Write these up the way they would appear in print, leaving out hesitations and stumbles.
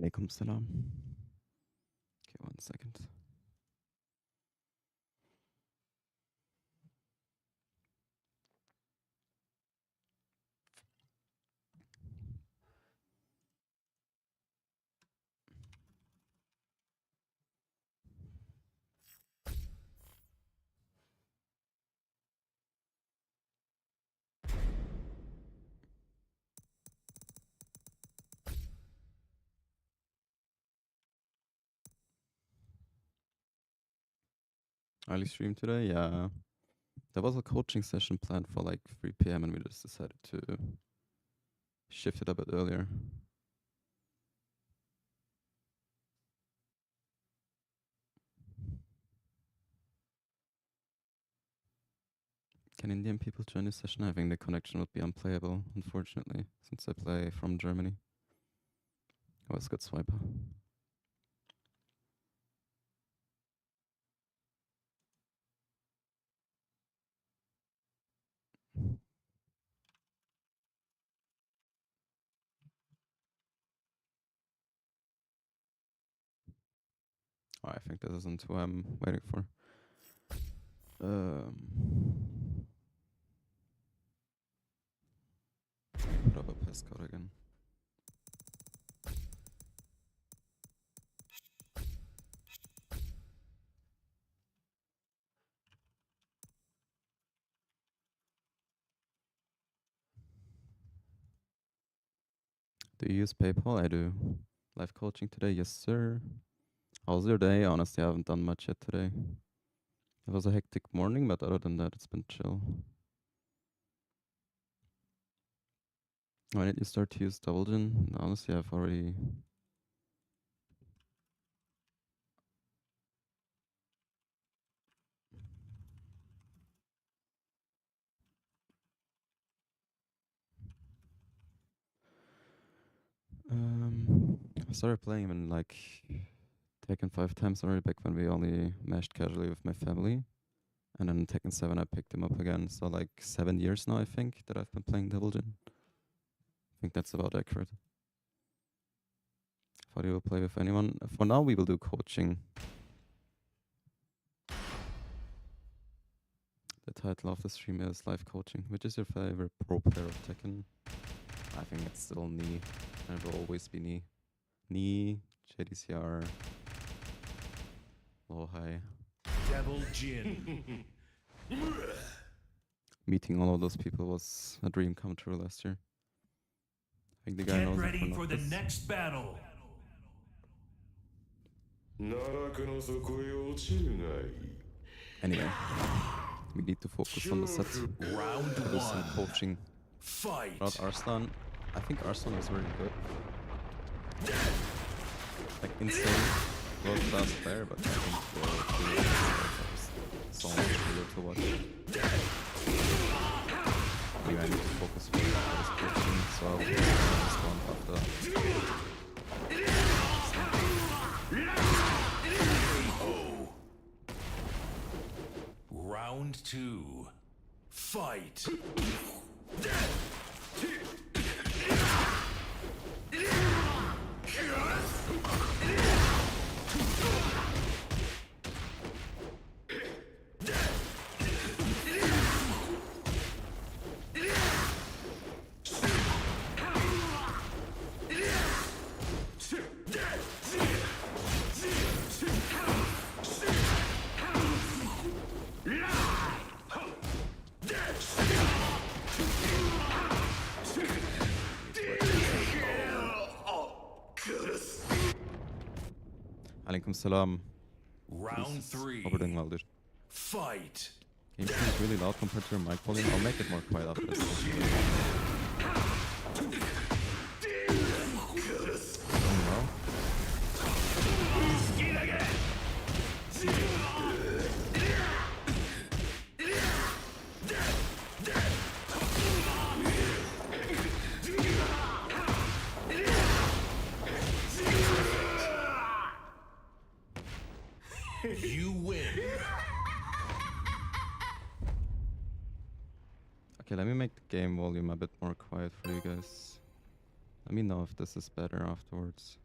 Alaikum salam. Okay, 1 second. Early stream today? Yeah. There was a coaching session planned for like 3 p.m. and we just decided to shift it a bit earlier. Can Indian people join this session? I think the connection would be unplayable, unfortunately, since I play from Germany. Oh, it's good swiper. Oh, I think this isn't who I'm waiting for. Put up a passcode again. Do you use PayPal? I do. Live coaching today? Yes, sir. How's your day? Honestly, I haven't done much yet today. It was a hectic morning, but other than that, it's been chill. When did you start to use Double Gin? Honestly, I've already... I started playing him in like Tekken 5 times already back when we only meshed casually with my family. And then Tekken 7 I picked him up again. So like 7 years now, I think, that I've been playing Double Gin. I think that's about accurate. Thought you will play with anyone. For now, we will do coaching. The title of the stream is Live Coaching. Which is your favorite pro player of Tekken? I think it's still Knee. And it will always be Knee. Knee, JDCR, Low High. Devil Jin. Meeting all of those people was a dream come true last year. I think the guy Get knows ready it for the next battle. Anyway, we need to focus on the set. Round Do some 1. coaching. Fight. About Arslan. I think Arslan is really good. Like insane world class player, but I think the so much cooler to watch. Anyway, I need to focus on this coaching, so I'll respond after. Round 2. Fight. Alaikum salam. Round 3. Hope you're doing well, dude. Fight. Game seems really loud compared to your mic volume. I'll make it more quiet after this. Doing well. You win. Okay, let me make the game volume a bit more quiet for you guys. Let me know if this is better afterwards.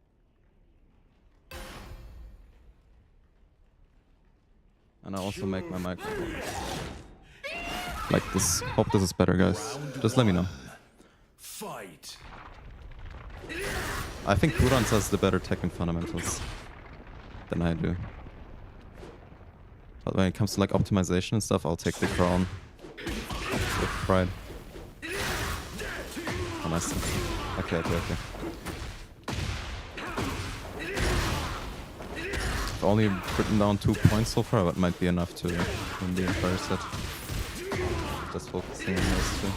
And I also make my microphone like this. Hope this is better, guys. Just let me know. Fight. I think Kurans has the better Tekken fundamentals than I do. But when it comes to like optimization and stuff, I'll take the crown with pride. Oh, nice. Okay. I've only written down 2 points so far, but might be enough to win the entire set. Just focusing on those two.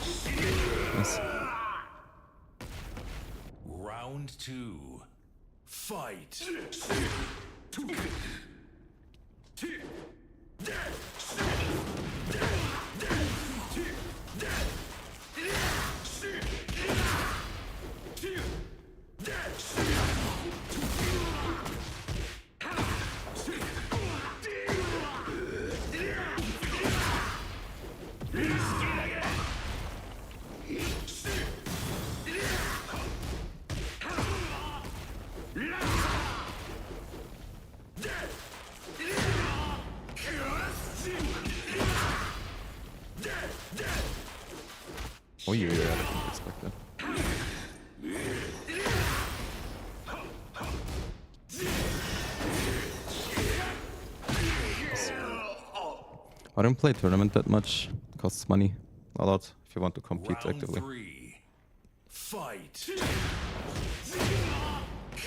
Nice. Round 2. Fight. Oh yeah, I didn't expect that. I don't play tournament that much. It costs money a lot if you want to compete Round actively. 3. Fight.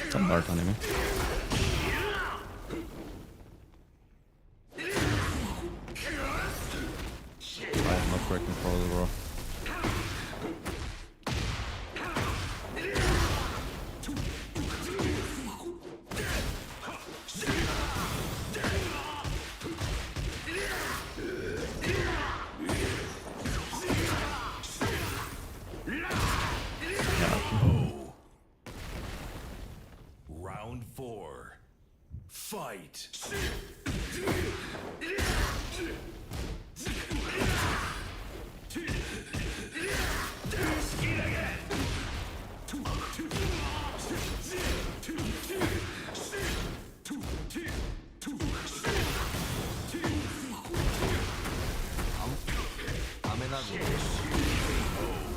Some art anime. I am not correct control the bro. Round 4. Fight.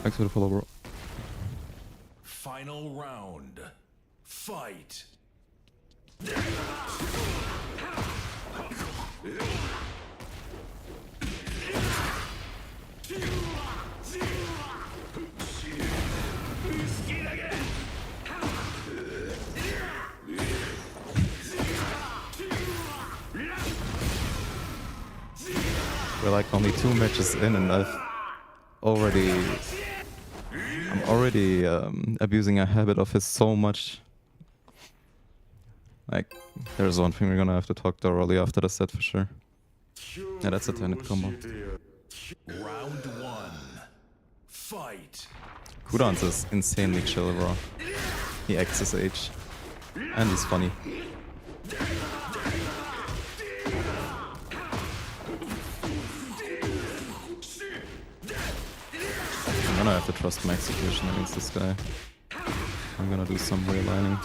Thanks for the follow, bro. Final round. Fight. We're like only 2 matches in and I'm already abusing a habit of his so much. Like, there's one thing we're gonna have to talk thoroughly after the set for sure. Yeah, that's a 10-hit combo. Round 1. Fight. Kudans is insanely chill, bro. He acts his age. And he's funny. I'm gonna have to trust my execution against this guy. I'm gonna do some realigning.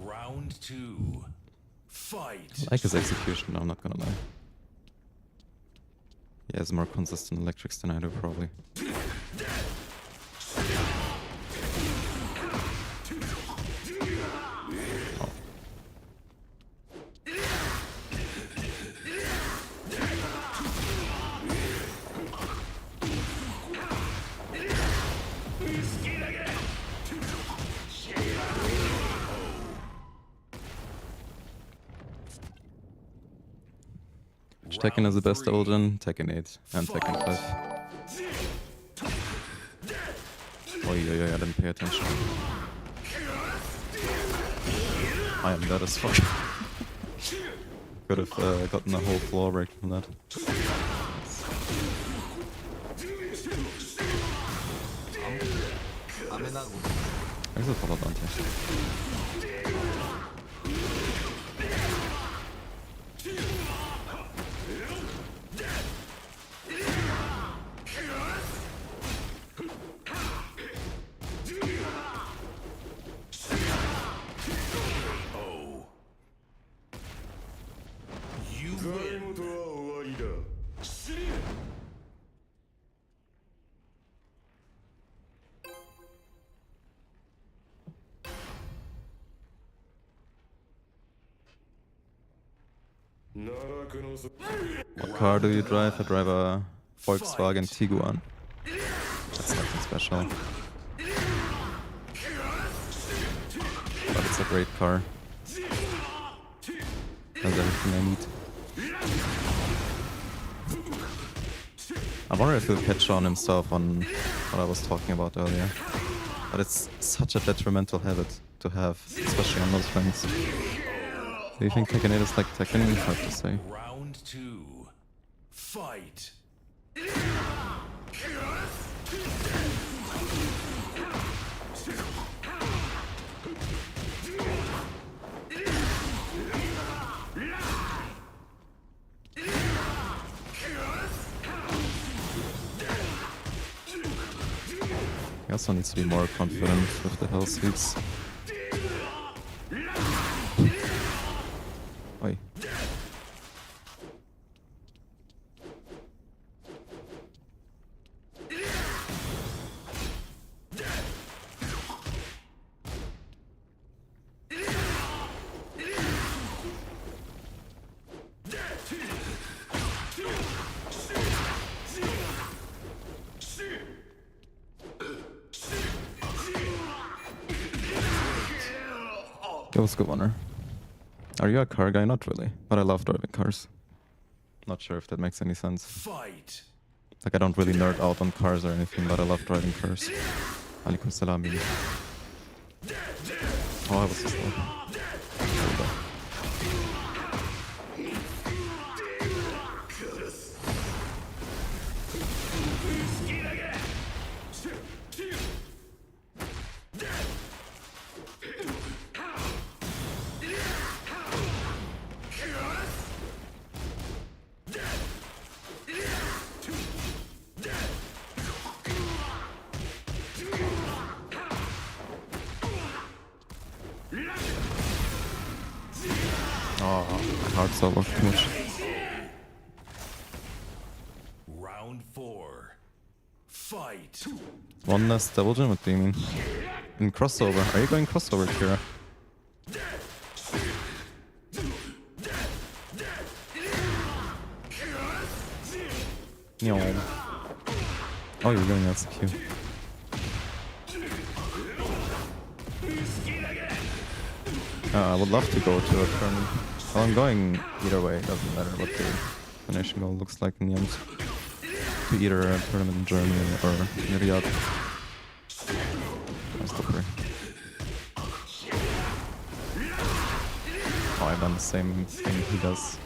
Round 2. Fight. I like his execution, I'm not gonna lie. He has more consistent electrics than I do, probably. Oh. Which Tekken is the best Elgin? Tekken 8 and Tekken 5. Oh yeah, I didn't pay attention. I am dead as fuck. Could have gotten a whole floor break from that. I guess I'll follow Dante. Oh. You win. 奈落のそ What car do you drive? I drive a Volkswagen Tiguan. That's nothing special. But it's a great car. Has everything I need. I wonder if he'll catch on himself on what I was talking about earlier. But it's such a detrimental habit to have, especially on those things. Do you think Tekken 8 is like Tekken? It's hard to say. Round 2. Fight. He also needs to be more confident with the hell sweeps. Oi. That was a good one, huh? Are you a car guy? Not really, but I love driving cars. Not sure if that makes any sense. Fight. Like, I don't really nerd out on cars or anything, but I love driving cars. Alaikum salam. Bibi. Oh, I was so slow. There we go. Oh, my heart's so lost too much. Round 4. Fight. One less double jump, what do you mean? In crossover. Are you going crossover, Kira? No. Oh, you're going LCQ. I would love to go to a tournament. Well, I'm going either way. It doesn't matter what the destination goal looks like in the end. To either a tournament in Germany or in Riyadh. Nice looker. Oh, I've done the same thing he does.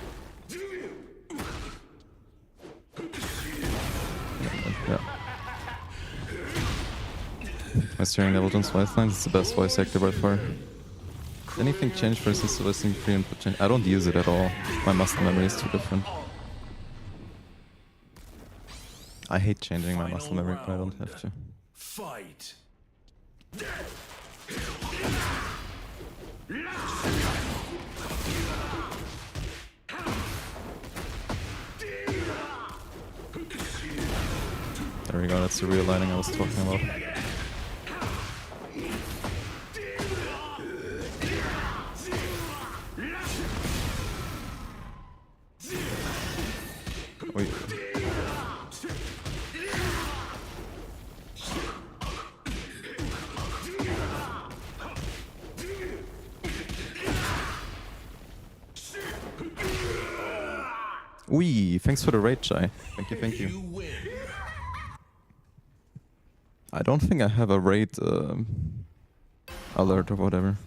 Yeah. My steering Devil Jones voice lines is the best voice actor by far. Anything changed for instance to listening free input change? I don't use it at all. My muscle memory is too different. I hate changing my muscle memory, but I don't have to. Fight. There we go, that's the realigning I was talking about. Wait. Wee, thanks for the raid, Chai. Thank you, thank you. You win. I don't think I have a raid alert or whatever.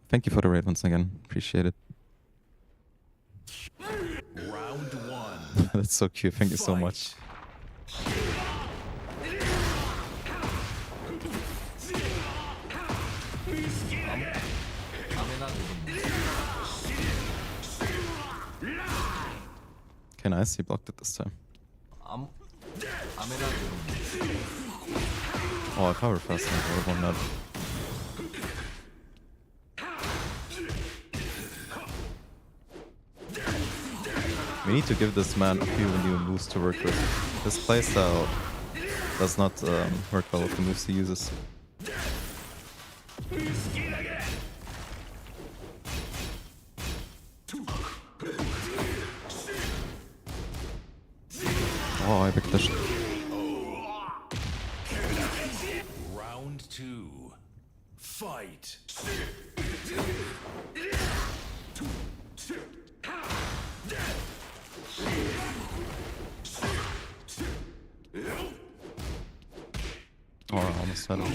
Thank you for the raid once again. Appreciate it. Round 1. That's so cute. Thank you so much. Okay, nice. He blocked it this time. Oh, I covered fast enough. I would have won that. We need to give this man a few new moves to work with. This playstyle does not work well with the moves he uses. Oh, I picked this. Round 2. Fight. Oh, I almost had him.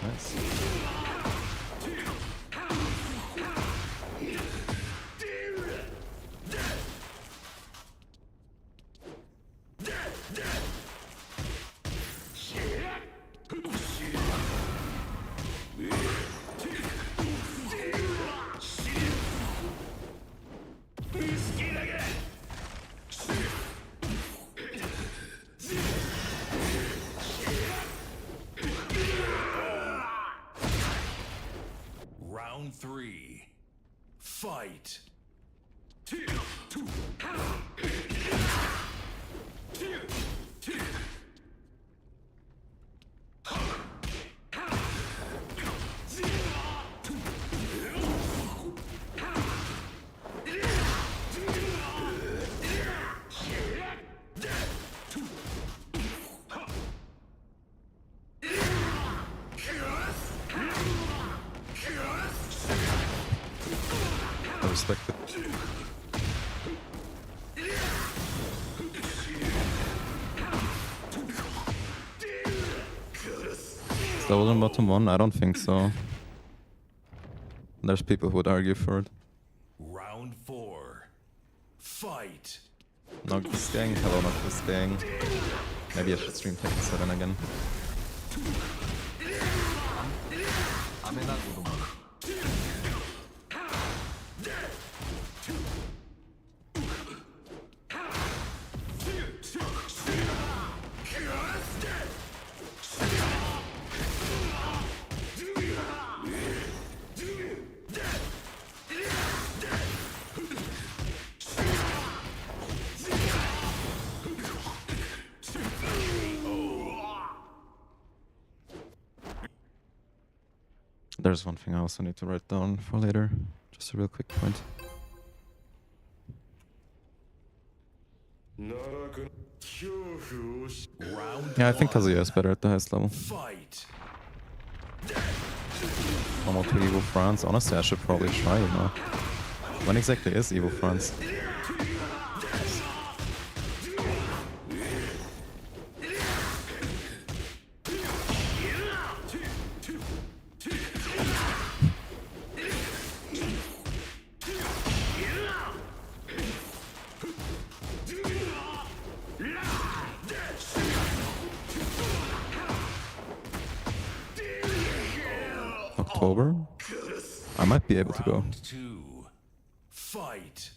Nice. Round 3. Fight. I respect it. Is that in bottom 1? I don't think so. There's people who would argue for it. Round 4. Fight. Knock this gang. Hello, knock this gang. Maybe I should stream Tekken 7 again. There's one thing I also need to write down for later. Just a real quick point. Round Yeah, I think 1. Kazuya is better at the highest level. Fight. Momo to Evo France. Honestly, I should probably try, you know. When exactly is Evo France? October? I might be able to go. Round 2. Fight.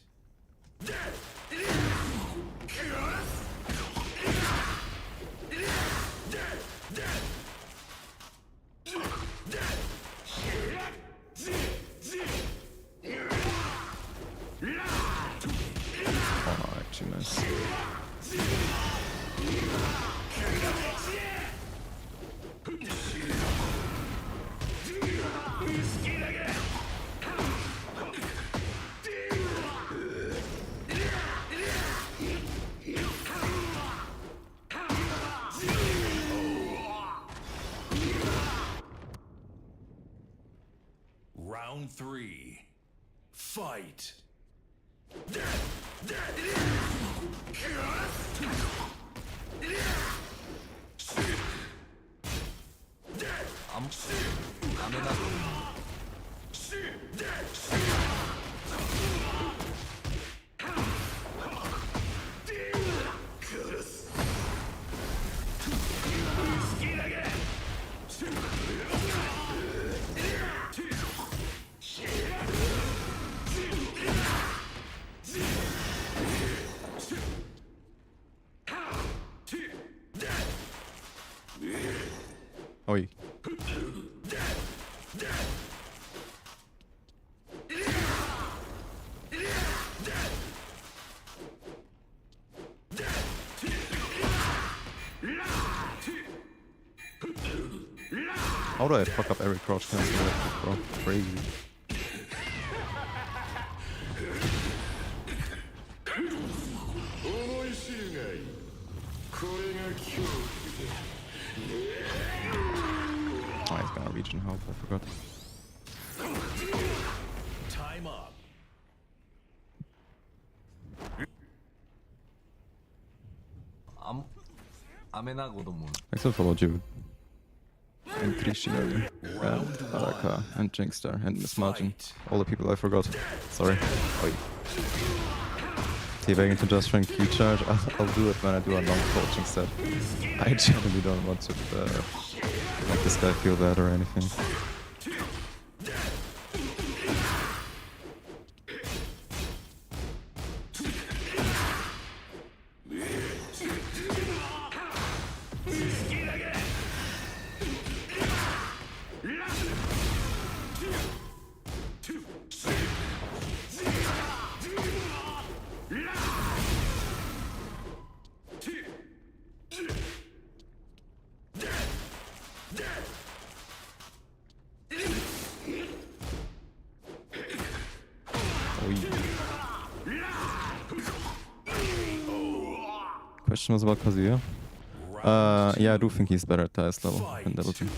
Oh no, actually nice. Round 3. Fight. Oi. How do I fuck up every crouch cancel like this, bro? Crazy. 思い知るがいい。これが恐怖だ。 Oh, he's gonna reach in health, I forgot. Time up. Thanks for follow, Jude. And Krishinari. And Araka. And Jinxstar. And Miss Martin. All the people I forgot. Sorry. Oi. Teabagging to just rank key charge. I'll do it when I do a long coaching set. I genuinely don't want to make this guy feel bad or anything. Question was about Kazuya. Yeah, I do think he's better at the highest level than Devil Team.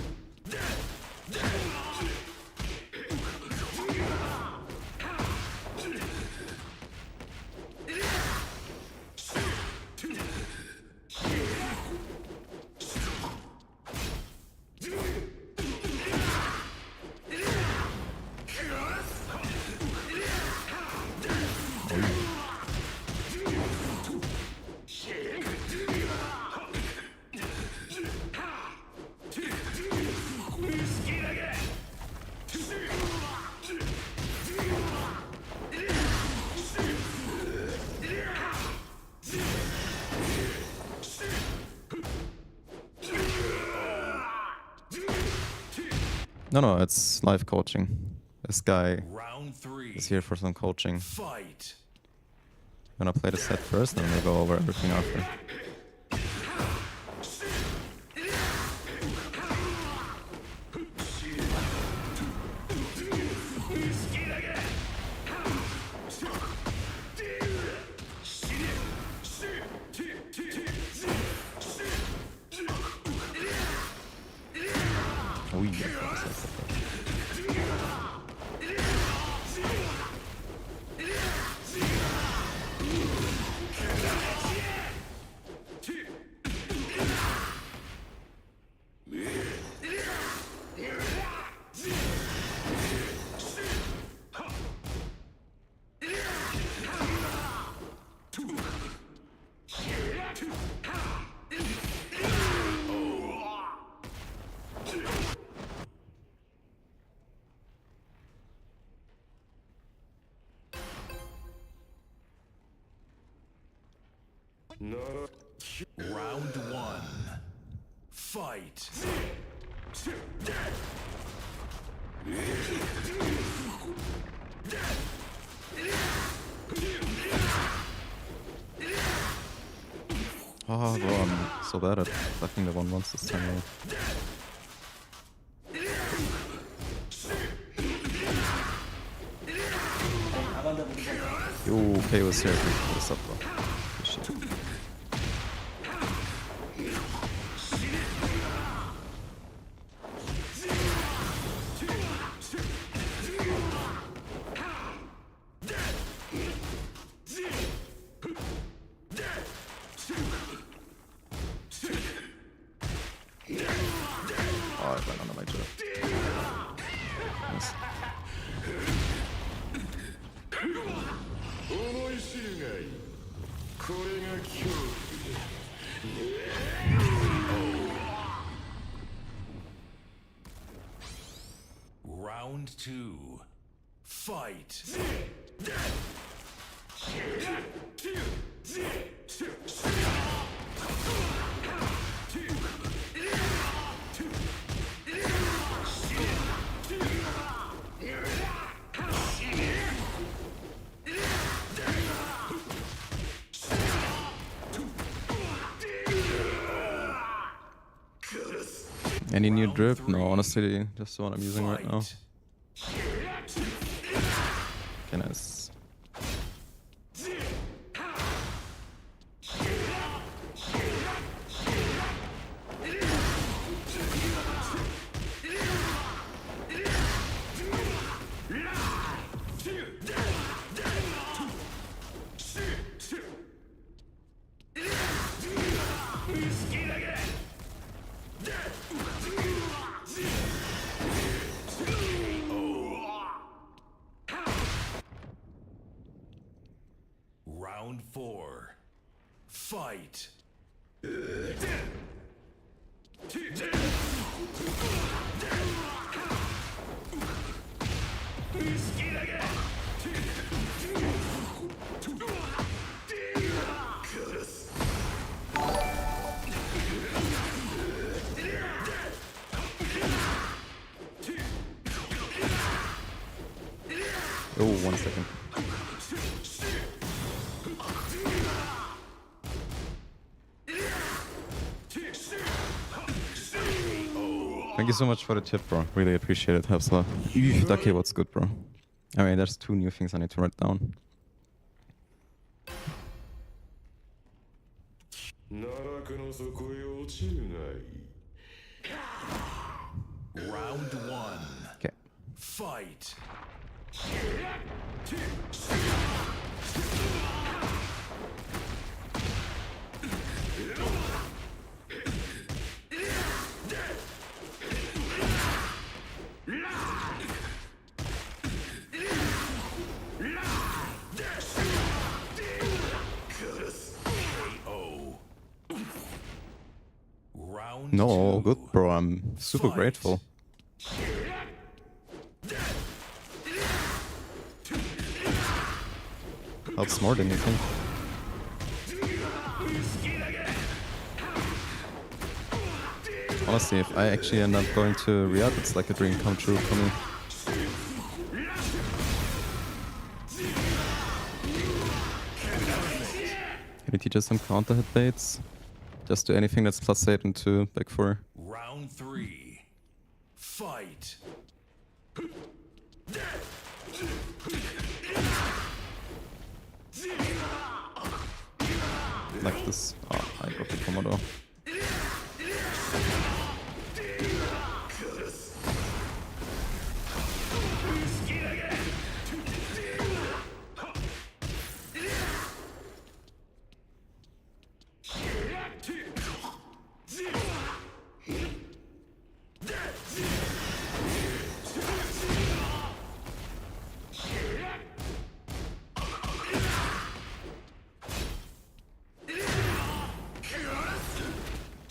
No, it's live coaching. This guy Round 3. is here for some coaching. Fight. I'm gonna play the set first, and then we'll go over everything after. Oh yeah. Round 1. Fight. Oh, bro, I'm so bad at fucking the 1-1s this time around. Yo, okay, was here. What's up, bro? Appreciate it. Oh, I went under my jet. Nice. 思い知るがいい。これが恐怖だ。 Round 2. Fight. Any new Round drip? three. No, honestly, just the one I'm using right now. Fight. Okay, nice. Round four. Fight. Oh, 1 second. Thank you so much for the tip, bro. Really appreciate it. Helps a lot. Ducky, what's good, bro? I mean, there's 2 new things I need to write down. 奈落の底へ落ちるがいい Round one. Okay. Fight. KO. Round No, two. good, bro. I'm super Fight. grateful. Helps more than you think. Honestly, if I actually end up going to Riyadh, it's like a dream come true for me. Can you teach us some counter hit baits? Just do anything that's +8 into back 4. Round three. Fight. Like this. Oh, I dropped the Komodo.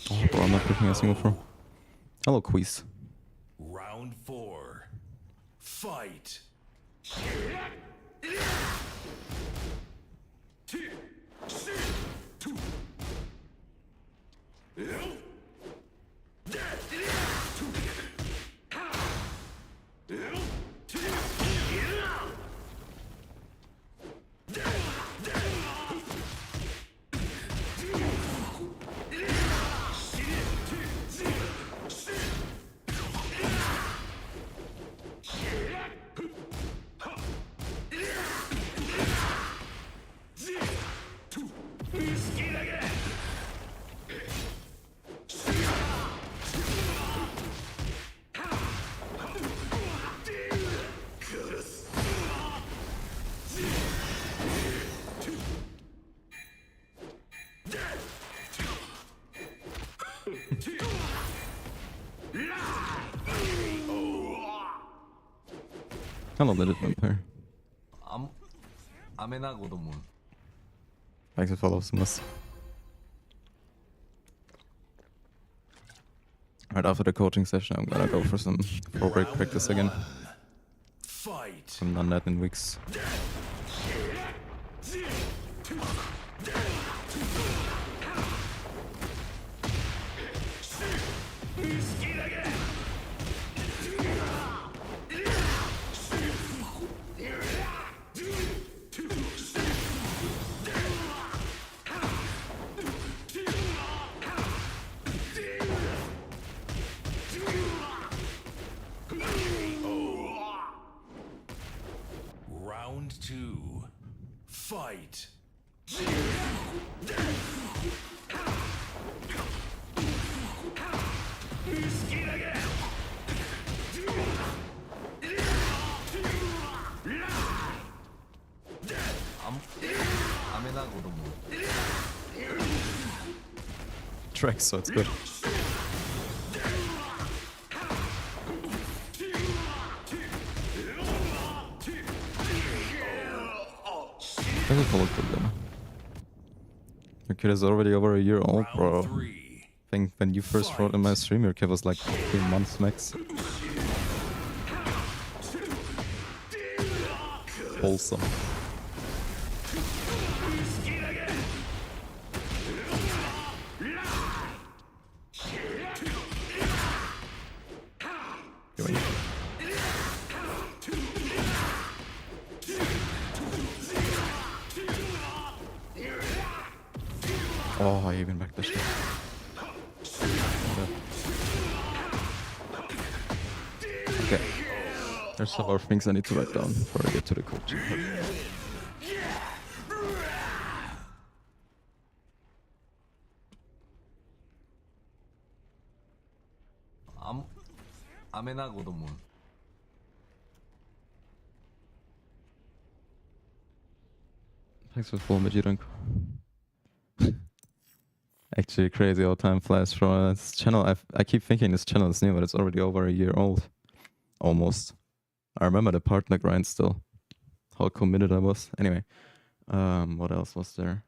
Oh, bro, I'm not picking a single throw. Hello, quiz. Round four. Fight. Hello, little vampire. 雨な子供 Thanks for follow us. Right after the coaching session, I'm gonna go for some pro break practice again. Fight. I've done that in weeks. 2. Fight. Track, so it's good. Does it look good then? Your kid is already over a year old, bro. Round 3. I think when you first wrote in my stream, your kid was like 3 months max. Wholesome. Oh, I even back the shit. Okay. There's some more things I need to write down before I get to the coaching. Thanks for following me, Jirenko. Actually, crazy all time flies from this channel. I keep thinking this channel is new, but it's already over a year old. Almost. I remember the partner grind still. How committed I was. Anyway, what else was there?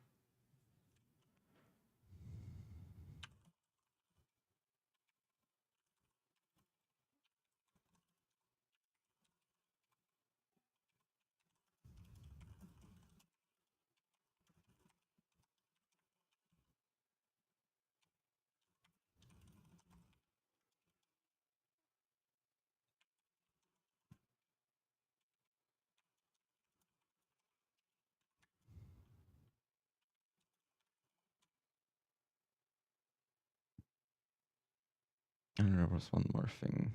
And there was one more thing.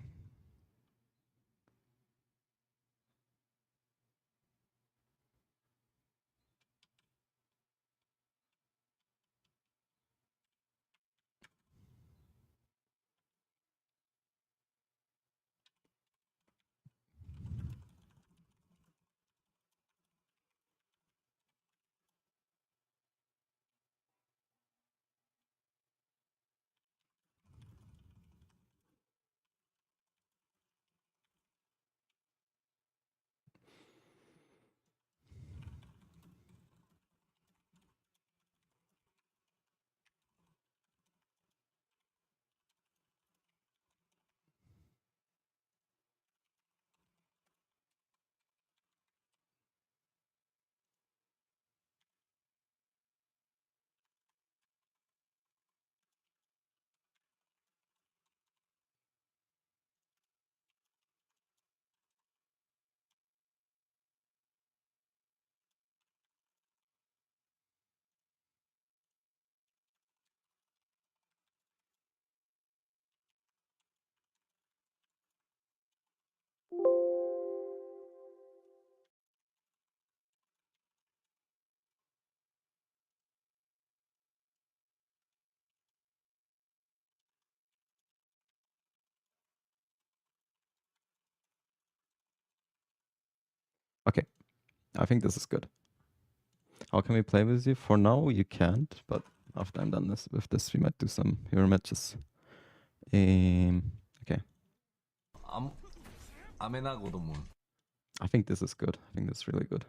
Okay, I think this is good. How can we play with you? For now, you can't, but after I'm done with this, we might do some hero matches. Okay. I think this is good. I think this is really good.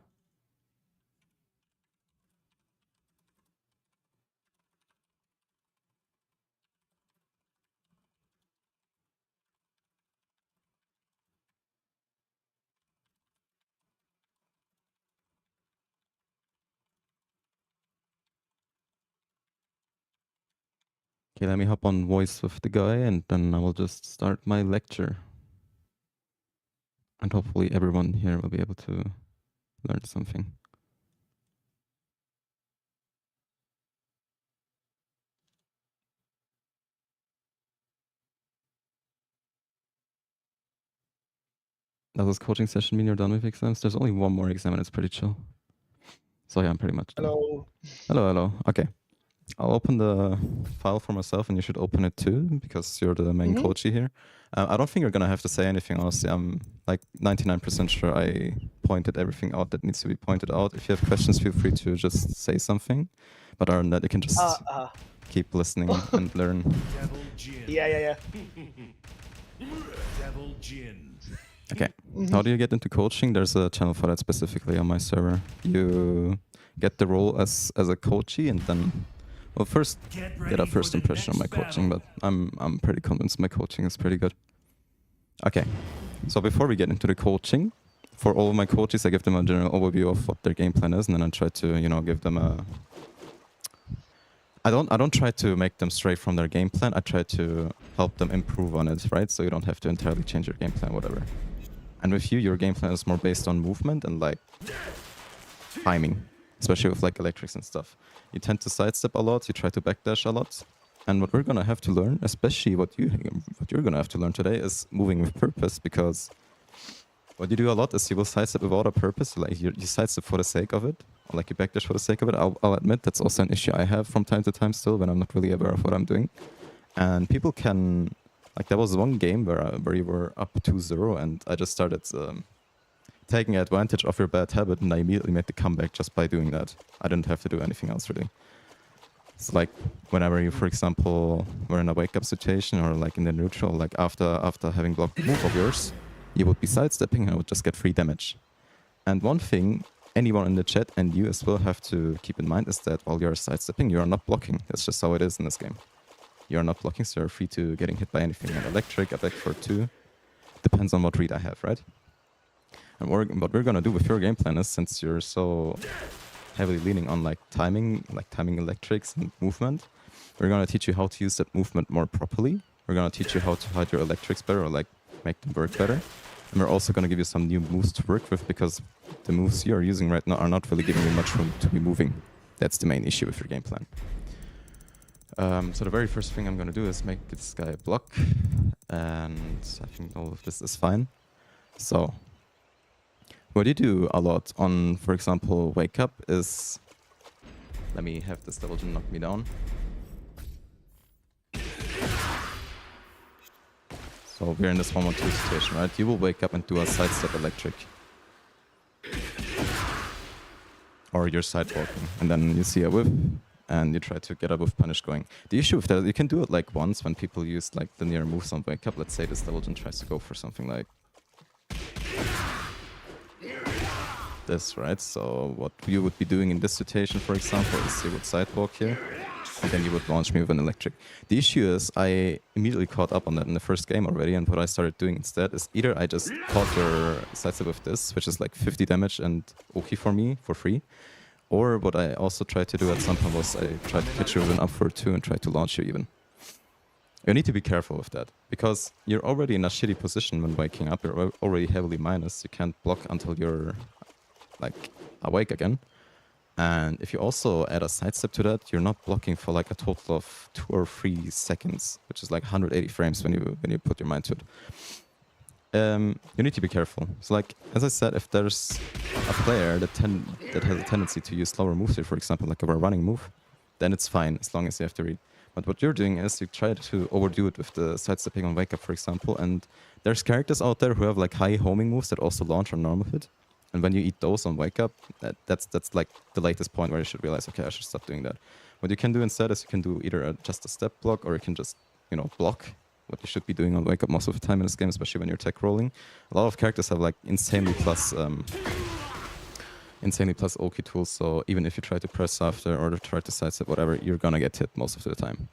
Okay, let me hop on voice with the guy and then I will just start my lecture. And hopefully everyone here will be able to learn something. Does this coaching session mean you're done with exams? There's only one more exam and it's pretty chill. So yeah, I'm pretty much done. Hello. Hello, hello. Okay. I'll open the file for myself and you should open it too because you're the main coachy here. I don't think you're gonna have to say anything, honestly. I'm like 99% sure I pointed everything out that needs to be pointed out. If you have questions, feel free to just say something. But other than that, you can just keep listening and learn. Devil Jin. Yeah. Devil Jin. Okay. How do you get into coaching? There's a channel for that specifically on my server. You get the role as a coachee and then, well, first get a first impression of my coaching, but I'm pretty convinced my coaching is pretty good. Okay. So before we get into the coaching, for all of my coaches, I give them a general overview of what their game plan is, and then I try to, give them a. I don't try to make them stray from their game plan. I try to help them improve on it, right? So you don't have to entirely change your game plan, whatever. And with you, your game plan is more based on movement and like timing, especially with like electrics and stuff. You tend to sidestep a lot. You try to backdash a lot. And what we're gonna have to learn, especially what you're gonna have to learn today, is moving with purpose. Because what you do a lot is you will sidestep without a purpose. Like you sidestep for the sake of it, or like you backdash for the sake of it. I'll admit that's also an issue I have from time to time still when I'm not really aware of what I'm doing. And people can, like there was one game where you were up 2-0 and I just started taking advantage of your bad habit and I immediately made the comeback just by doing that. I didn't have to do anything else really. It's like whenever you, for example, were in a wake-up situation or like in the neutral, like after having blocked a move of yours, you would be sidestepping and I would just get free damage. And one thing anyone in the chat and you as well have to keep in mind is that while you're sidestepping, you are not blocking. That's just how it is in this game. You're not blocking, so you're free to getting hit by anything. An electric, a back for 2. Depends on what read I have, right? And what we're gonna do with your game plan is, since you're so heavily leaning on like timing electrics and movement, we're gonna teach you how to use that movement more properly. We're gonna teach you how to hide your electrics better or like make them work better. And we're also gonna give you some new moves to work with because the moves you're using right now are not really giving you much room to be moving. That's the main issue with your game plan. So the very first thing I'm gonna do is make this guy a block, and I think all of this is fine. So what you do a lot on, for example, wake up is, let me have this double jump knock me down. So we're in this 1-1-2 situation, right? You will wake up and do a sidestep electric. Or you're sidewalking, and then you see a whiff, and you try to get a whiff punish going. The issue with that, you can do it like once when people use like linear moves on wake up. Let's say this double jump tries to go for something like this, right? So what you would be doing in this situation, for example, is you would sidewalk here, and then you would launch me with an electric. The issue is I immediately caught up on that in the first game already, and what I started doing instead is either I just caught your sidestep with this, which is like 50 damage and okay for me for free, or what I also tried to do at some point was I tried to catch you with an up for 2 and try to launch you even. You need to be careful with that, because you're already in a shitty position when waking up. You're already heavily minus. You can't block until you're like awake again. And if you also add a sidestep to that, you're not blocking for like a total of 2 or 3 seconds, which is like 180 frames when you put your mind to it. You need to be careful. So like, as I said, if there's a player that has a tendency to use slower moves here, for example, like a running move, then it's fine as long as you have to read. But what you're doing is you try to overdo it with the sidestepping on wake up, for example, and there's characters out there who have like high homing moves that also launch on normal hit. And when you eat those on wake up, that's like the latest point where you should realize, okay, I should stop doing that. What you can do instead is you can do either just a step block, or you can just, block what you should be doing on wake up most of the time in this game, especially when you're tech rolling. A lot of characters have like insanely plus Oki tools, so even if you try to press after or try to sidestep whatever, you're gonna get hit most of the time.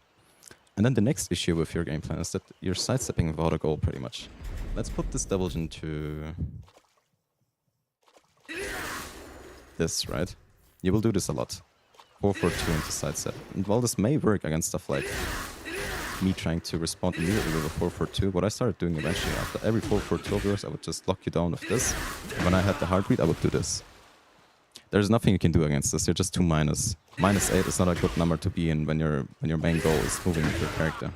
And then the next issue with your game plan is that you're sidestepping without a goal pretty much. Let's put this double into this, right? You will do this a lot. 4-4-2 into sidestep. And while this may work against stuff like me trying to respond immediately with a 4-4-2, what I started doing eventually after every 4-4-2 of yours, I would just lock you down with this. And when I had the heartbeat, I would do this. There's nothing you can do against this. You're just 2 minus. -8 is not a good number to be in when your main goal is moving with your character.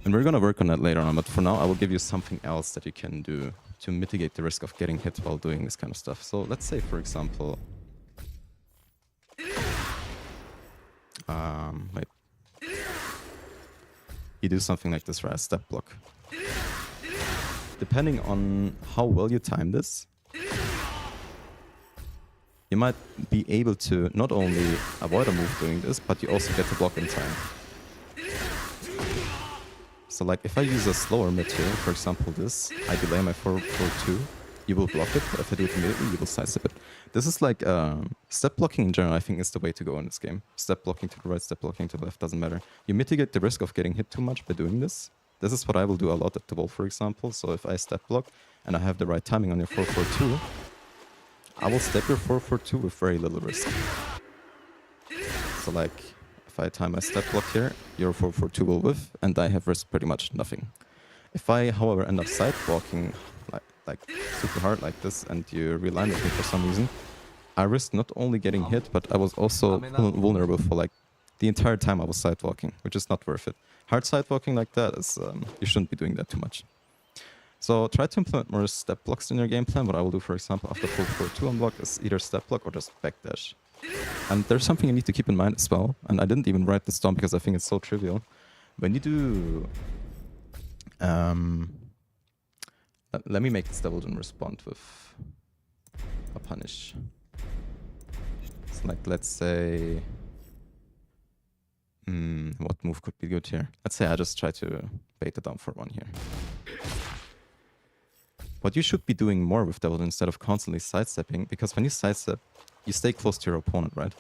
And we're gonna work on that later on, but for now I will give you something else that you can do to mitigate the risk of getting hit while doing this kind of stuff. So let's say, for example, wait, you do something like this, right? Step block. Depending on how well you time this, you might be able to not only avoid a move doing this, but you also get to block in time. So like if I use a slower mid here, for example this, I delay my 4-4-2, you will block it, but if I do it immediately, you will sidestep it. This is like step blocking in general, I think is the way to go in this game. Step blocking to the right, step blocking to the left, doesn't matter. You mitigate the risk of getting hit too much by doing this. This is what I will do a lot at the wall, for example. So if I step block and I have the right timing on your 4-4-2, I will step your 4-4-2 with very little risk. So like, if I time my step block here, your 4-4-2 will whiff, and I have risk pretty much nothing. If I, however, end up side walking like super hard like this, and you realign with me for some reason, I risk not only getting hit, but I was also vulnerable for like the entire time I was side walking, which is not worth it. Hard side walking like that is, you shouldn't be doing that too much. So try to implement more step blocks in your game plan. What I will do, for example, after 4-4-2 unblock is either step block or just backdash. And there's something you need to keep in mind as well, and I didn't even write this down because I think it's so trivial. When you do... let me make this Devildon respond with a punish. It's like, let's say... what move could be good here? Let's say I just try to bait it down for one here. What you should be doing more with Devildon instead of constantly sidestepping, because when you sidestep, you stay close to your opponent, right?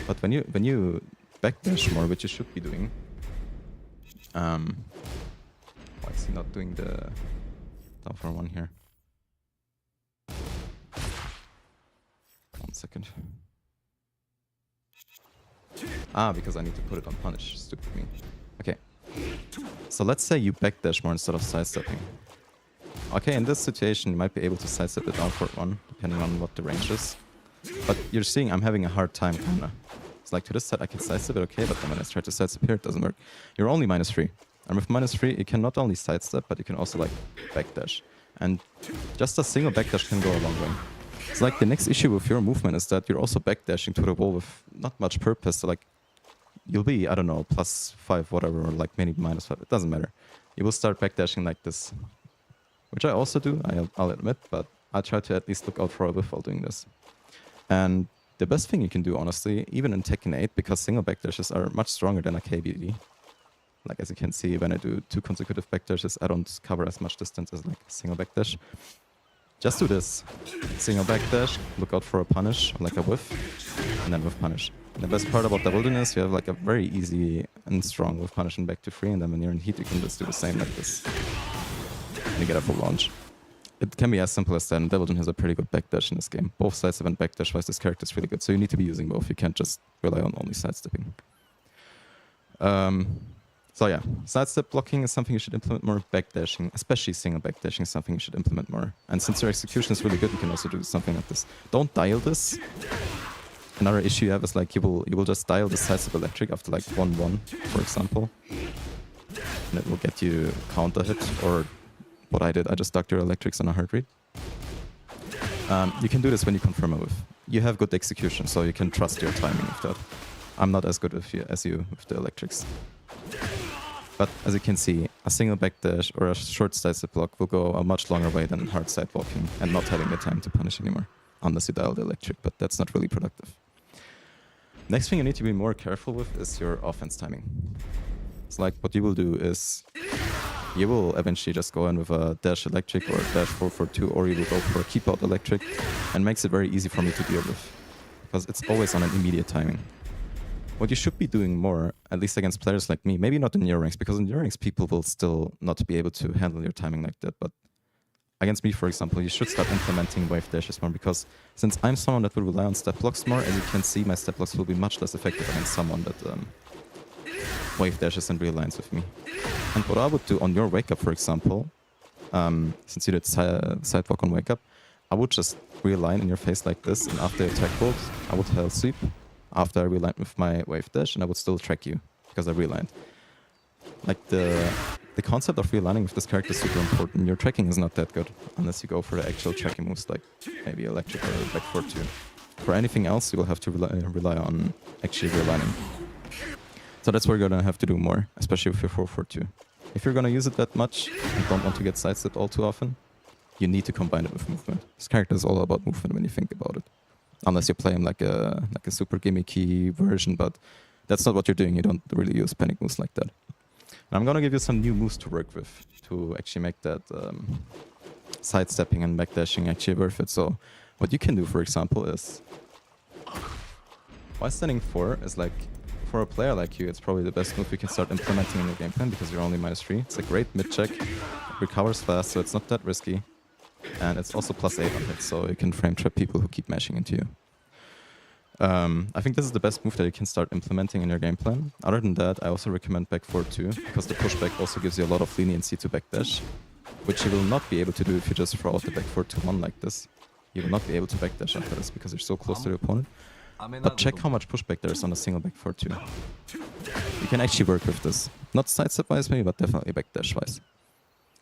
But when you backdash more, which you should be doing, why is he not doing the down for one here? 1 second. Ah, because I need to put it on punish. Stupid me. Okay. So let's say you backdash more instead of sidestepping. Okay, in this situation, you might be able to sidestep the down forward one, depending on what the range is. But you're seeing I'm having a hard time, kinda. It's like to this side I can sidestep it, okay, but then when I try to sidestep here, it doesn't work. You're only -3. And with -3, you can not only sidestep, but you can also like backdash. And just a single backdash can go a long way. It's like the next issue with your movement is that you're also backdashing to the wall with not much purpose. So like, you'll be, I don't know, +5, whatever, or like maybe -5, it doesn't matter. You will start backdashing like this. Which I also do, I'll admit, but I try to at least look out for a whiff while doing this. And the best thing you can do, honestly, even in Tekken 8, because single backdashes are much stronger than a KBD. Like, as you can see, when I do 2 consecutive backdashes, I don't cover as much distance as like a single backdash. Just do this. Single backdash, look out for a punish, like a whiff, and then with punish. And the best part about Devildon is you have like a very easy and strong with punish and back to free, and then when you're in heat, you can just do the same like this. And you get a full launch. It can be as simple as that, and Devildon has a pretty good backdash in this game. Both sidestep and backdash wise, this character is really good, so you need to be using both. You can't just rely on only sidestepping. So yeah, sidestep blocking is something you should implement more. Backdashing, especially single backdashing, is something you should implement more. And since your execution is really good, you can also do something like this. Don't dial this. Another issue you have is like you will just dial the sidestep electric after like 1-1, for example. And it will get you counter hit, or what I did, I just ducked your electrics on a hard read. You can do this when you confirm a whiff. You have good execution, so you can trust your timing with that. I'm not as good as you with the electrics. But as you can see, a single backdash or a short sidestep block will go a much longer way than hard side walking and not having the time to punish anymore. Unless you dial the electric, but that's not really productive. Next thing you need to be more careful with is your offense timing. It's like what you will do is you will eventually just go in with a dash electric or a dash 4-4-2, or you will go for a keep out electric, and makes it very easy for me to deal with. Because it's always on an immediate timing. What you should be doing more, at least against players like me, maybe not in your ranks, because in your ranks people will still not be able to handle your timing like that, but against me, for example, you should start implementing wave dashes more, because since I'm someone that will rely on step blocks more, as you can see, my step blocks will be much less effective against someone that wave dashes and realigns with me. And what I would do on your wake up, for example, since you did sidewalk on wake up, I would just realign in your face like this, and after attack bolt, I would hell sweep after I realigned with my wave dash, and I would still track you because I realigned. Like the concept of realigning with this character is super important. Your tracking is not that good unless you go for the actual tracking moves like maybe electric or back 4-2. For anything else, you will have to rely on actually realigning. So that's where you're gonna have to do more, especially with your 4-4-2. If you're gonna use it that much and don't want to get sidestepped all too often, you need to combine it with movement. This character is all about movement when you think about it. Unless you play him like a super gimmicky version, but that's not what you're doing. You don't really use panic moves like that. And I'm gonna give you some new moves to work with to actually make that sidestepping and backdashing actually worth it. So what you can do, for example, is while standing 4 is like, for a player like you, it's probably the best move you can start implementing in your game plan because you're only -3. It's a great mid-check, recovers fast, so it's not that risky. And it's also +8 on hit, so you can frame trap people who keep mashing into you. I think this is the best move that you can start implementing in your game plan. Other than that, I also recommend back 4-2, because the pushback also gives you a lot of leniency to backdash, which you will not be able to do if you just throw out the back 4-2-1 like this. You will not be able to backdash after this because you're so close to the opponent. But check how much pushback there is on a single back 4-2. You can actually work with this. Not sidestep-wise maybe, but definitely backdash-wise.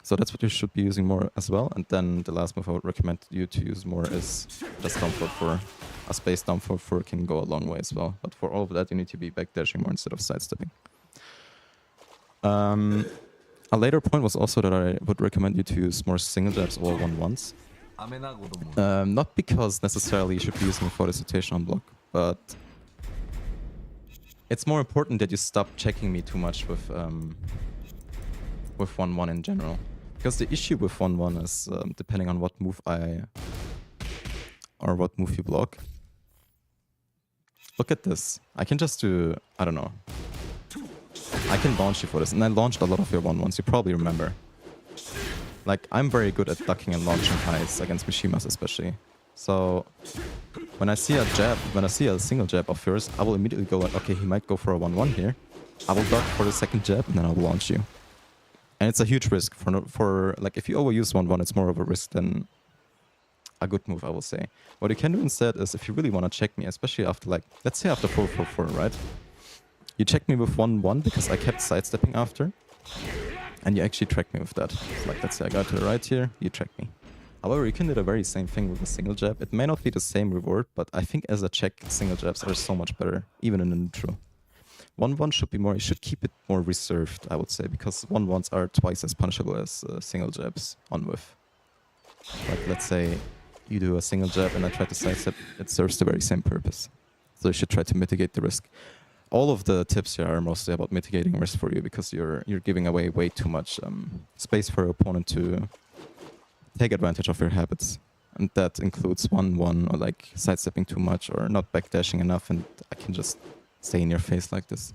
So that's what you should be using more as well. And then the last move I would recommend you to use more is just down 4-4. A space down 4-4 can go a long way as well. But for all of that, you need to be backdashing more instead of sidestepping. A later point was also that I would recommend you to use more single jabs or 1-1s. Not because necessarily you should be using it for the situation on block, but it's more important that you stop checking me too much with 1-1 in general. Because the issue with 1-1 is, depending on what move what move you block. Look at this. I can just do, I don't know. I can launch you for this, and I launched a lot of your 1-1s, you probably remember. Like, I'm very good at ducking and launching highs against Mishimas especially. So, when I see a single jab of yours, I will immediately go like, okay, he might go for a 1-1 here. I will duck for the second jab, and then I'll launch you. And it's a huge risk for like, if you overuse 1-1, it's more of a risk than a good move, I will say. What you can do instead is, if you really want to check me, especially after like, let's say after 4-4-4, right? You check me with 1-1 because I kept sidestepping after, and you actually track me with that. So like, let's say I got to the right here, you track me. However, you can do the very same thing with a single jab. It may not be the same reward, but I think as a check, single jabs are so much better, even in the neutral. 1-1 should be more, you should keep it more reserved, I would say, because 1-1s are twice as punishable as single jabs on whiff. Like, let's say you do a single jab and I try to sidestep, it serves the very same purpose. So you should try to mitigate the risk. All of the tips here are mostly about mitigating risk for you, because you're giving away way too much space for your opponent to take advantage of your habits. And that includes 1-1 or like sidestepping too much or not backdashing enough, and I can just stay in your face like this.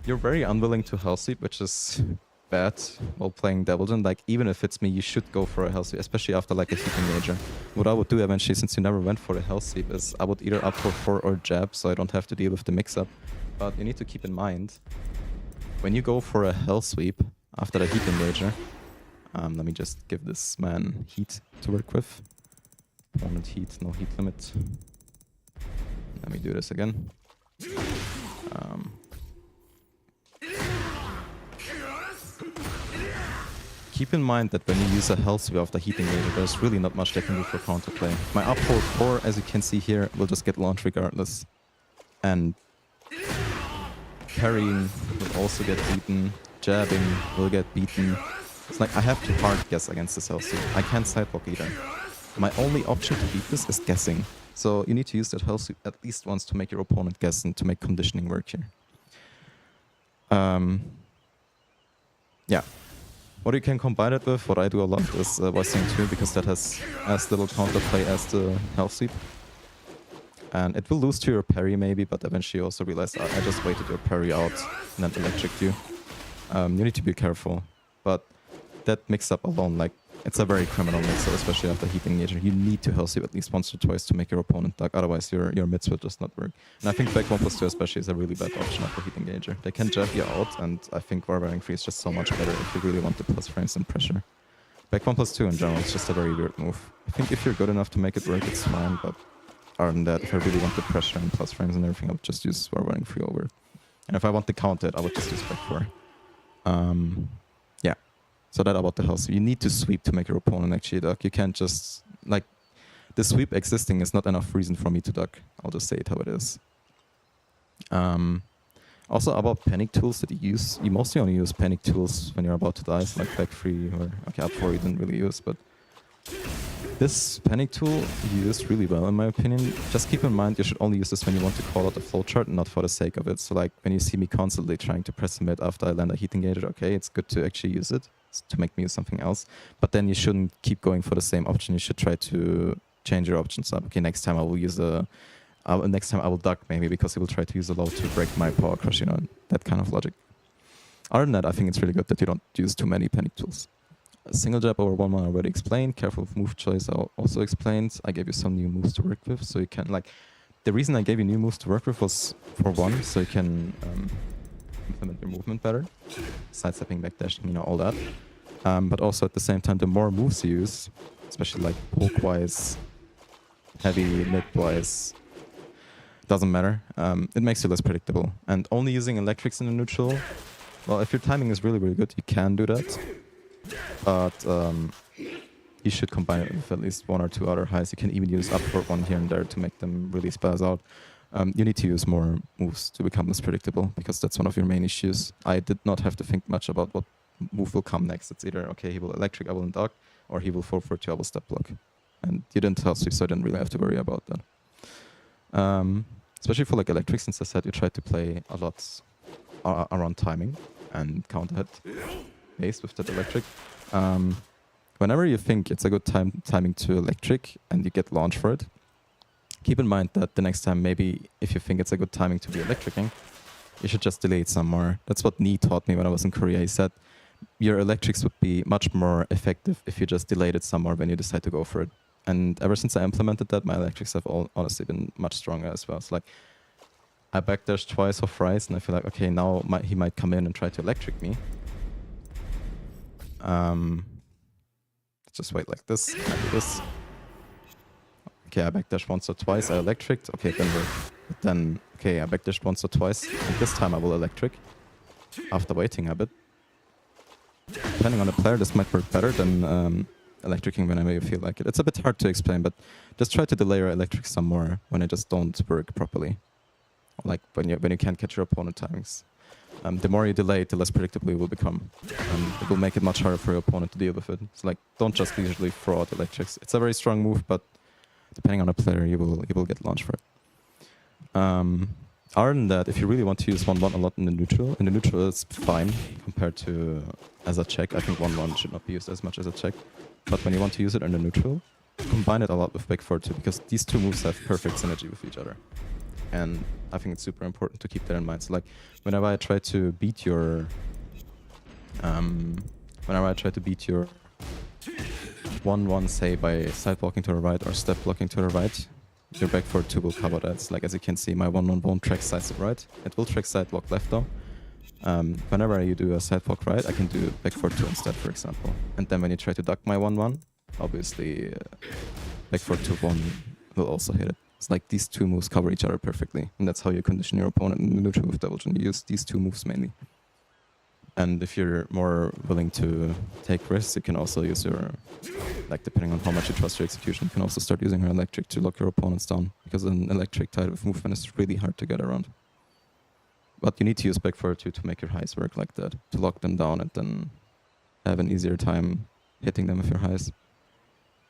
You're very unwilling to hell sweep, which is bad while playing Devilgen. Like, even if it's me, you should go for a hell sweep, especially after like a heat engager. What I would do eventually, since you never went for a hell sweep, is I would either up for 4 or jab, so I don't have to deal with the mix-up. But you need to keep in mind, when you go for a hell sweep after the heat engager, let me just give this man heat to work with. Opponent heat, no heat limit. Let me do this again. Keep in mind that when you use a hell sweep after heat engager, there's really not much they can do for counterplay. My up 4, as you can see here, will just get launched regardless. And parrying will also get beaten. Jabbing will get beaten. It's like I have to hard guess against this hell sweep. I can't sideblock either. My only option to beat this is guessing. So you need to use that hell sweep at least once to make your opponent guess and to make conditioning work here. Yeah. What you can combine it with, what I do a lot, is voicing 2, because that has as little counterplay as the hell sweep. And it will lose to your parry maybe, but eventually you also realize I just waited your parry out and then electric you. You need to be careful. But that mix-up alone, like, it's a very criminal mix-up, especially after heat engager. You need to hell sweep at least once or twice to make your opponent duck, otherwise your mids will just not work. And I think back 1+2 especially is a really bad option after heat engager. They can jab you out, and I think Warbearing Free is just so much better if you really want the plus frames and pressure. Back 1+2 in general is just a very weird move. I think if you're good enough to make it work, it's fine, but other than that, if I really want the pressure and plus frames and everything, I would just use Warbearing Free over it. And if I want the counter, I would just use back 4. Yeah. So that about the house. You need to sweep to make your opponent actually duck. You can't just like the sweep existing is not enough reason for me to duck. I'll just say it how it is. Also about panic tools that you use. You mostly only use panic tools when you're about to die, so like back 3 or okay, up 4 you didn't really use, but this panic tool you used really well in my opinion. Just keep in mind you should only use this when you want to call out the flowchart and not for the sake of it. So like when you see me constantly trying to press a mid after I land a heat engager, okay, it's good to actually use it to make me use something else. But then you shouldn't keep going for the same option. You should try to change your options up. Okay, next time I will use next time I will duck maybe because he will try to use a low to break my power crush, you know, that kind of logic. Other than that, I think it's really good that you don't use too many panic tools. A single jab over 1-1 I already explained. Careful with move choice I also explained. I gave you some new moves to work with, so you can like. The reason I gave you new moves to work with was for one, so you can implement your movement better, sidestepping, backdashing, you know, all that. But also at the same time, the more moves you use, especially like poke-wise, heavy, mid-wise, doesn't matter. It makes you less predictable. And only using electrics in the neutral, well, if your timing is really, really good, you can do that. But you should combine it with at least 1 or 2 other highs. You can even use up for 1 here and there to make them really spaz out. You need to use more moves to become less predictable because that's one of your main issues. I did not have to think much about what move will come next. It's either, okay, he will electric, I will duck, or he will 4-4-2, I will step block. And you didn't tell sweep, so I didn't really have to worry about that. Especially for like electric, since I said you try to play a lot around timing and counter hit based with that electric. Whenever you think it's a good timing to electric and you get launch for it, keep in mind that the next time maybe if you think it's a good timing to be electricing, you should just delay it some more. That's what Nee taught me when I was in Korea. He said your electrics would be much more effective if you just delayed it some more when you decide to go for it. And ever since I implemented that, my electrics have honestly been much stronger as well. It's like I backdash twice off rise and I feel like, okay, now he might come in and try to electric me. Just wait like this, I do this. Okay, I backdash once or twice, I electric. Okay, then okay, I backdash once or twice, and this time I will electric. After waiting a bit. Depending on the player, this might work better than electricing whenever you feel like it. It's a bit hard to explain, but just try to delay your electric some more when it just don't work properly. Like when you can't catch your opponent timings. The more you delay it, the less predictable it will become. It will make it much harder for your opponent to deal with it. So like, don't just usually throw out electrics. It's a very strong move, but depending on the player, you will get launched for it. Other than that, if you really want to use 1-1 a lot in the neutral it's fine compared to as a check. I think 1-1 should not be used as much as a check. But when you want to use it in the neutral, combine it a lot with back 4-2 because these two moves have perfect synergy with each other. And I think it's super important to keep that in mind. So like, whenever I try to beat your 1-1, say by side blocking to the right or step blocking to the right, your back 4-2 will cover that. So like, as you can see, my 1-1 won't track side step right. It will track side block left though. Whenever you do a side block right, I can do back 4-2 instead, for example. And then when you try to duck my 1-1, obviously back 4-2-1 will also hit it. It's like these two moves cover each other perfectly. And that's how you condition your opponent in the neutral with Devil Jin. You use these two moves mainly. And if you're more willing to take risks, you can also use your, like depending on how much you trust your execution, you can also start using your electric to lock your opponents down. Because an electric type of movement is really hard to get around. But you need to use back 4-2 to make your highs work like that. To lock them down and then have an easier time hitting them with your highs.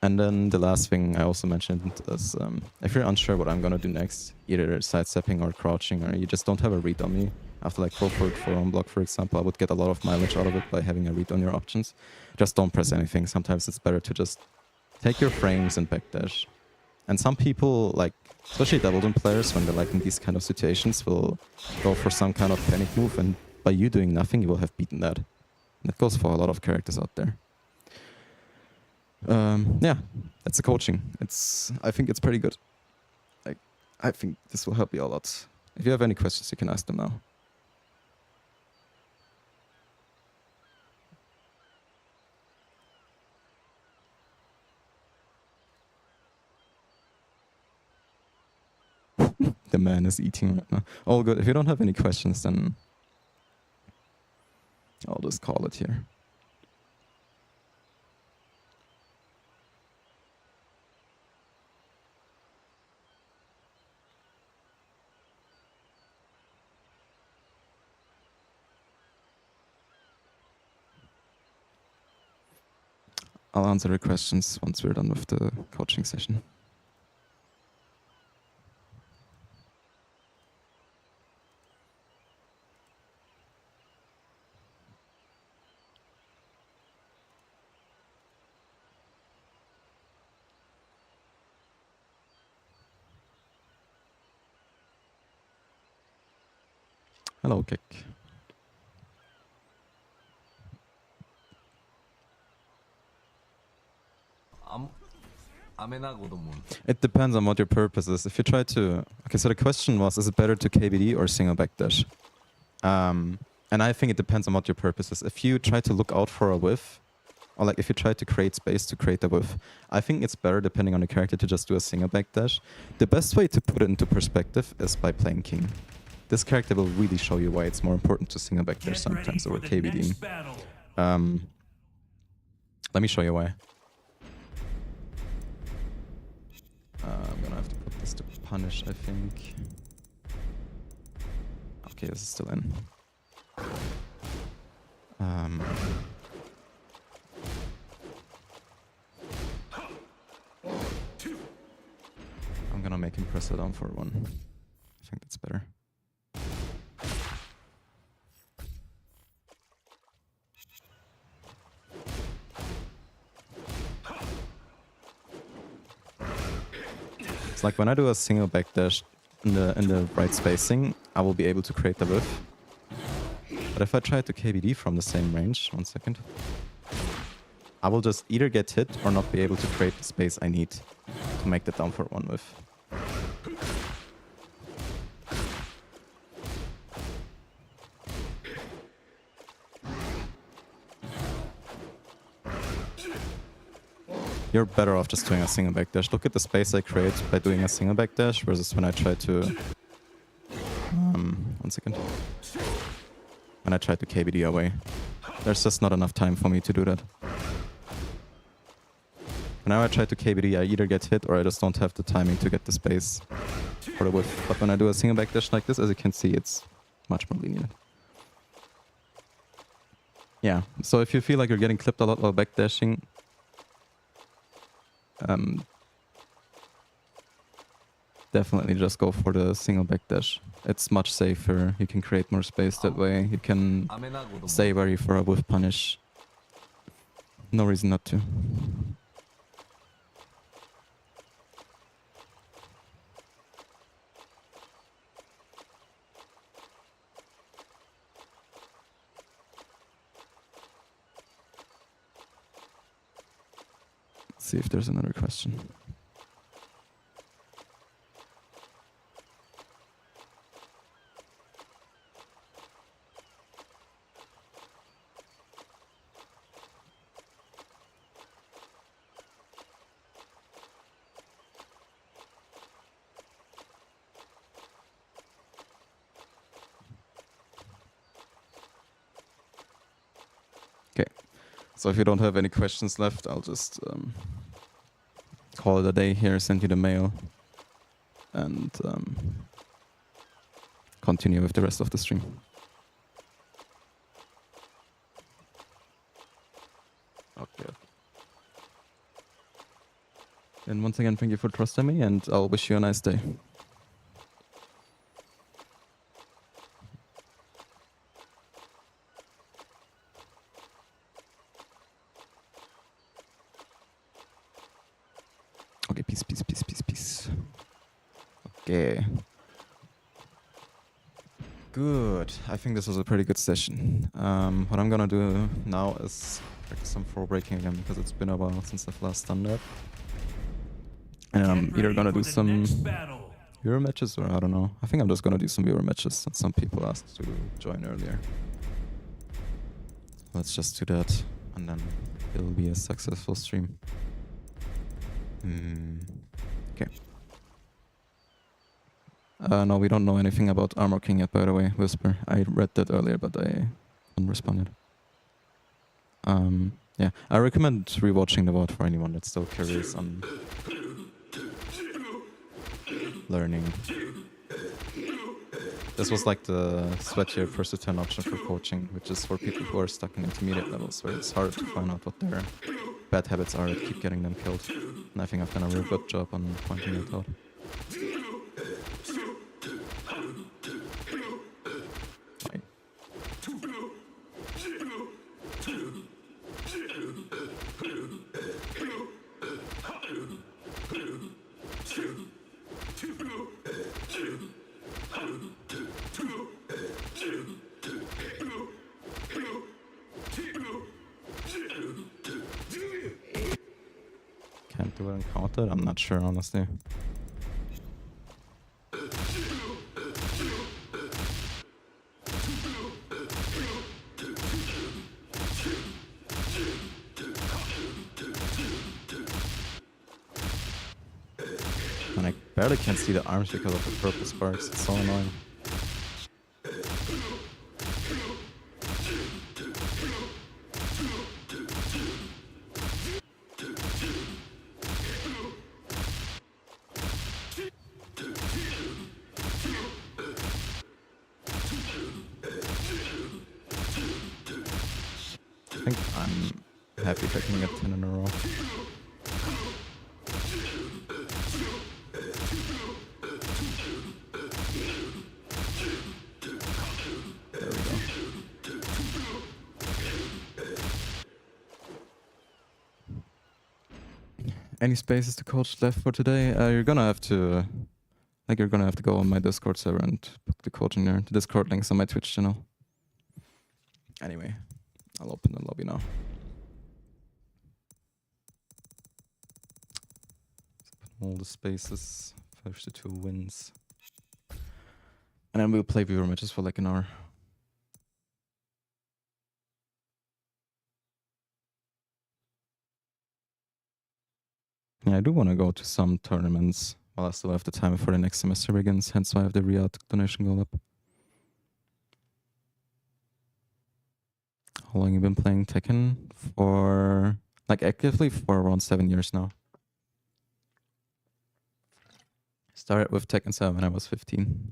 And then the last thing I also mentioned is if you're unsure what I'm going to do next, either sidestepping or crouching, or you just don't have a read on me, after like 4-4 on block, for example, I would get a lot of mileage out of it by having a read on your options. Just don't press anything. Sometimes it's better to just take your frames and backdash. And some people, like, especially Doubledon players, when they're like in these kind of situations, will go for some kind of panic move, and by you doing nothing, you will have beaten that. And that goes for a lot of characters out there. Yeah, that's the coaching. I think it's pretty good. Like, I think this will help you a lot. If you have any questions, you can ask them now. The man is eating right now. All good. If you don't have any questions, then I'll just call it here. I'll answer the questions once we're done with the coaching session. Hello, Kick. It depends on what your purpose is. If you try to... Okay, so the question was, is it better to KBD or single backdash? And I think it depends on what your purpose is. If you try to look out for a whiff, or like if you try to create space to create a whiff, I think it's better, depending on the character, to just do a single backdash. The best way to put it into perspective is by playing King. This character will really show you why it's more important to single backdash sometimes over KBD. Let me show you why. I'm gonna have to put this to punish, I think. Okay, this is still in. I'm gonna make him press it down for one. I think that's better. It's like when I do a single backdash in the right spacing, I will be able to create the whiff. But if I try to KBD from the same range, 1 second, I will just either get hit or not be able to create the space I need to make the down for one whiff. You're better off just doing a single backdash. Look at the space I create by doing a single backdash versus when I try to... 1 second. When I try to KBD away. There's just not enough time for me to do that. Whenever I try to KBD, I either get hit or I just don't have the timing to get the space for the whiff. But when I do a single backdash like this, as you can see, it's much more lenient. Yeah, so if you feel like you're getting clipped a lot while backdashing, definitely just go for the single backdash. It's much safer. You can create more space that way. You can stay wary for a whiff punish. No reason not to. Let's see if there's another question. Okay, so if you don't have any questions left, I'll just call it a day here, send you the mail, and continue with the rest of the stream. Okay. And once again, thank you for trusting me, and I'll wish you a nice day. Okay, peace, peace, peace, peace, peace. Okay. Good. I think this was a pretty good session. What I'm gonna do now is practice some throw breaking again because it's been a while since I've last done that. And I'm either gonna do some Euro matches or I don't know. I think I'm just gonna do some Euro matches that some people asked to join earlier. Let's just do that and then it'll be a successful stream. Okay. No, we don't know anything about Armor King yet, by the way, Whisper. I read that earlier, but I didn't respond yet. Yeah, I recommend rewatching the VOD for anyone that's still curious on learning. This was like the sweatier first to 10 option for coaching, which is for people who are stuck in intermediate levels where it's hard to find out what their bad habits are that keep getting them killed. And I think I've done a real good job on pointing it out. Fine. Can't do it and count it? I'm not sure, honestly. And I barely can see the arms because of the purple sparks. It's so annoying. I think I'm happy if I can get 10 in a row. There we go. Any spaces to coach left for today? You're gonna have to go on my Discord server and book the coaching there. The Discord link's on my Twitch channel. Anyway, I'll open the lobby now. All the spaces, 5-2 wins. And then we'll play viewer matches for like an hour. Yeah, I do want to go to some tournaments while I still have the time before the next semester begins, hence why I have the re-out donation goal up. How long have you been playing Tekken? For, like, actively for around 7 years now. Started with Tekken 7 when I was 15.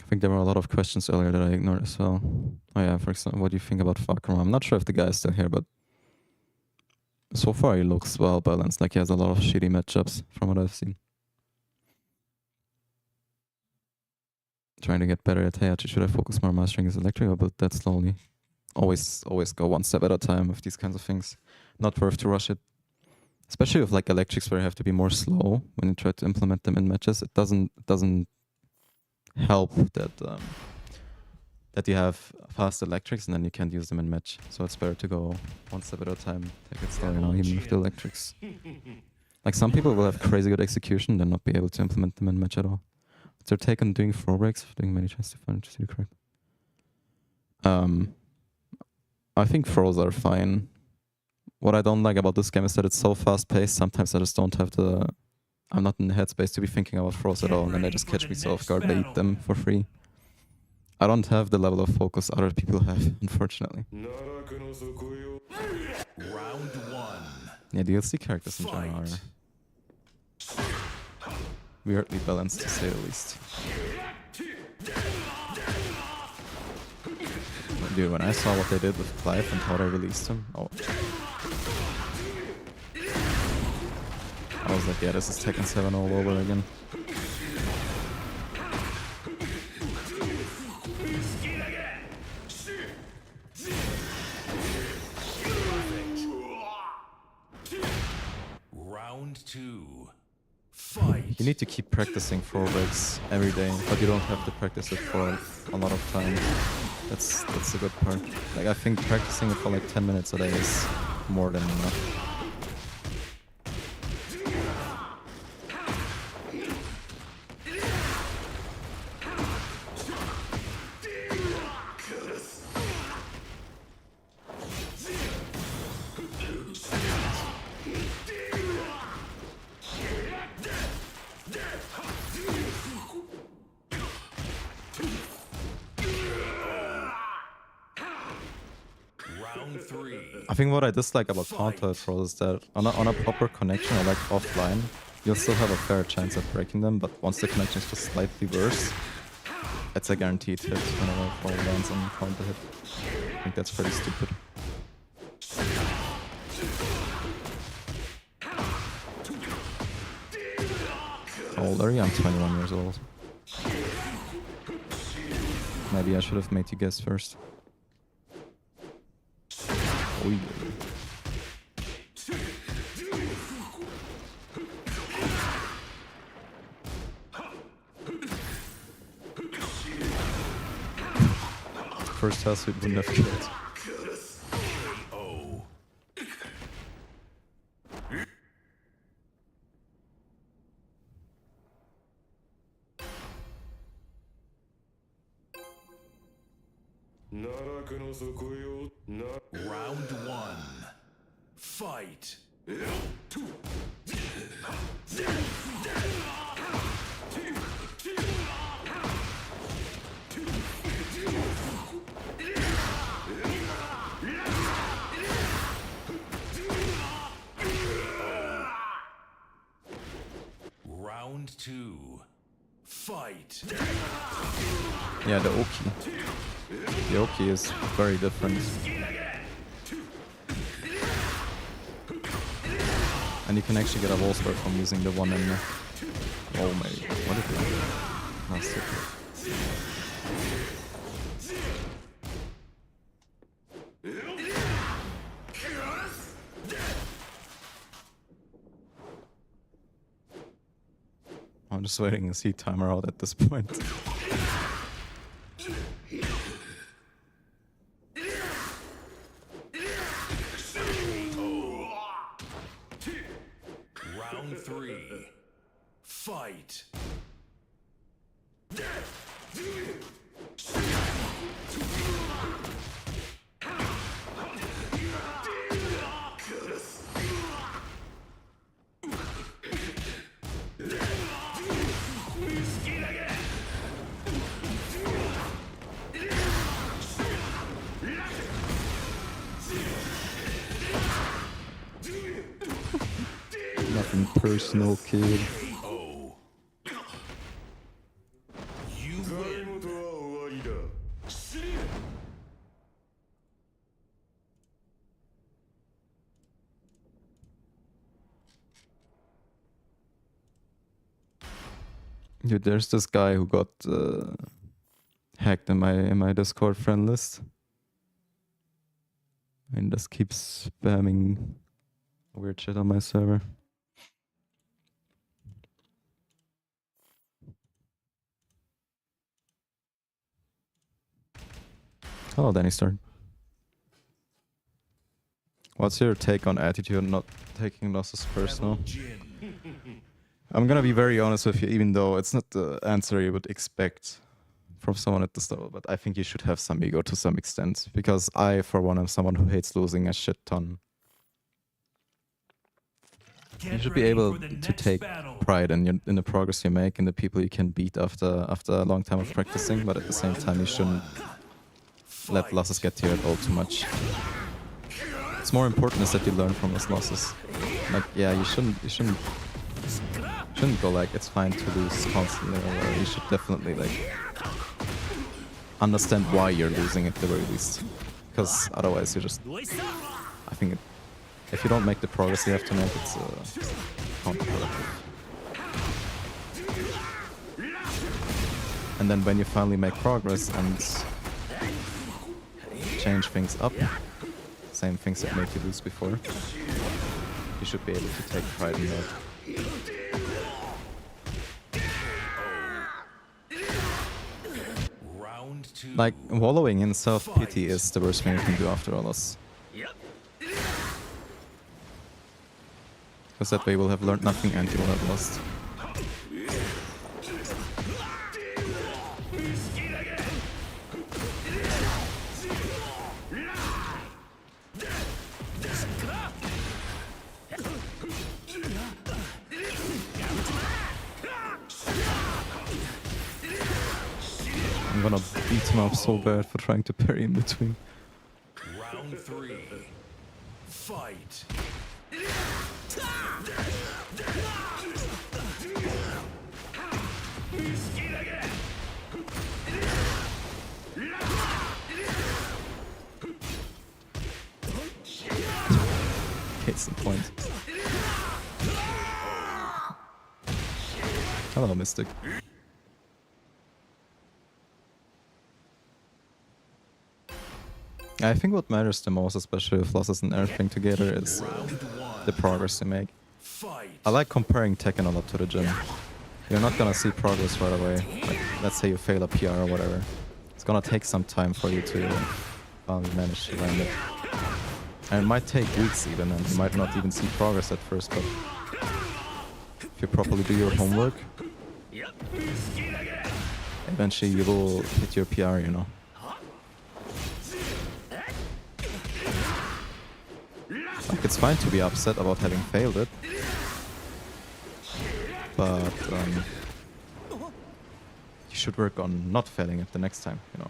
I think there were a lot of questions earlier that I ignored as well. Oh yeah, for example, what do you think about Fakram? I'm not sure if the guy is still here, but so far he looks well balanced. Like he has a lot of shitty matchups from what I've seen. Trying to get better at Heihachi. Should I focus more on mastering his electric or build that slowly? Always go one step at a time with these kinds of things. Not worth to rush it. Especially with like electrics where you have to be more slow when you try to implement them in matches. It doesn't help that that you have fast electrics and then you can't use them in match. So it's better to go one step at a time, take it slow, even with the electrics. Like some people will have crazy good execution and not be able to implement them in match at all. What's your take on doing throw breaks, doing many tries to find to see the correct? I think throws are fine. What I don't like about this game is that it's so fast paced. Sometimes I just don't have I'm not in the headspace to be thinking about throws at all, and then they just catch me so off guard. I eat them for free. I don't have the level of focus other people have, unfortunately. Round one. Yeah, DLC characters in general are weirdly balanced, to say the least. Dude, when I saw what they did with Clive and how they released him, I was like, yeah, this is Tekken 7 all over again. Round two. Fight. You need to keep practicing throwbacks every day, but you don't have to practice it for a lot of time. That's the good part. Like, I think practicing it for like 10 minutes a day is more than enough. Round 3. I think what I dislike about counter throws is that on a proper connection or like offline, you'll still have a fair chance of breaking them, but once the connection is just slightly worse, it's a guaranteed hit whenever a throw lands on counter hit. I think that's pretty stupid. How old are you? I'm 21 years old. Maybe I should have made you guess first. Oh, yeah. First house we wouldn't have killed. Oh. Round 1. Fight. Round 2. Fight. Yeah, the Oki. The Oki is very different. And you can actually get a wall start from using the one in the... Oh my... What did I do? That's stupid. I'm just waiting to see timer out at this point. Round 3. Fight. Nothing personal, kid. Oh. You win. Dude, there's this guy who got hacked in my Discord friend list. And just keeps spamming weird shit on my server. Hello, Danny Stern. What's your take on attitude not taking losses personal? I'm gonna be very honest with you, even though it's not the answer you would expect from someone at this level, but I think you should have some ego to some extent, because I, for one, am someone who hates losing a shit ton. You should be able to take pride in the progress you make and the people you can beat after a long time of practicing, but at the same time you shouldn't let losses get to you at all too much. It's more important is that you learn from those losses. Like, yeah, you shouldn't go like it's fine to lose constantly, or you should definitely like understand why you're losing at the very least, because otherwise you just, I think if you don't make the progress you have to make, it's counterproductive. And then when you finally make progress and change things up, same things that made you lose before, you should be able to take pride in that. two. Like, wallowing in self-pity is the worst thing you can do after all this. Because that way you will have learned nothing and you will have lost. I'm gonna beat him up so bad for trying to parry in between. Round three. Fight. Case in point. Hello, Mystic. I think what matters the most, especially with losses and everything together, is the progress you make. Fight. I like comparing Tekken a lot to the gym. You're not gonna see progress right away. Like, let's say you fail a PR or whatever. It's gonna take some time for you to finally manage to land it. And it might take weeks even, and you might not even see progress at first, but if you properly do your homework, eventually you will hit your PR, you know. Like, it's fine to be upset about having failed it, but you should work on not failing it the next time, you know.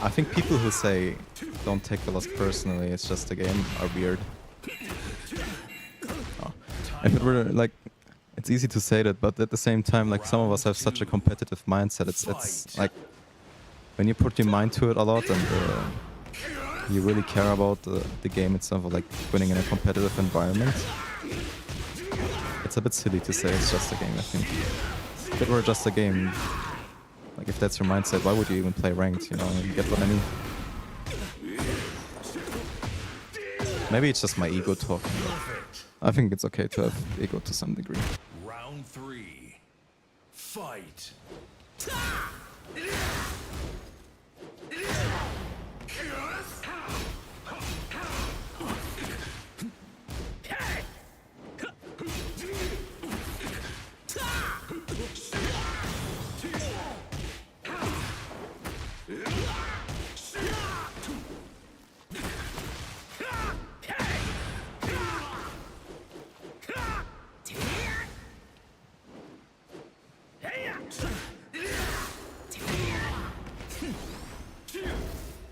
I think people who say don't take the loss personally, it's just a game, are weird. Oh. If it were like, it's easy to say that, but at the same time, like, some of us have such a competitive mindset. It's like when you put your mind to it a lot and you really care about the game itself, or like winning in a competitive environment. It's a bit silly to say it's just a game, I think. If it were just a game, like, if that's your mindset, why would you even play ranked, you know? You get what I mean? Maybe it's just my ego talking, but I think it's okay to have ego to some degree. Round three. Fight.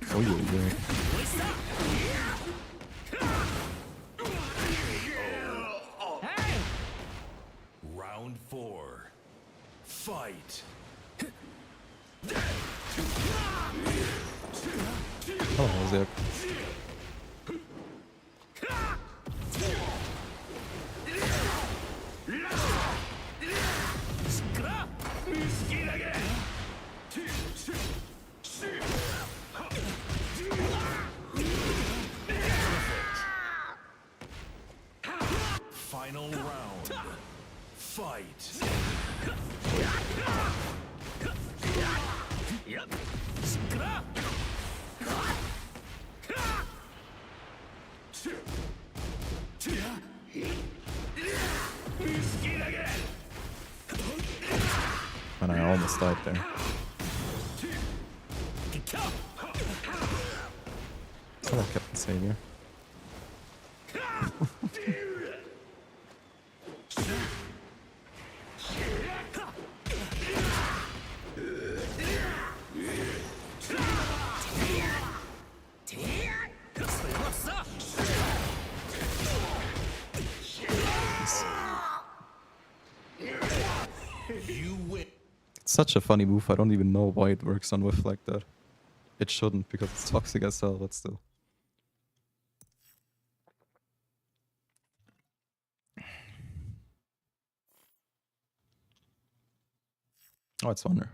Oh yeah. Round four. Fight. Oh, Zerk. Final round. Fight. And I almost died there. Hello, Captain Savior. You win. It's such a funny move, I don't even know why it works on Whiff like that. It shouldn't, because it's toxic as hell, but still. Oh, it's Wonder.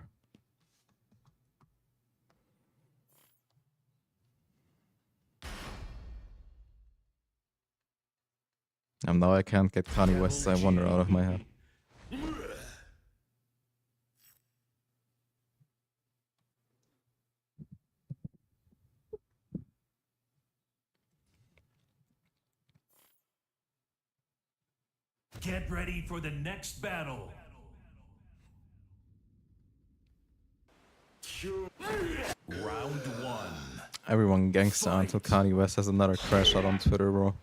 Damn, now I can't get Kanye West's I Wonder out of my head. Get ready for the next battle. Round one. Everyone gangsta until Kanye West has another crash out on Twitter, bro.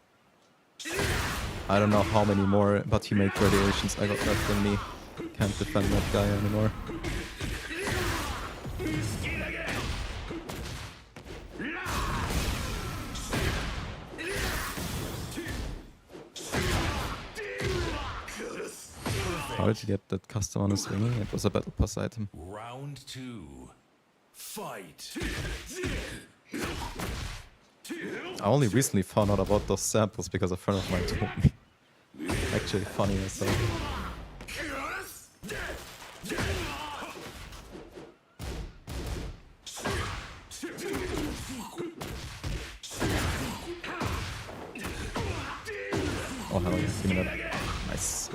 I don't know how many more, but he made radiations. I got left in me. Can't defend that guy anymore. How did you get that custom on his wing? It was a battle pass item. Round two. Fight. I only recently found out about those samples because a friend of mine told me. Actually funny as hell. Oh hell yeah, give me that. Nice.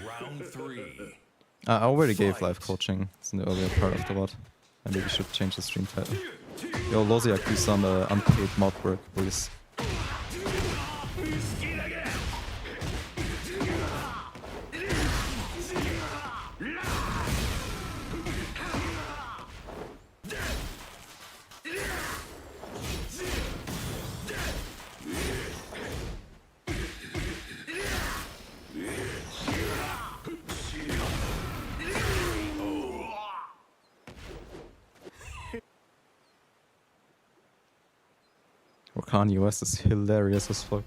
Round three. I already gave live coaching. It's in the earlier part of the VOD. Maybe we should change the stream title. Yo, Loziak, do some unpaid mod work, please. Kanye West is hilarious as fuck.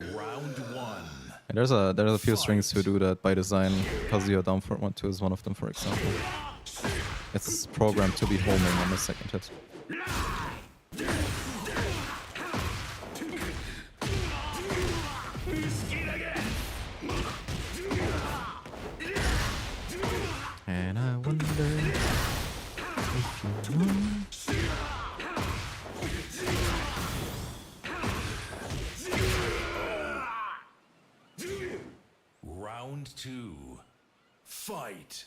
Round one. And there's a few strings who do that by design. Kazuya Down for 1-2 is one of them, for example. It's programmed to be homing on the second hit. And I wonder if you know. Round two. Fight.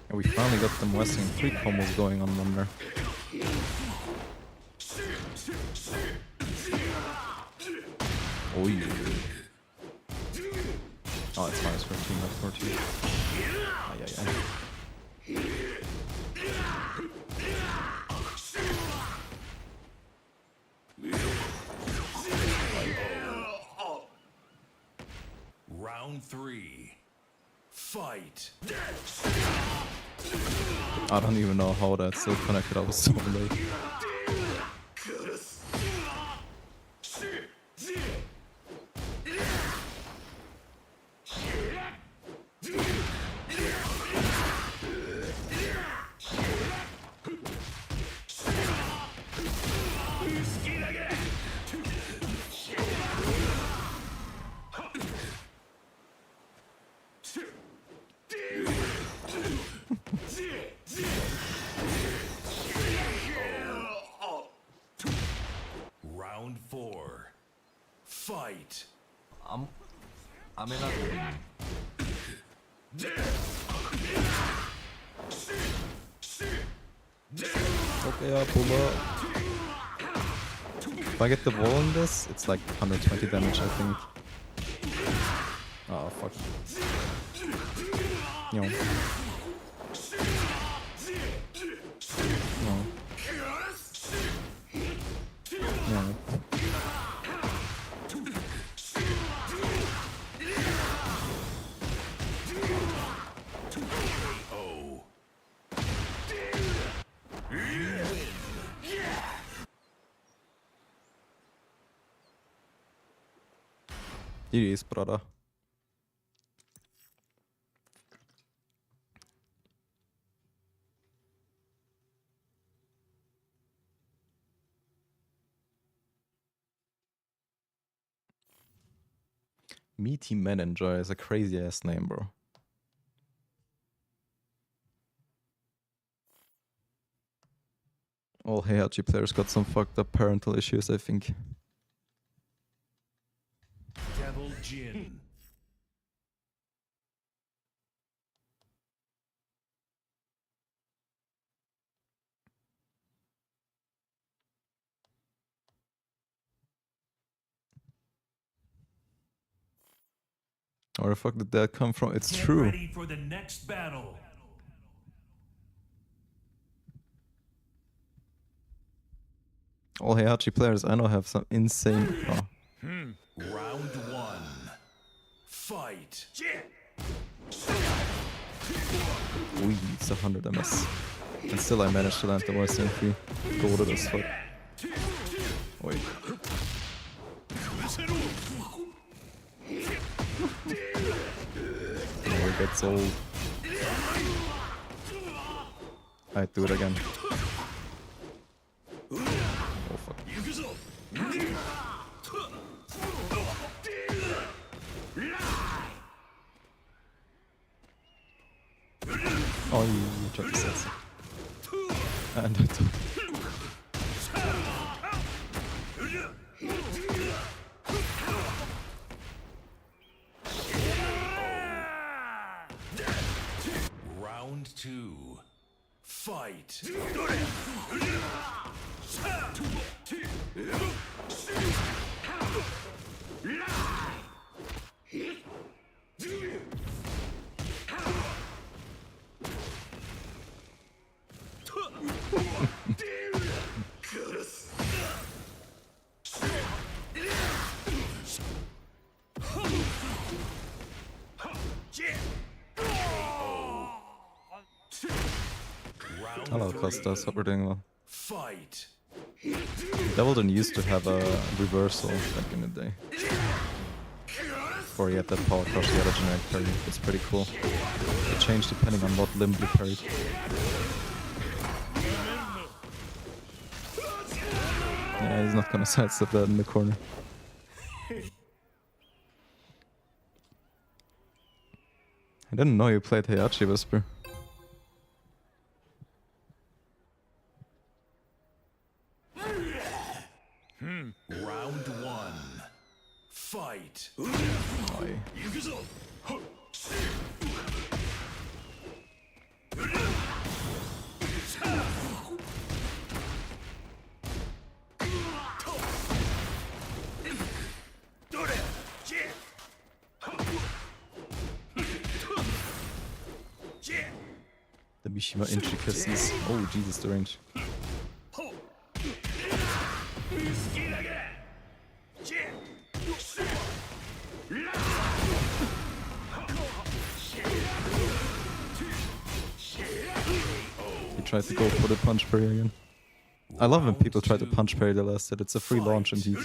And we finally got them Western 3 combos going on Wonder. Oh yeah. Oh, it's minus 14, not 14. Ay, ay, ay. Round three. Fight. I don't even know how that's still connected. I was so late. Round four. Fight. Okay, I'll pull up. If I get the wall on this, it's like 120 damage, I think. Oh, fuck. No. No. No. Oh. GG's, brother. Meaty Manager is a crazy ass name, bro. All Heihachi players got some fucked up parental issues, I think. Devil Jin. Where the fuck did that come from? It's Get true. ready for the next battle. All Heihachi players I know have some insane... Oh. Round one. Fight. Ui, it's 100 MS. And still I managed to land the voice in 3. Golded as fuck. Wait. Oh, it gets old. I'd do it again. Oh fuck. Oh, you tried to set it. And I took. Round two. Fight. Hello, Costa. Hope we're doing well. Fight. Devilton used to have a reversal back in the day. Before he had that power crush, he had a generic parry. It's pretty cool. It changed depending on what limb you parried. Yeah, he's not gonna sidestep that in the corner. I didn't know you played Heihachi Whisper. Round one. Fight. Oi. The Mishima intricacies. Oh, Jesus, the range. He tried to go for the punch parry again. I love when people try to punch parry the last hit. It's a free launch indeed.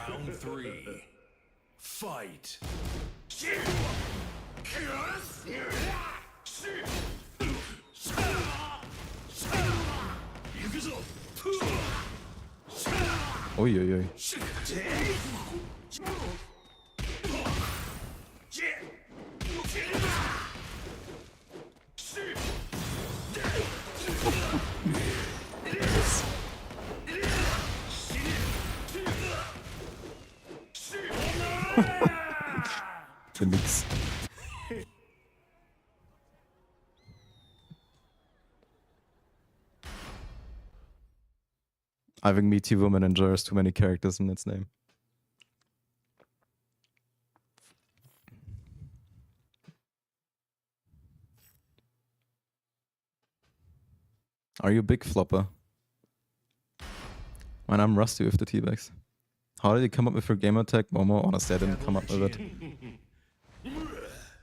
Round three. Fight. Oi, oi, oi. The mix. I think Meaty Woman enjoys too many characters in its name. Are you a big flopper? Man, I'm rusty with the teabags. How did you come up with your gamer tag, Momo? Honestly, I didn't come up with it.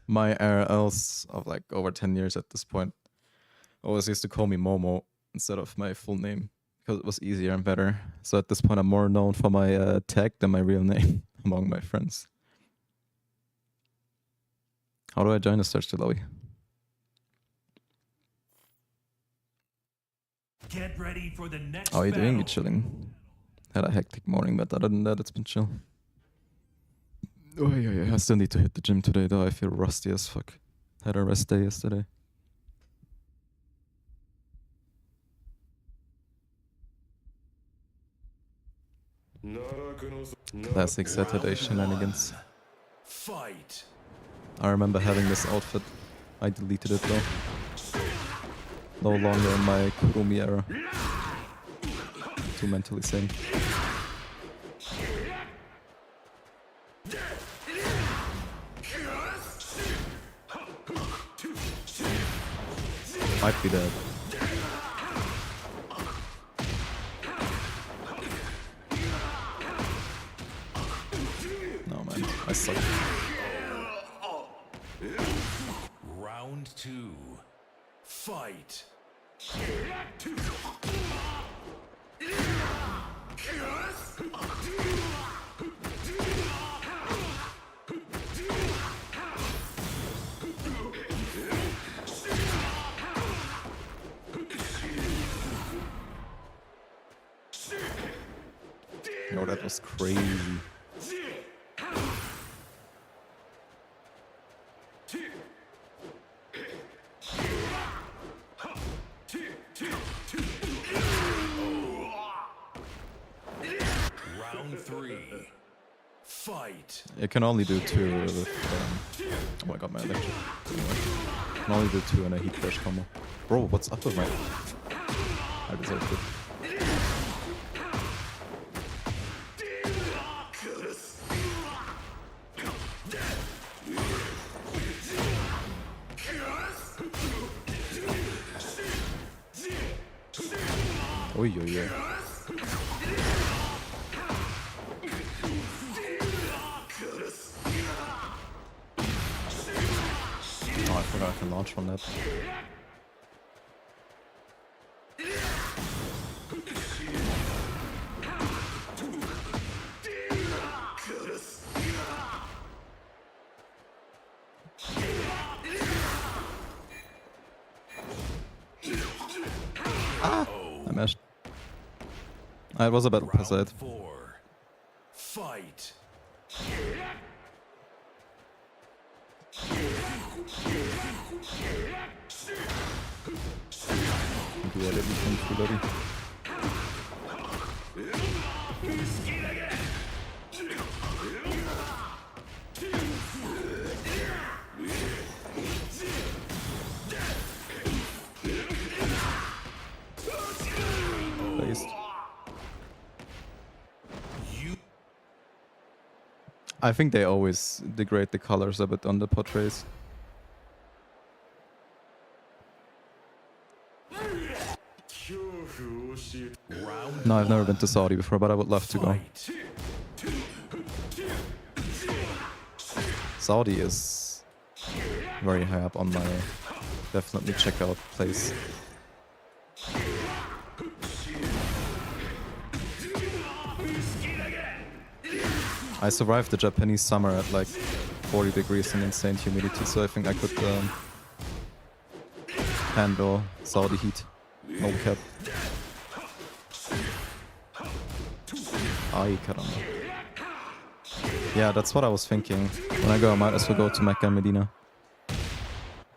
My RLs of like over 10 years at this point always used to call me Momo instead of my full name because it was easier and better. So at this point, I'm more known for my tag than my real name among my friends. How do I join the search to lobby? Get ready for the next How are you doing? You battle. chilling? Had a hectic morning, but other than that, it's been chill. Oh yeah. I still need to hit the gym today, though. I feel rusty as fuck. Had a rest day yesterday. Classic Saturday shenanigans. Fight. I remember having this outfit. I deleted it though. No longer in my Kurumi era. Too mentally sane. Might be dead. No man, I suck. Round 2. Fight. Yo, that was crazy. Round 3. Fight. You can only do 2 with, oh my god, my electric. Anyway, you can only do 2 in a heat crash combo. Bro, what's up with my... I deserved it. Oi, oi, oi. Oh, I forgot I can launch from that. Ah! I mashed. It was a battle per side. Round 4. Fight. Maybe I didn't come through lobby. Based. I think they always degrade the colors a bit on the portraits. Round No, I've never been to Saudi before, but I would love to go. fight. Saudi is very high up on my definitely check out place. I survived the Japanese summer at like 40 degrees and insane humidity, so I think I could handle Saudi heat. No cap. Ay, caramba. Yeah, that's what I was thinking. When I go, I might as well go to Mecca and Medina.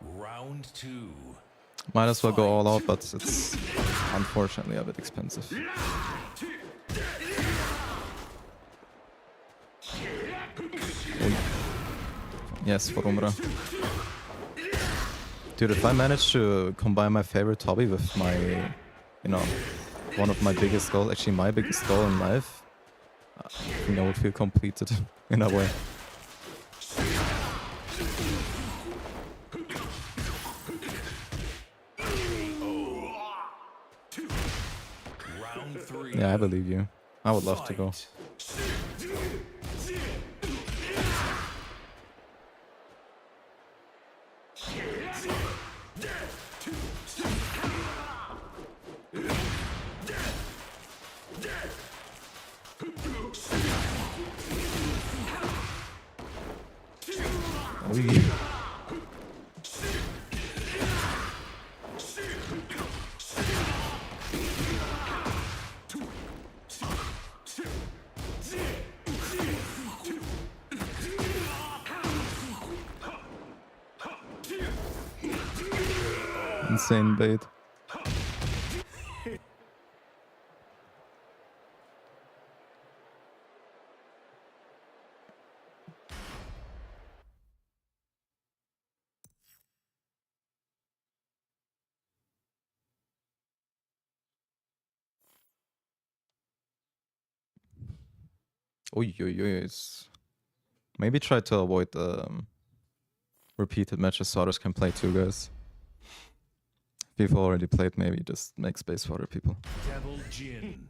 Round 2. Might as well go all out, but it's unfortunately a bit expensive. Oi. Yes, for Umrah. Dude, if I manage to combine my favorite hobby with my, you know, one of my biggest goals, actually my biggest goal in life, I think I would feel completed in a way. Yeah, I believe you. I would love to go. Fight. Ui. Insane bait. Oi, oi, oi. Maybe try to avoid repeated matches so others can play too, guys. If you've already played, maybe just make space for other people. Devil Jin.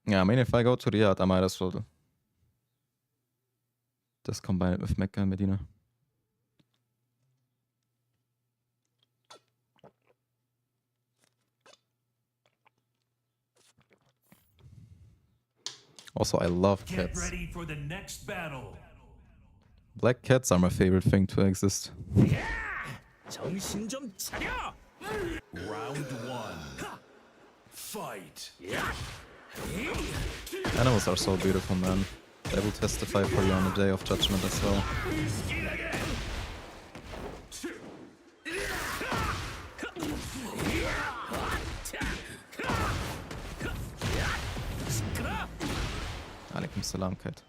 Yeah, I mean, if I go to Riyadh, I might as well just combine it with Mecca and Medina. Also, I love Get cats. ready for the next battle. Black cats are my favorite thing to exist. 정신 좀 차려! Round one. Fight. Animals are so beautiful, man. They will testify for you on the day of judgment as well. Alaikum salam, cat.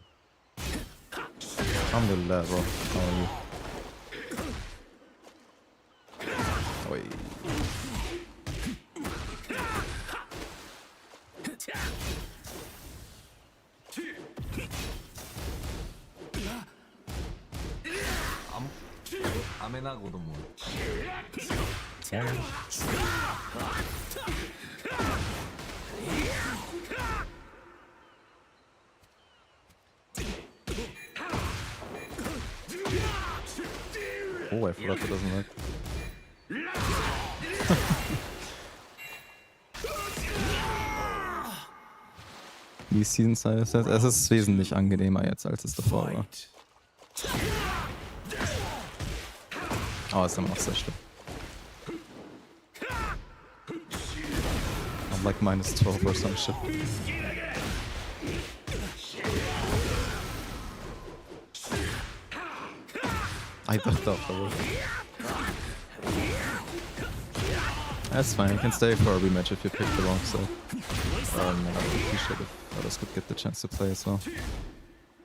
Alhamdulillah, bro. How are you? Oi. 아멘하고도 뭐. Oh, I forgot it doesn't work. Die Season Size, es ist wesentlich angenehmer jetzt, als es davor war. Fight. Oh, ist immer noch sehr schlimm. I'm like -12 or some shit. I backed off a little. That's fine, you can stay for a rematch if you pick the wrong side. I would appreciate if others could get the chance to play as well.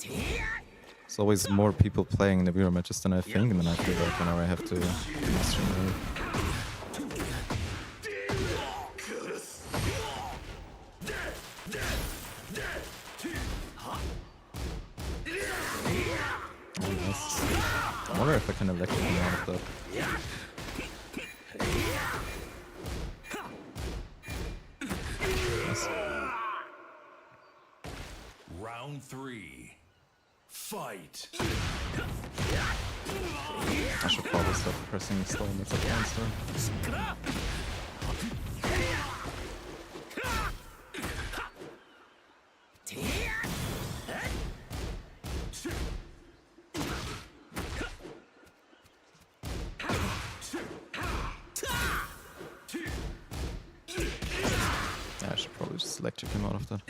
There's always more people playing in the viewer matches than I think, and then I feel like whenever I have to master my I wonder if I can electric him out of that. Nice. Round three. Fight. I should probably stop pressing slow mids at once though. Yeah, I should probably just electric him out of that.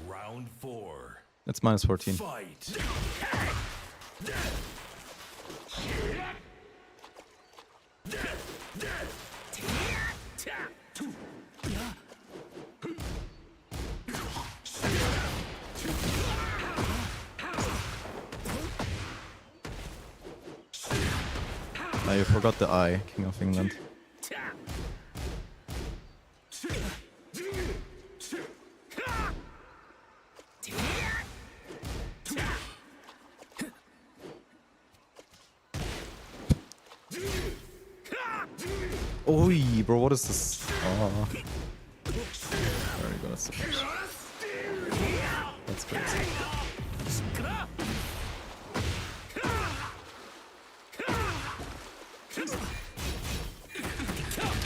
Round four. It's -14. Fight. I forgot the I, King of England. Oi, bro, what is this? Oh. Very good, that's so much. That's crazy.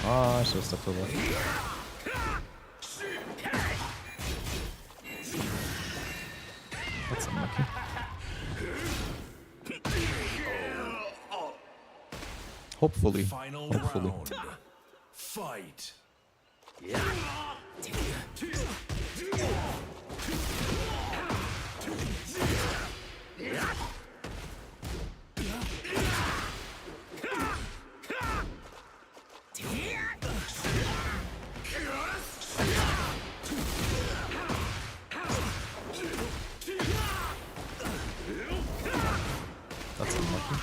Ah, I should have stuck to that. That's unlucky. Hopefully. Final Hopefully. round. Fight. That's unlucky.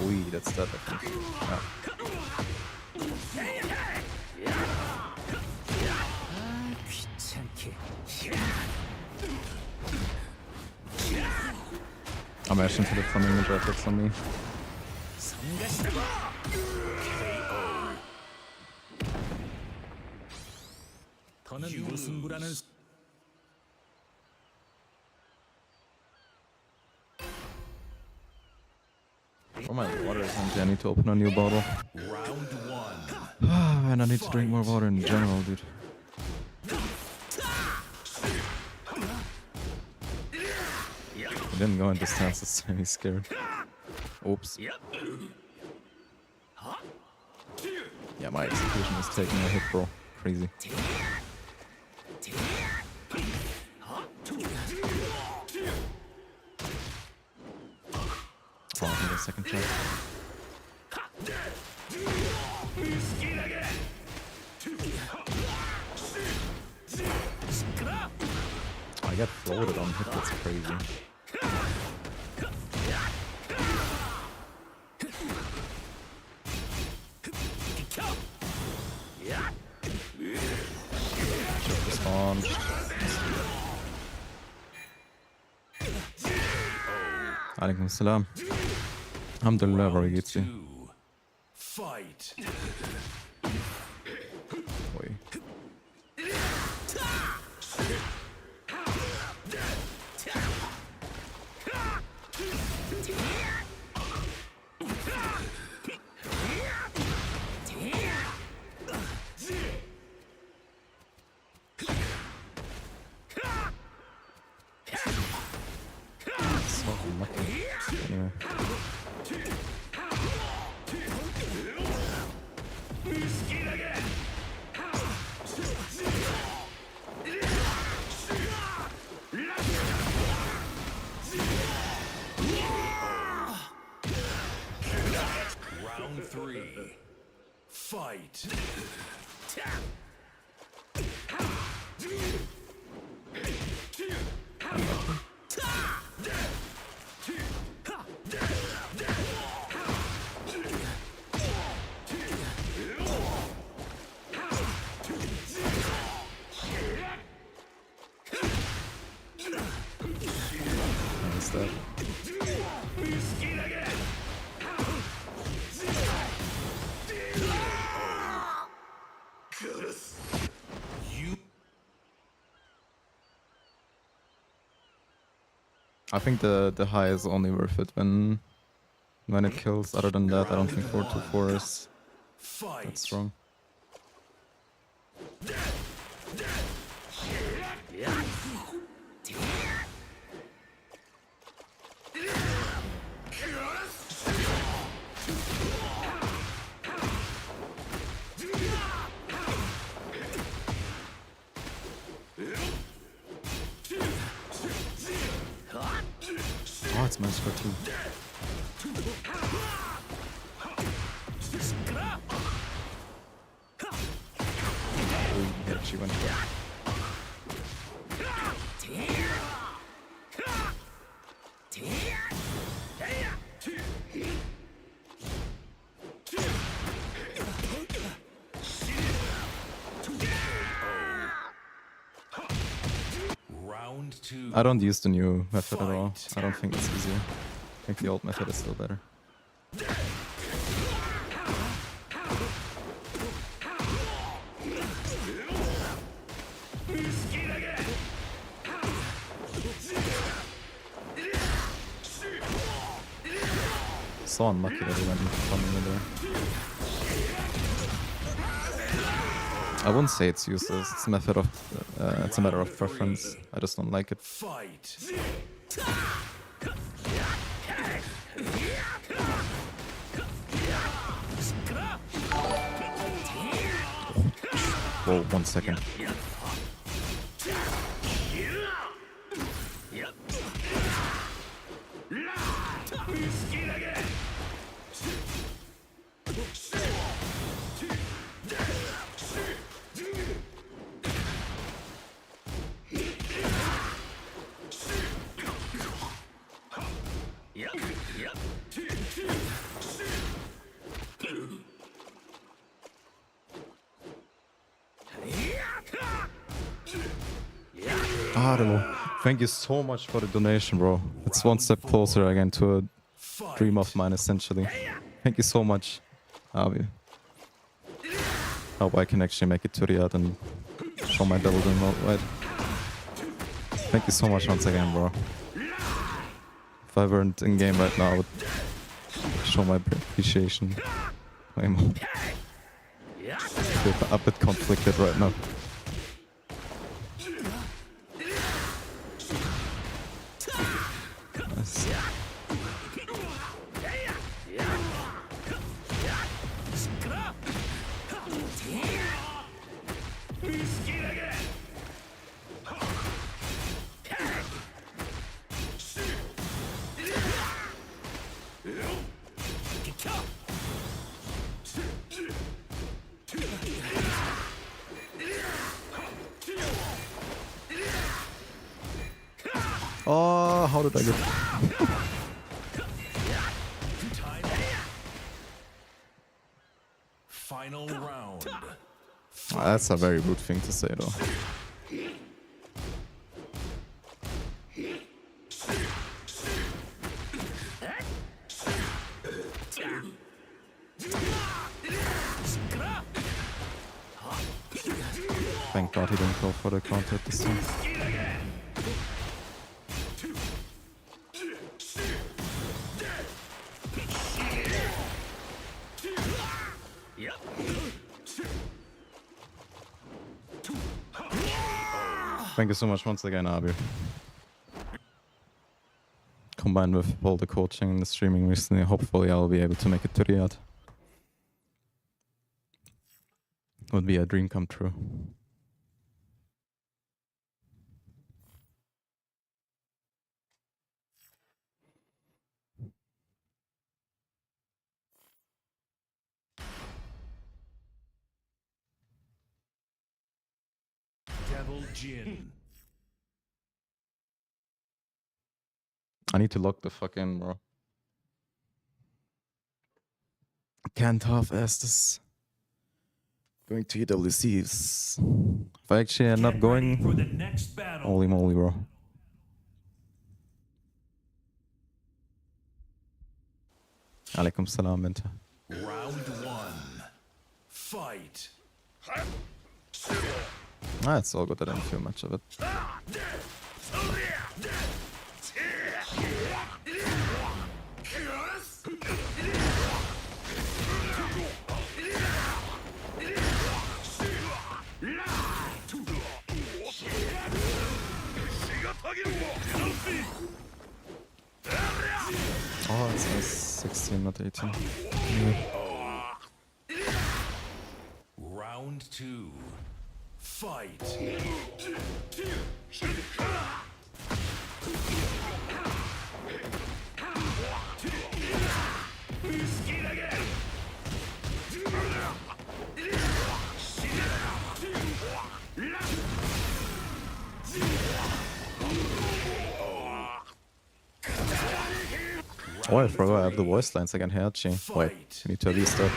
Ui, that's that, I think. Yeah. I'm actually for the funding the graphics on me. 더는 무승부라는 Oh my water is empty, I need to open a new bottle. Round one. And I need to drink more water in general, dude. I didn't go in this stance, it's I'm scared. Oops. Yeah, my execution is taking a hit, bro. Crazy. Oh, I need a second try. I got floated on hit, that's crazy. Should respond. Alaikum salam. Alhamdulillah, bro, wie geht's dir? Two. Fight. Ui. So unlucky. Anyway. Round three. Fight. Nice that. I think the high is only worth it when it kills. Other than that, I don't think 424 is Fight. that strong. Oh, it's nice for two. win. Round 2. I don't use the new method at all. Fight. I don't think it's easier. I think the old method is still better. So unlucky that he went coming in there. I wouldn't say it's useless. It's a method of, it's a matter of preference. I just don't like it. Fight. Whoa, 1 second. I don't know. Thank you so much for the donation, bro. It's one step closer again to a dream of mine, essentially. Thank you so much, Avi. Hope I can actually make it to Riyadh and show my double doing worldwide. Thank you so much once again, bro. If I weren't in game right now, I would show my appreciation way more. I feel a bit conflicted right now. Nice. Oh, how did I get? Final round. That's a very rude thing to say, though. Thank God he didn't go for the counter this time. Thank you so much once again, Abi. Combined with all the coaching and the streaming recently, hopefully I'll be able to make it to Riyadh. Would be a dream come true. Devil Jin. I need to lock the fuck in, bro. Can't half-ass this. Going to EWCs. If I actually end up Get ready for going, the next battle. holy moly, bro. Alaikum salam, Minta. Round 1. Fight. Ah, it's all good. I didn't feel much of it. Oh, it's nice. 16, not 18. Round 2. Fight. Oh, I forgot I have the voice lines again here, actually. Wait, Fight. we need to at least that.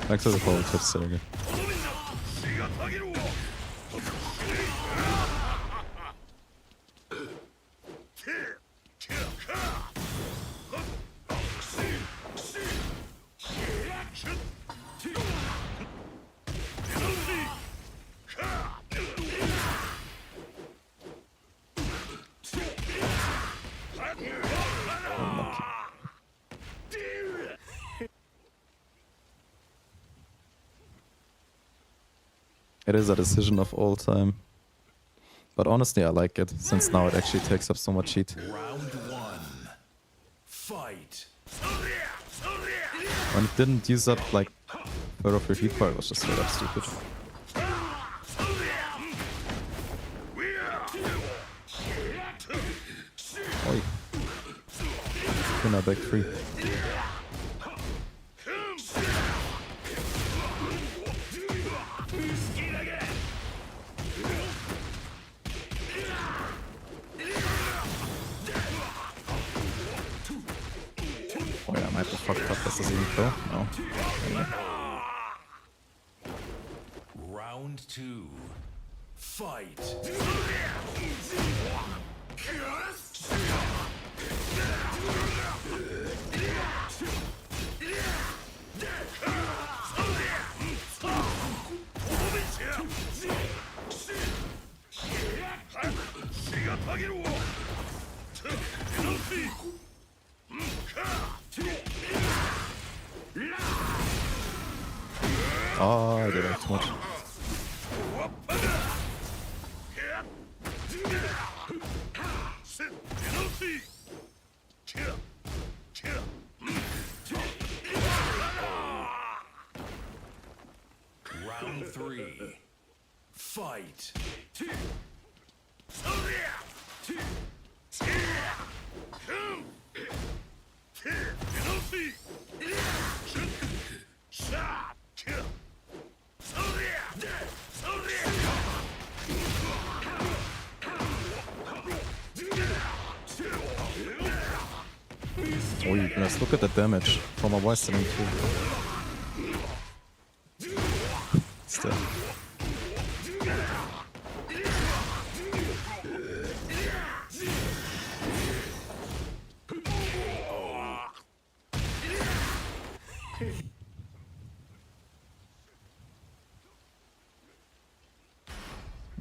Thanks for the follow tips, Sergey. It is a decision of all time. But honestly, I like it, since now it actually takes up so much heat. Round one. Fight. When it didn't use up, like, third of your heat bar, it was just straight up stupid. Oi. Spinner back 3. Oh yeah, I might have fucked up. Does this even kill? No. Anyway. Round two. Fight. Oh, I did that too much. Round three. Fight. Oh, let's look at the damage from a Western too. Still.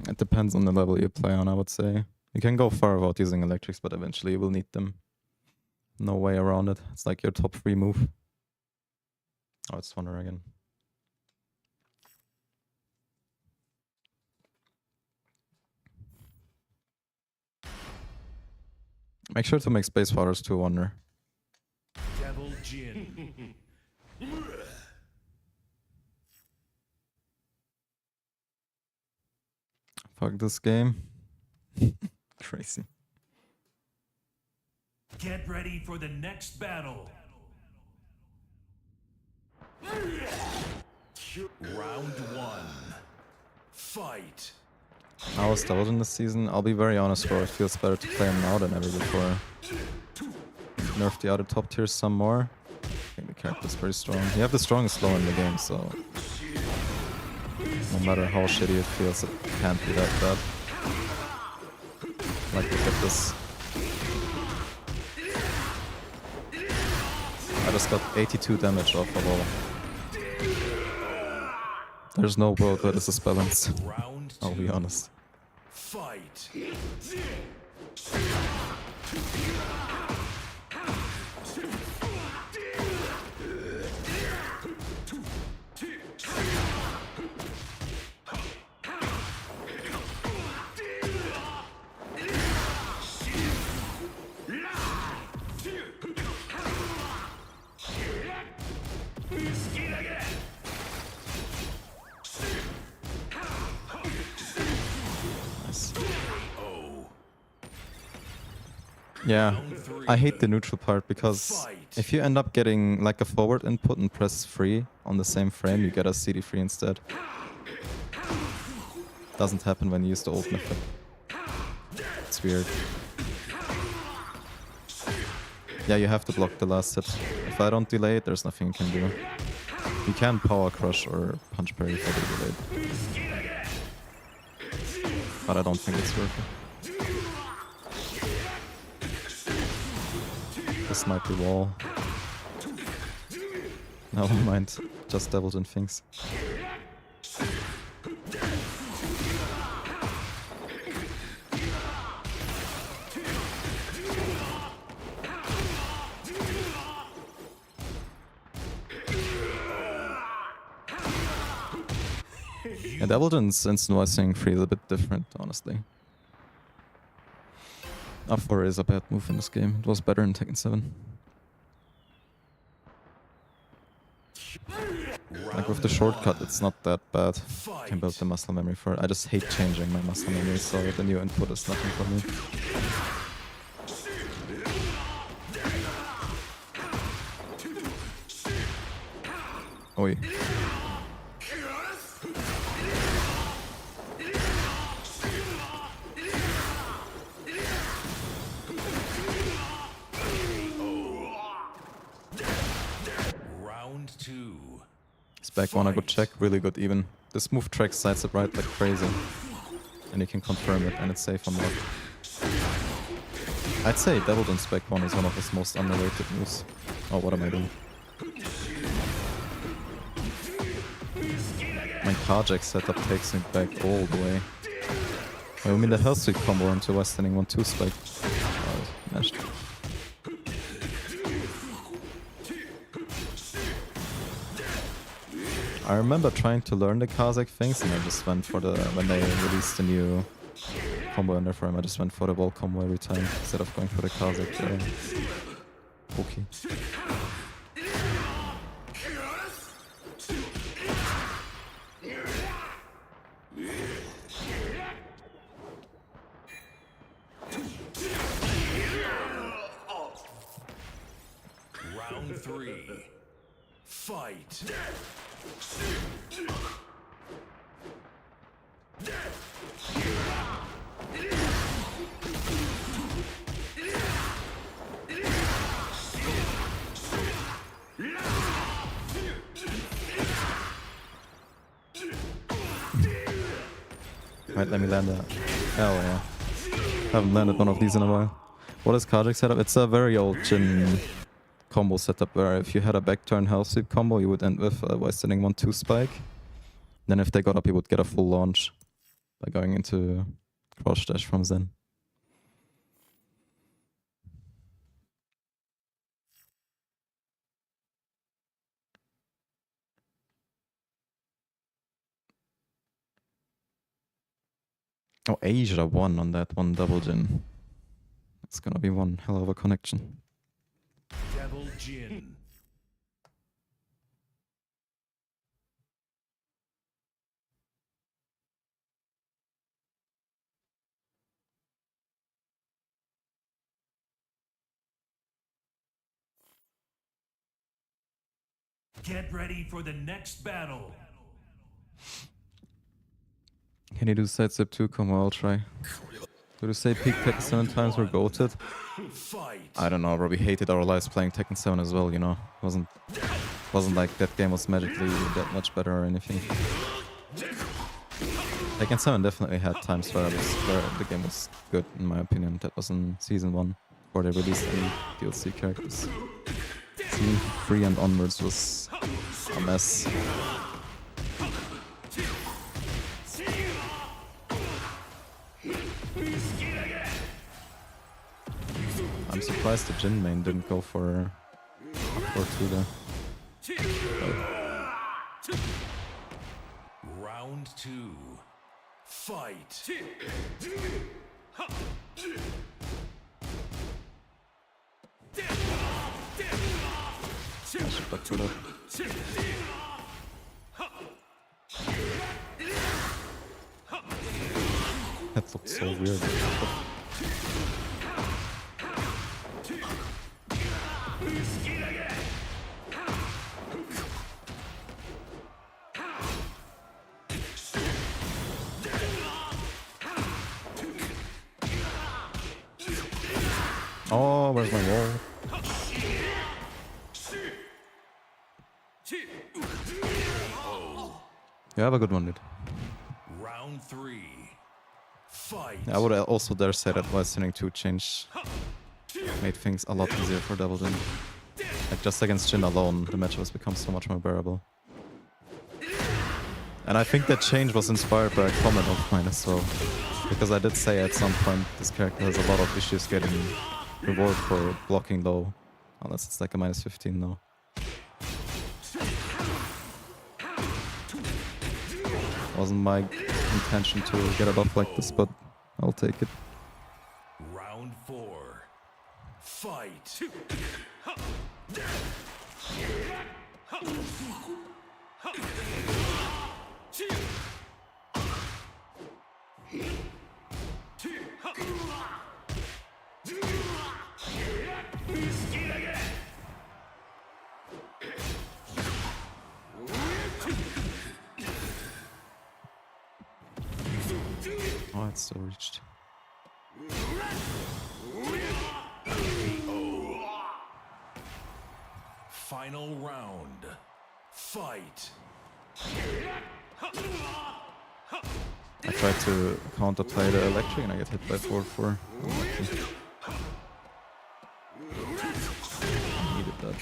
It depends on the level you play on, I would say. You can go far without using electrics, but eventually you will need them. No way around it. It's like your top 3 move. Oh, it's Thunder again. Make sure to make Space Fighters 2 Wonder. Devil Jin. Fuck this game. Crazy. Get ready for the next battle. Round one. Fight. I was in this season. I'll be very honest, bro. It feels better to play him now than ever before. Nerf the other top tiers some more. I think the character's pretty strong. You have the strongest slow in the game, so no matter how shitty it feels, it can't be that bad. Like, look at this. I just got 82 damage off of all. There's no world where this is balanced. Round I'll be two. honest. Fight. Nice. Oh. Yeah, Round three. I hate the neutral part because if you end up getting like a forward input and press free on the same frame, you get a CD free instead. Doesn't happen when you use the old method. It's weird. Yeah, you have to block the last hit. If I don't delay it, there's nothing you can do. You can power crush or punch parry for the delayed. But I don't think it's worth it. This might be wall. Never mind. Just doubled in things. And Ableton's instant voicing 3 is a bit different, honestly. Up 4 is a bad move in this game. It was better in Tekken 7. Like with the shortcut, it's not that bad. You can build the muscle memory for it. I just hate changing my muscle memory, so the new input is nothing for me. Oi. Round two. His back one, a good check, really good even. This move tracks sides up right like crazy. And you can confirm it, and it's safe on lock. I'd say Devilton's back one is one of his most underrated moves. Oh, what am I doing? My carjack setup takes me back all the way. I mean the Hell Sweep combo into Westerning 1-2 spike. Oh, mashed. I remember trying to learn the Kazakh things and I just went for the... when they released the new combo in their frame, I just went for the wall combo every time instead of going for the Kazakh. Okay. Round three. Fight. Right, let me land that. Hell yeah. Haven't landed one of these in a while. What is Kajak setup? It's a very old Jin combo setup where if you had a back turn Hell Sweep combo, you would end with a Westerning 1-2 spike. Then if they got up, you would get a full launch by going into cross dash from Zen. Oh, Asia won on that one double Jin. It's gonna be one hell of a connection. Devil Jin. Get ready for the next battle. Can you do sidestep 2 combo? I'll try. Do they say peak Tekken 7 times were goated? Fight. I don't know, bro. We hated our lives playing Tekken 7 as well, you know. Wasn't like that game was magically that much better or anything. Tekken 7 definitely had times where the game was good, in my opinion. That was in Season 1, before they released any DLC characters. Season 3 and onwards was a mess. I'm surprised the Jin main didn't go for 2 there. Round two. Fight. I should back to that. That looked so weird. Oh, where's my wall? You have a good one, dude. Round 3. Fight. I would also dare say that Wise Tuning 2 change made things a lot easier for Double Jin. Like just against Jin alone, the matchup has become so much more bearable. And I think that change was inspired by a comment of mine as well. Because I did say at some point this character has a lot of issues getting reward for blocking low. Unless it's like a minus 15 now. Wasn't my intention to get it off like this, but I'll take it. Round 4. Fight. Oh, it's still reached. Final round. Fight. I tried to counterplay the electric and I get hit by 4-4. I needed that.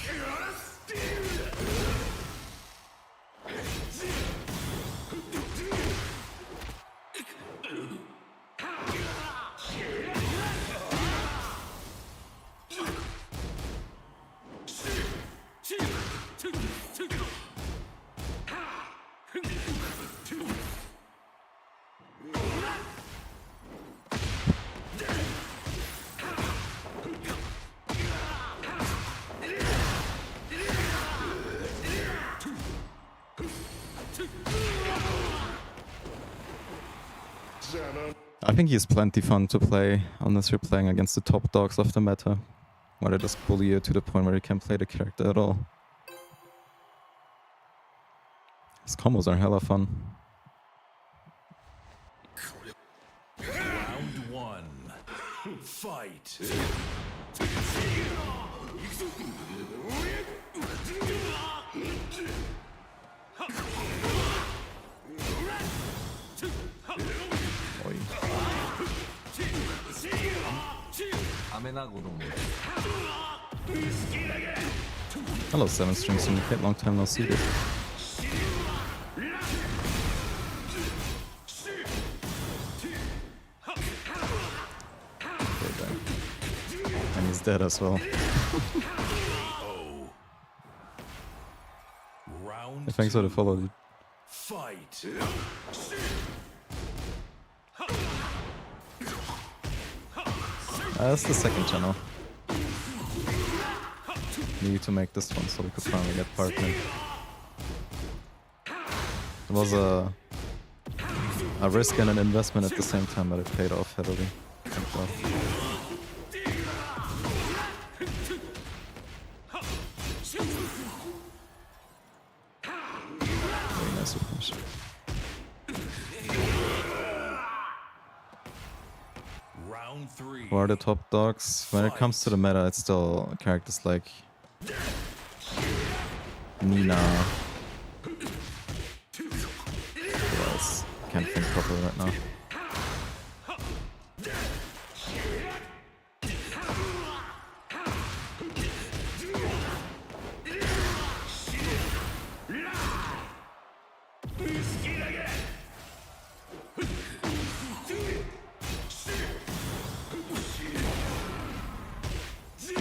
I think he's plenty fun to play, unless you're playing against the top dogs of the meta, where they just bully you to the point where you can't play the character at all. His combos are hella fun. Round 1. Fight. Oi. Hello, 7 String Syndicate, long time no see, dude. And he's dead as well. Round Yeah, thanks for the follow, dude. Fight. That's the second channel. Need to make this one so we could finally get partnered. It was a risk and an investment at the same time, but it paid off heavily. Thank God. Very nice finish. Round 3. Who are the top dogs? When it comes to the meta, it's still characters like Nina. Who else? Can't think properly right now.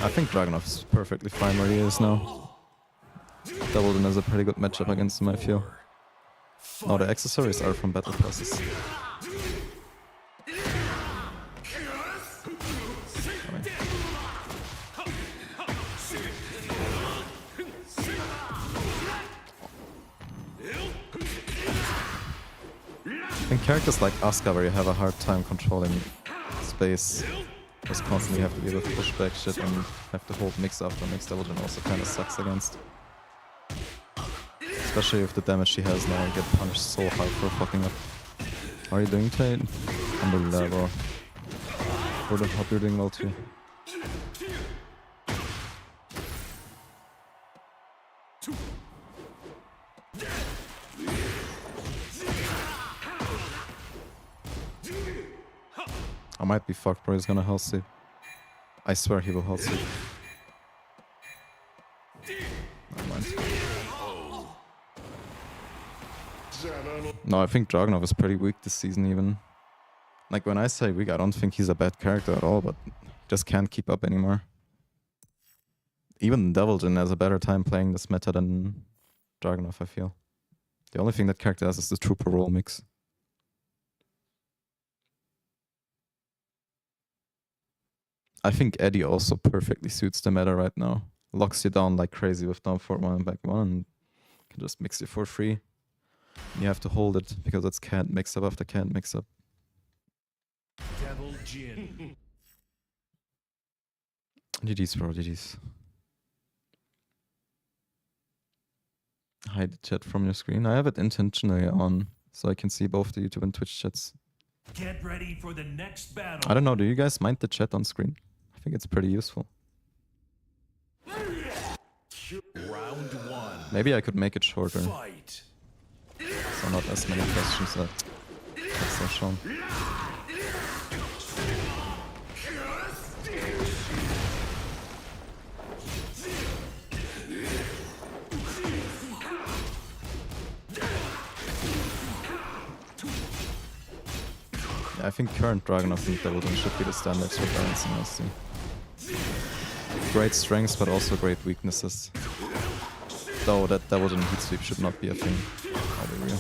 I think Dragunov is perfectly fine where he is now. Doubledon is a pretty good matchup against him, I feel. Oh, the accessories are from Battle Passes. In characters like Asuka, where you have a hard time controlling space, just constantly have to be able to push back shit and have to hold mix after mix, Double also kind of sucks against. Especially with the damage she has now, you get punished so hard for fucking up. How are you doing, Tate? Alhamdulillah, bro. Hope you're doing well too. I might be fucked, bro. He's gonna health sweep. I swear he will health sweep. Never mind. No, I think Dragunov is pretty weak this season even. Like when I say weak, I don't think he's a bad character at all, but just can't keep up anymore. Even Deviljin has a better time playing this meta than Dragunov, I feel. The only thing that character has is the Trooper role mix. I think Eddie also perfectly suits the meta right now. Locks you down like crazy with down forward 1 and back 1 and can just mix you for free. You have to hold it because it's can't mix up after can't mix up. Devil Jin. GG's, bro, GG's. Hide the chat from your screen. I have it intentionally on so I can see both the YouTube and Twitch chats. Get ready for the next battle. I don't know, do you guys mind the chat on screen? I think it's pretty useful. Round 1. Maybe I could make it shorter, Fight. so not as many questions that's so shown. Yeah, I think current Dragunov and Deviljin should be the standards for balancing us too. Great strengths, but also great weaknesses. Though that Deviljin heat sweep should not be a thing. I'll be real.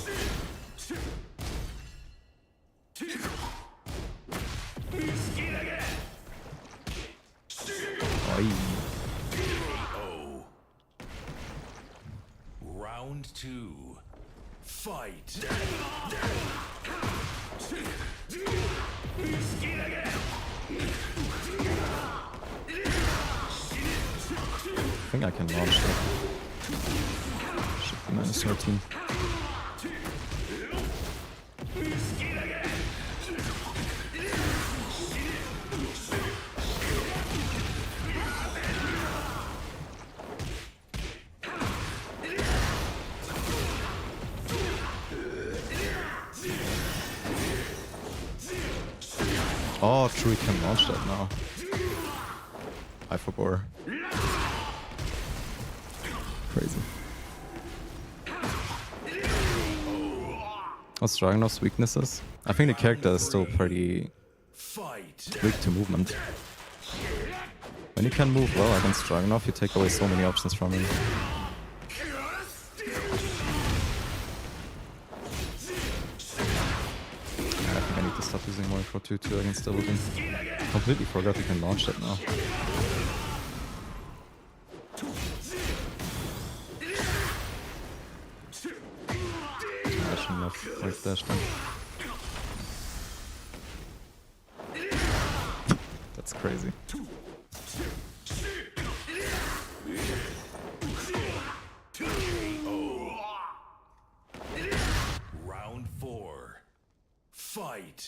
Oi. KO. Round 2. Fight. I think I can launch that. Should be minus 13. Oh, true, we can launch that now. I forgot. Crazy. What's Dragunov's weaknesses? I think the character is still pretty Fight. weak to movement. When you can move well against Dragunov, you take away so many options from him. I think I need to stop using Micro 2-2 against Deviljin. Completely forgot you can launch that now. I shouldn't have like dashed him. That's crazy. Round 4. Fight.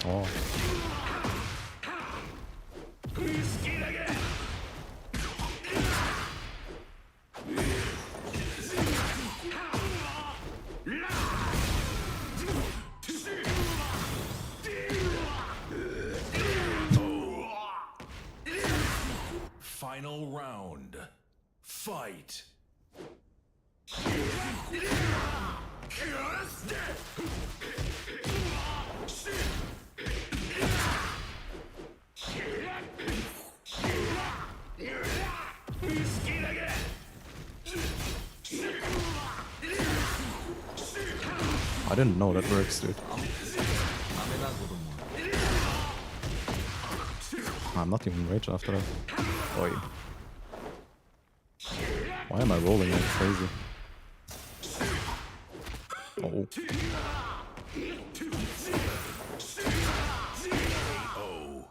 Oh. Final round. Fight. I didn't know that works, dude. I'm not even rage after that. Oi. Why am I rolling like crazy? Oh. KO.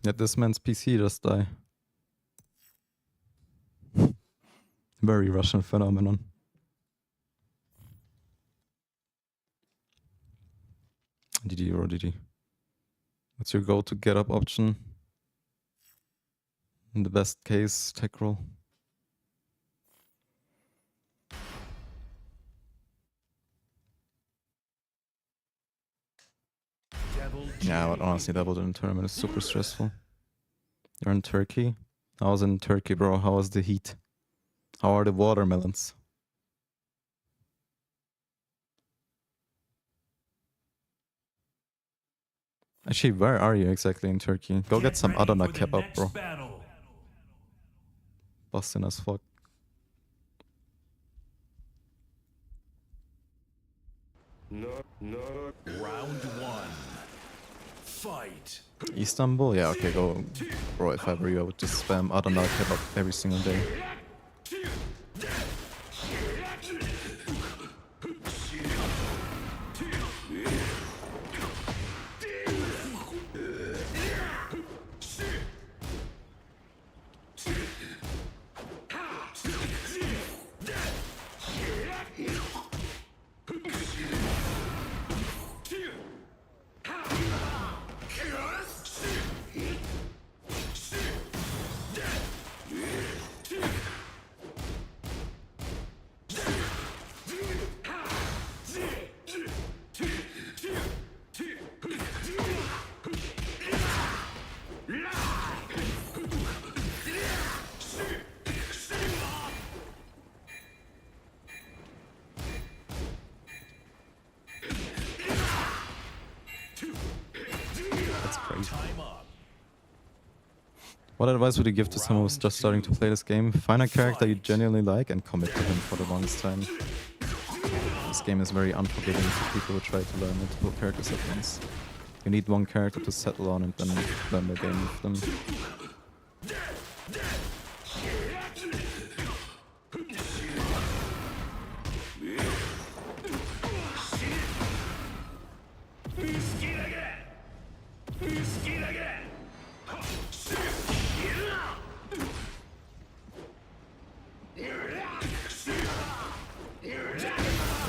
Yet this man's PC just died. Very Russian phenomenon. GG or GG. What's your go-to get up option? In the best case, tech roll. Yeah, but honestly, double in tournament is super stressful. You're in Turkey? I was in Turkey, bro. How was the heat? How are the watermelons? Actually, where are you exactly in Turkey? Go get some Adana kebab, bro. Busting as fuck. Round one. Fight. Istanbul? Yeah, okay, go. Bro, if I were you, I would just spam Adana kebab every single day. That's crazy. What advice would you give to someone who's just starting to play this game? Find a character you genuinely like and commit to him for the longest time. This game is very unforgiving for people who try to learn multiple characters at once. You need one character to settle on and then learn the game with them.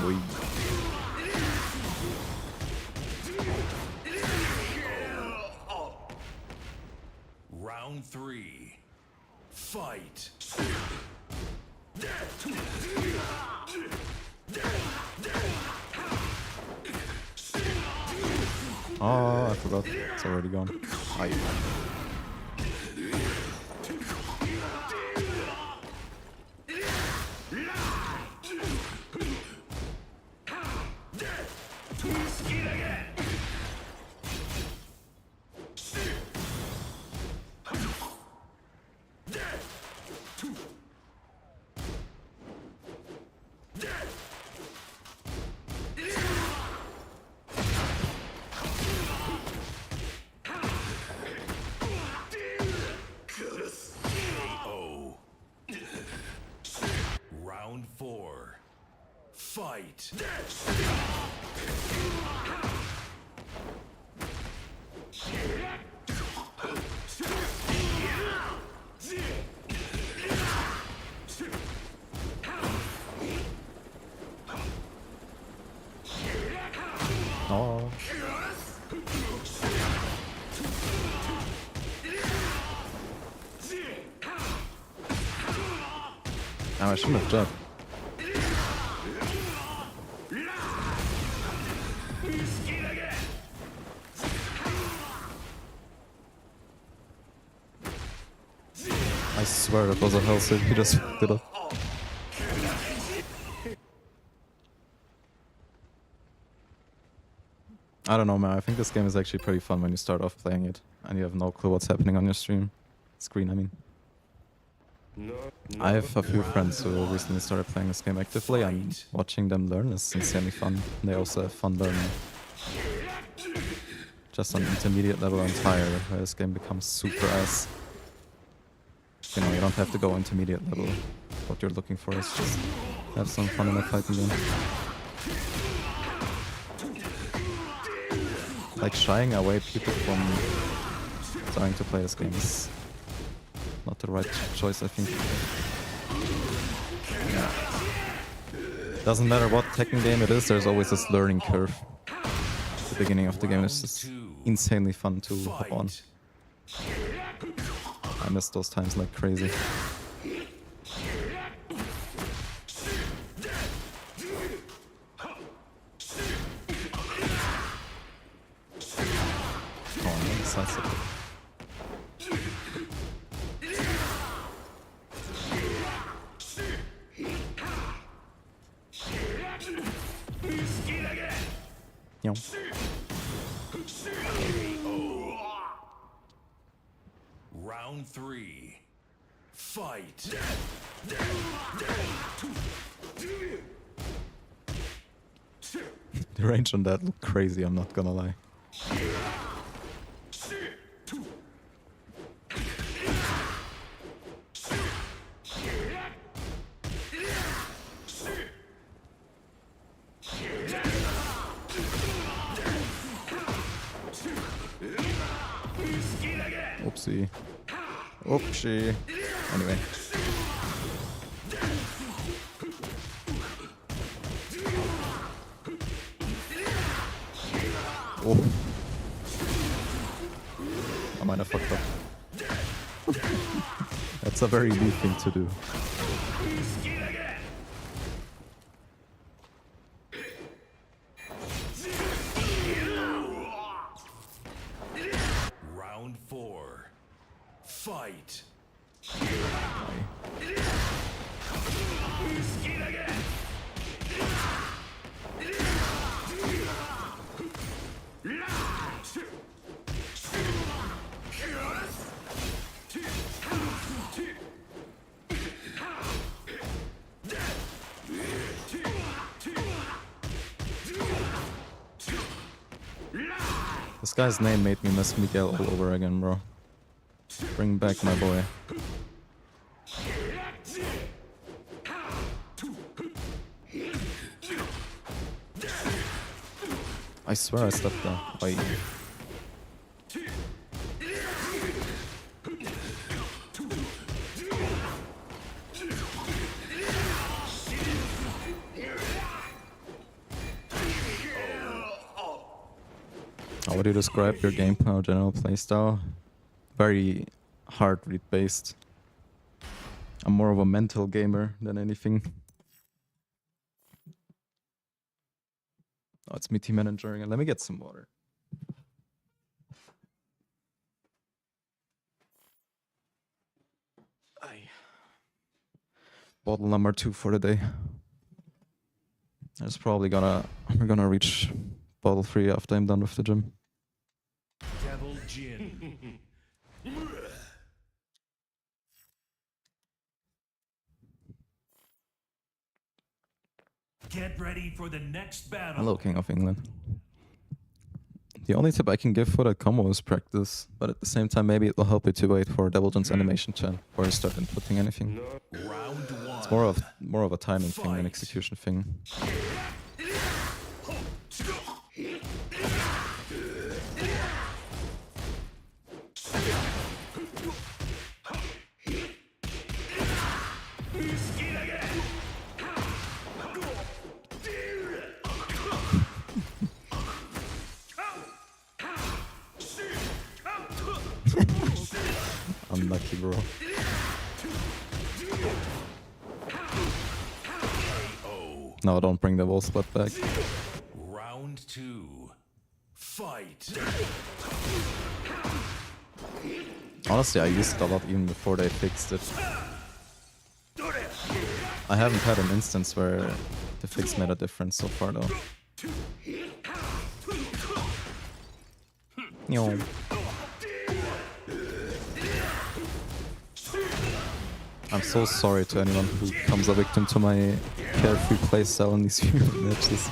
Oi. Round three. Fight. Oh, I forgot. It's already gone. Aye. KO. Round four. Fight. Oh. Oh, I shouldn't have jumped. I swear that was a hell save. He just fucked it up. I don't know, man. I think this game is actually pretty fun when you start off playing it and you have no clue what's happening on your screen, I mean. I have a few friends who recently started playing this game actively, and watching them learn is insanely fun. They also have fun learning. Just on intermediate level and higher, where this game becomes super ass. You know, you don't have to go intermediate level. What you're looking for is just have some fun in a fighting game. Like shying away people from starting to play this game is not the right choice, I think. Doesn't matter what Tekken game it is, there's always this learning curve. The beginning of the game is just insanely fun to hop on. I miss those times like crazy. Oh, that's it. Yo. Round 3. Fight. The range on that looked crazy, I'm not gonna lie. Oopsie. Oopsie. Anyway. Oh. I might have fucked up. That's a very Lee thing to do. Round 4. Fight. This guy's name made me miss Miguel all over again, bro. Bring back my boy. I swear I stepped there. Oi. How would you describe your gameplay or general playstyle? Very heart rate based. I'm more of a mental gamer than anything. Oh, it's me team managing, and let me get some water. Aye. Bottle number 2 for the day. We're gonna reach bottle 3 after I'm done with the gym. Devil Jin. Get ready for the next battle. Hello, King of England. The only tip I can give for that combo is practice, but at the same time, maybe it will help you to wait for Devil Jin's animation chat before you start inputting anything. Round 1. It's more of a timing thing than execution thing. Unlucky, bro. No, don't bring the wall split back. Round 2. Fight. Honestly, I used it a lot even before they fixed it. I haven't had an instance where the fix made a difference so far, though. Yo. I'm so sorry to anyone who becomes a victim to my carefree playstyle in these few matches.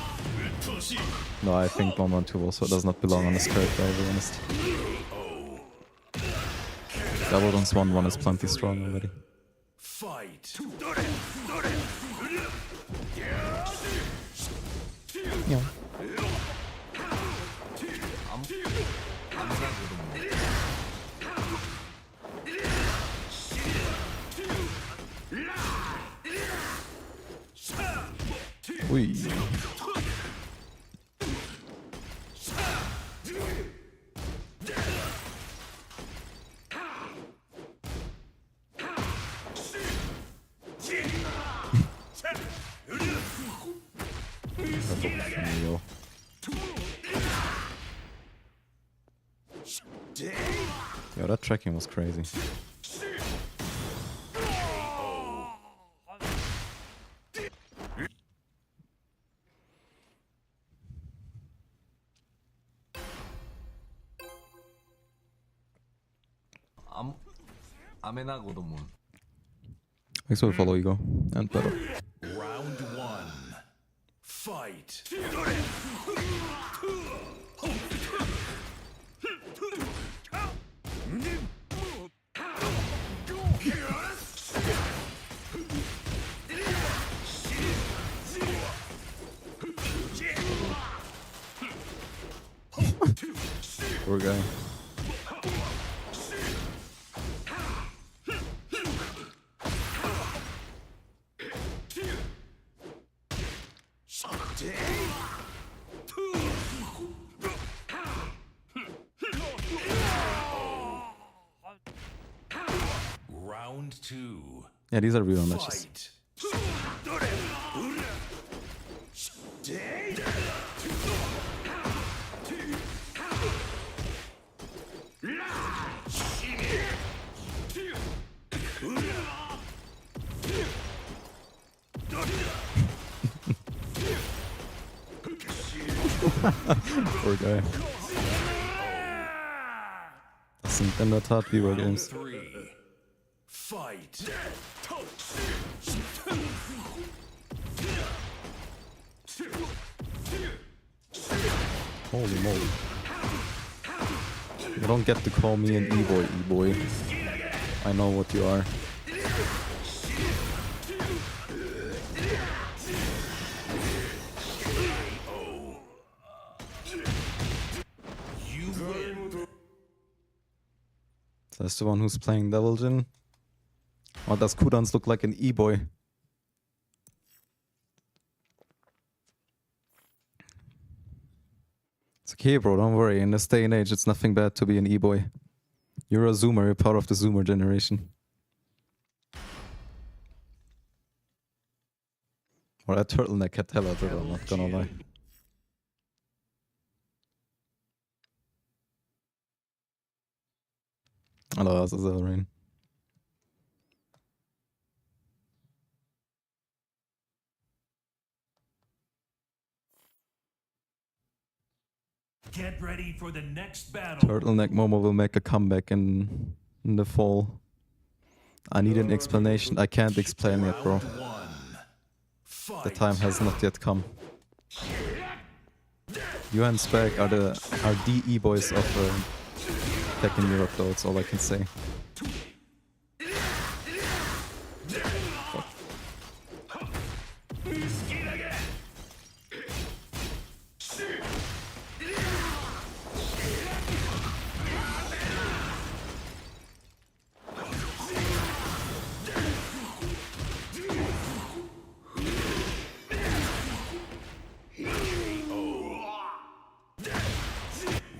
No, I think 112 also does not belong on this character, I'll be honest. Double Dance 1-1 is plenty strong already. Fight. Yeah. Ui. Yo. Yo, that tracking was crazy. Thanks for the follow, Ego. And better. Round one. Fight. Poor guy. Round two. Yeah, these are real matches. Fight. Poor guy. Das sind in der Tat Viewer Round Games. three. Fight. Holy moly. You don't get to call me an e-boy, e-boy. I know what you are. You win. So that's the one who's playing Devil Jin. Or does Kudans look like an e-boy? It's okay, bro, don't worry. In this day and age, it's nothing bad to be an e-boy. You're a zoomer, you're part of the zoomer generation. Or that turtleneck had hella dribble, I'm not gonna lie. Hello, Azazel Rain. Get ready for the next battle. Turtleneck Momo will make a comeback in the fall. I need an explanation. I can't explain it, bro. Round one. Fight. The time has not yet come. You and Spag are the e-boys of Tekken Europe, though. That's all I can say.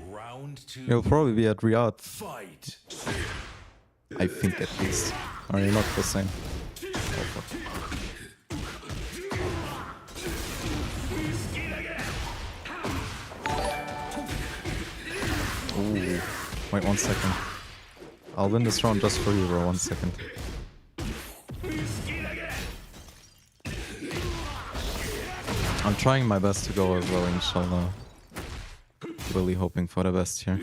Round two. You'll probably be at Riyadh, Fight. I think at least. Are you not the same? Ooh. Wait 1 second. I'll win this round just for you, bro. 1 second. I'm trying my best to go as well, inshallah. Really hoping for the best here.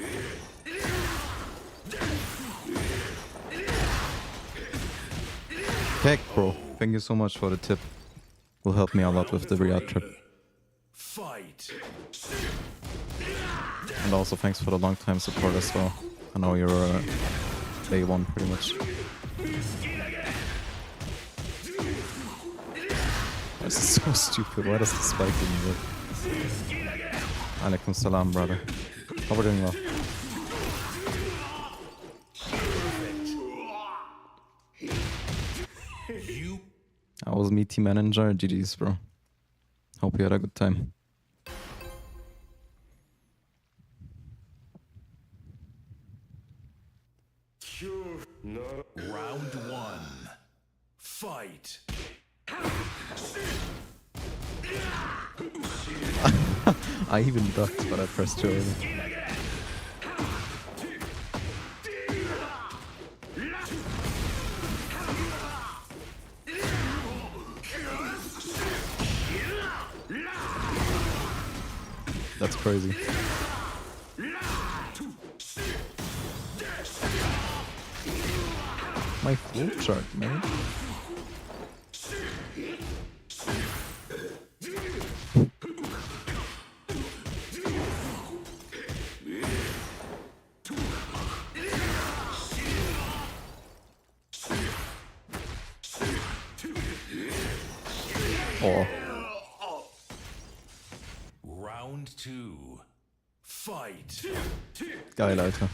Kek, bro. Thank you so much for the tip. Will help me a lot with the Riyadh trip. Fight. And also thanks for the long time support as well. I know you're day one pretty much. This is so stupid. Why does the spike even work? Alaikum salam, brother. How are we doing well? You I was me team manager. GG's, bro. Hope you had a good time. Round one. Fight. I even ducked, but I pressed too early. That's crazy. My flow chart, man. Oh, Round two. Fight. geil, Alter.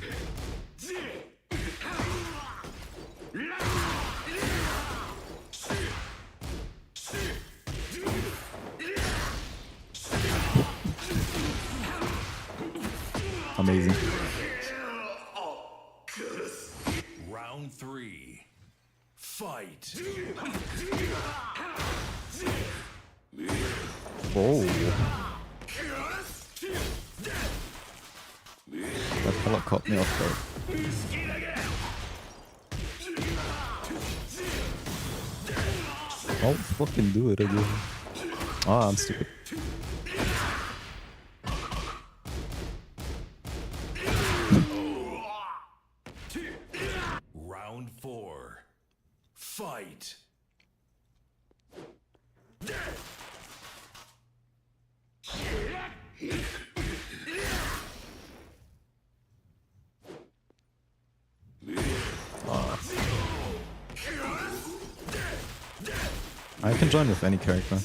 Amazing. Round three. Fight. Oh. That fella caught me off guard. Oh, fucking do it again. Ah, I'm stupid. Round four. Fight. I can join with any character.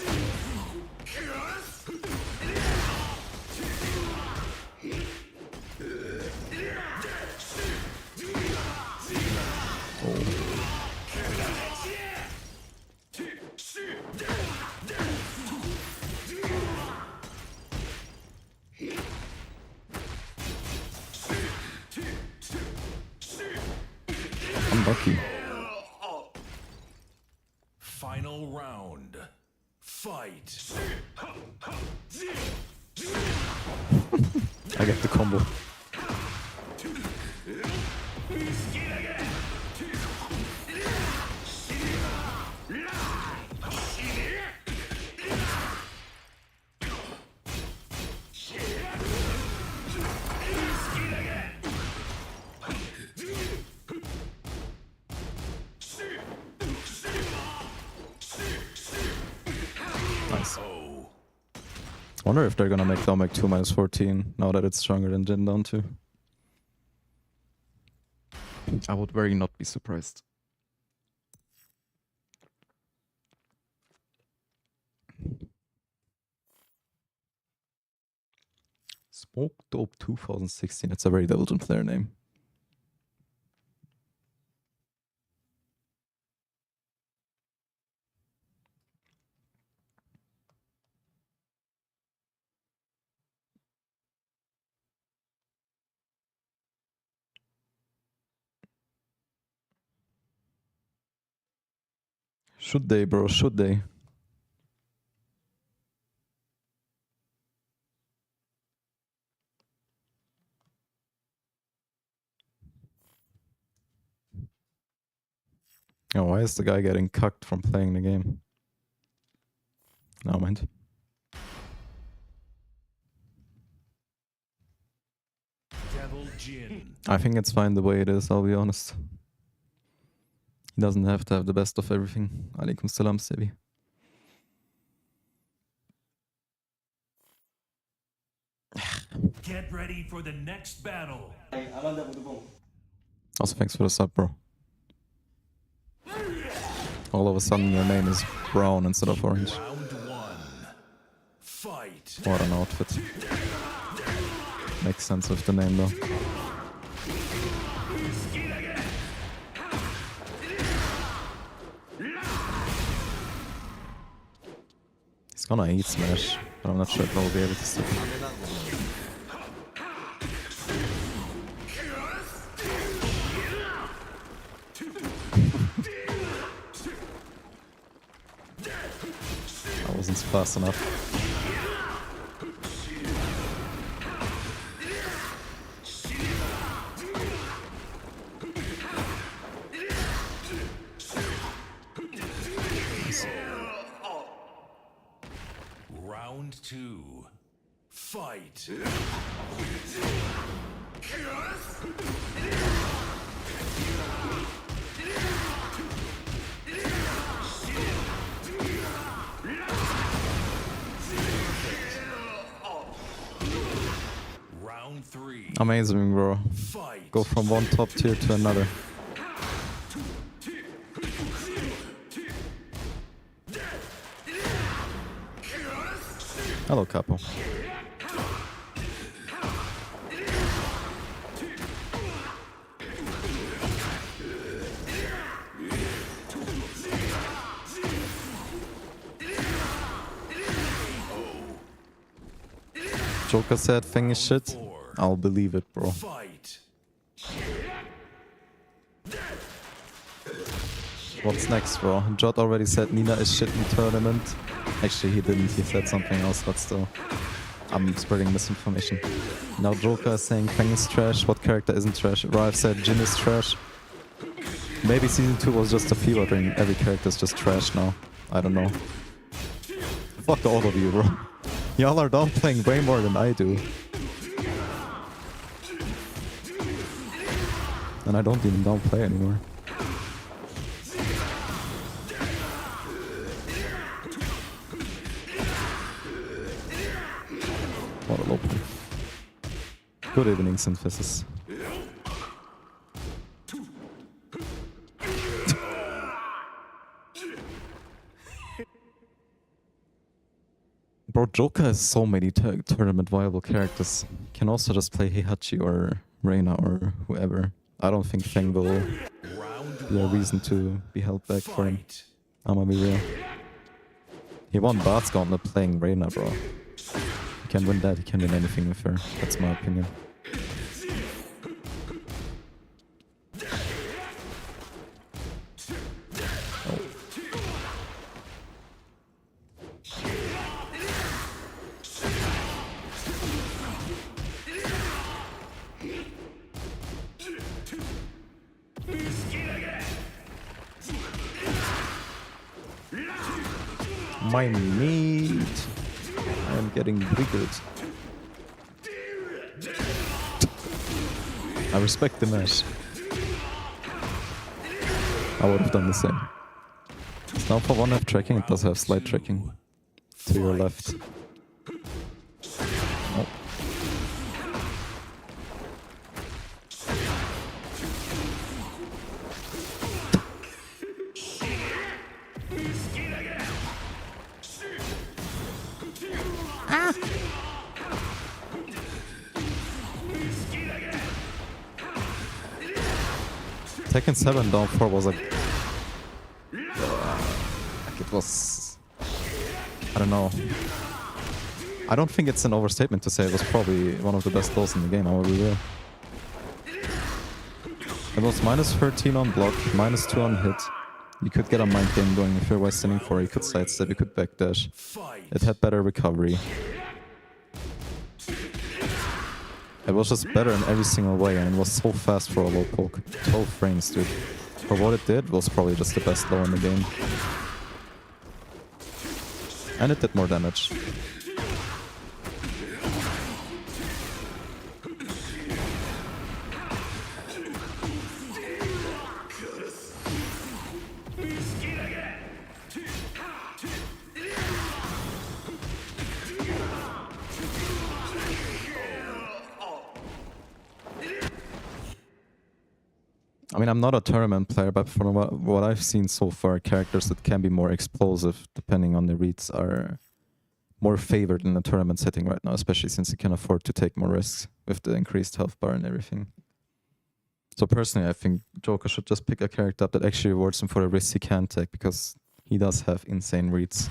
Unlucky. Final round. Fight. I get the combo. Nice. Oh. Wonder if they're gonna make Domek 2 minus 14 now that it's stronger than Jin down 2. I would very not be surprised. Smoke Dope 2016. That's a very diligent player name. Should they, bro? Should they? Oh, why is the guy getting cucked from playing the game? No, mind. Devil Jin. I think it's fine the way it is, I'll be honest. He doesn't have to have the best of everything. Alaikum salam, Sebi. Get ready for the next battle. Also, thanks for the sub, bro. All of a sudden, your name is brown instead of orange. Round one. Fight. What an outfit. Makes sense with the name, though. He's gonna eat Smash, but I'm not sure if I'll be able to stick it. I wasn't fast enough. Round 2. Fight. Round 3. Amazing, bro. Fight. Go from one top tier to another. Hello, Capo. Joker said thing is shit. I'll believe it, bro. Fight. What's next, bro? Jot already said Nina is shit in tournament. Actually, he didn't. He said something else, but still. I'm spreading misinformation. Now Joker is saying Feng is trash. What character isn't trash? Rive said Jin is trash. Maybe season 2 was just a fever dream. Every character is just trash now. I don't know. Fuck all of you, bro. Y'all are downplaying way more than I do. And I don't even downplay anymore. What a low point. Good evening, Synthesis. Bro, Joker has so many tournament viable characters. Can also just play Heihachi or Reina or whoever. I don't think Feng will be a reason to be held back for him. I'm gonna be real. He won Bats Gauntlet playing Reina, bro. He can win that, he can win anything with her. That's my opinion. My meat. I am getting triggered. I respect the match. I would have done the same. Now for 1F tracking, it does have slight tracking. To your left. Oh. Tekken 7 down 4 was like it was, I don't know. I don't think it's an overstatement to say it was probably one of the best goals in the game, I will be real. It was minus 13 on block, minus 2 on hit. You could get a mind game going if you're standing 4, you could sidestep, you could backdash. It had better recovery. It was just better in every single way, and it was so fast for a low poke. 12 frames, dude. For what it did, it was probably just the best low in the game. And it did more damage. I mean, I'm not a tournament player, but from what I've seen so far, characters that can be more explosive, depending on the reads, are more favored in a tournament setting right now, especially since you can afford to take more risks with the increased health bar and everything. So personally, I think Joker should just pick a character up that actually rewards him for the risks he can take, because he does have insane reads.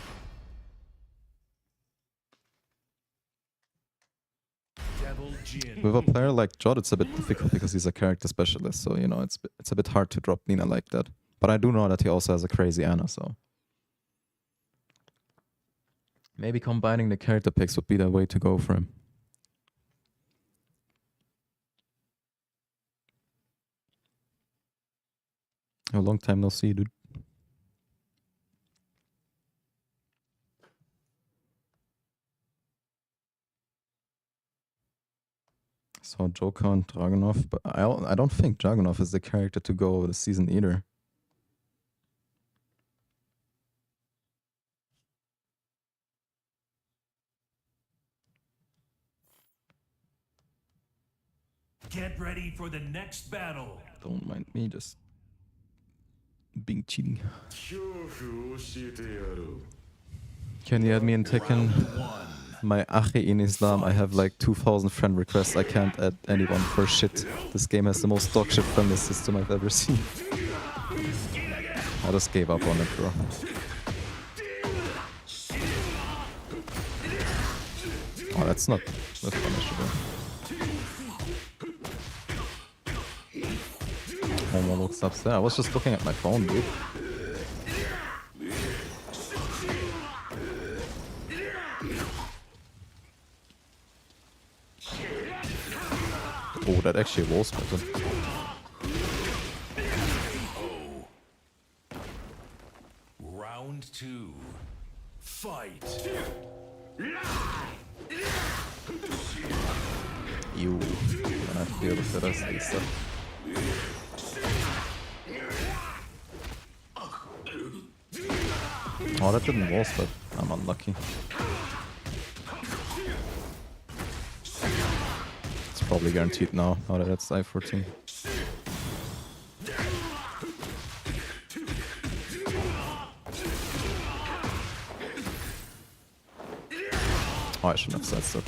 Devil Jin. With a player like Jot, it's a bit difficult because he's a character specialist. So, you know, it's a bit hard to drop Nina like that. But I do know that he also has a crazy Ana, so. Maybe combining the character picks would be the way to go for him. A long time no see, dude. So Joker and Dragunov, but I don't think Dragunov is the character to go this season either. Get ready for the next battle. Don't mind me, just being cheating. 恐怖を教えてやろう Can you add me in Tekken? Round one. My Ache in Islam, I have like 2,000 friend requests. I can't add anyone for shit. This game has the most dog shit friendly system I've ever seen. I just gave up on it, bro. Oh, that's not punishable. Momo looks upset. I was just looking at my phone, dude. Oh, that actually was better. Round two. Fight. Ew. I have to deal with the rest of this stuff. Oh, that didn't was, but I'm unlucky. It's probably guaranteed now that it's I-14. Oh, I shouldn't have said that.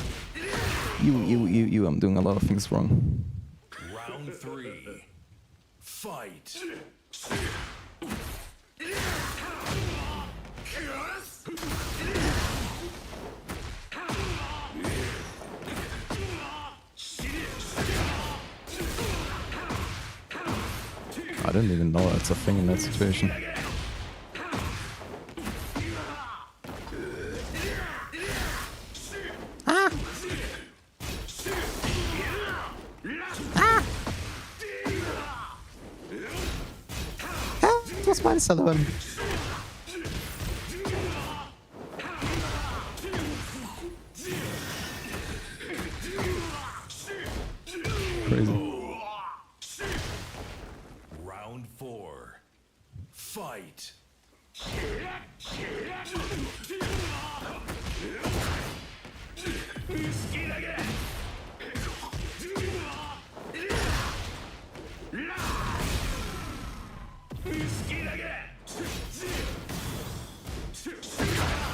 You, I'm doing a lot of things wrong. Round three. Fight. I didn't even know that's a thing in that situation. Das war alles alone. Crazy. Round four. Fight.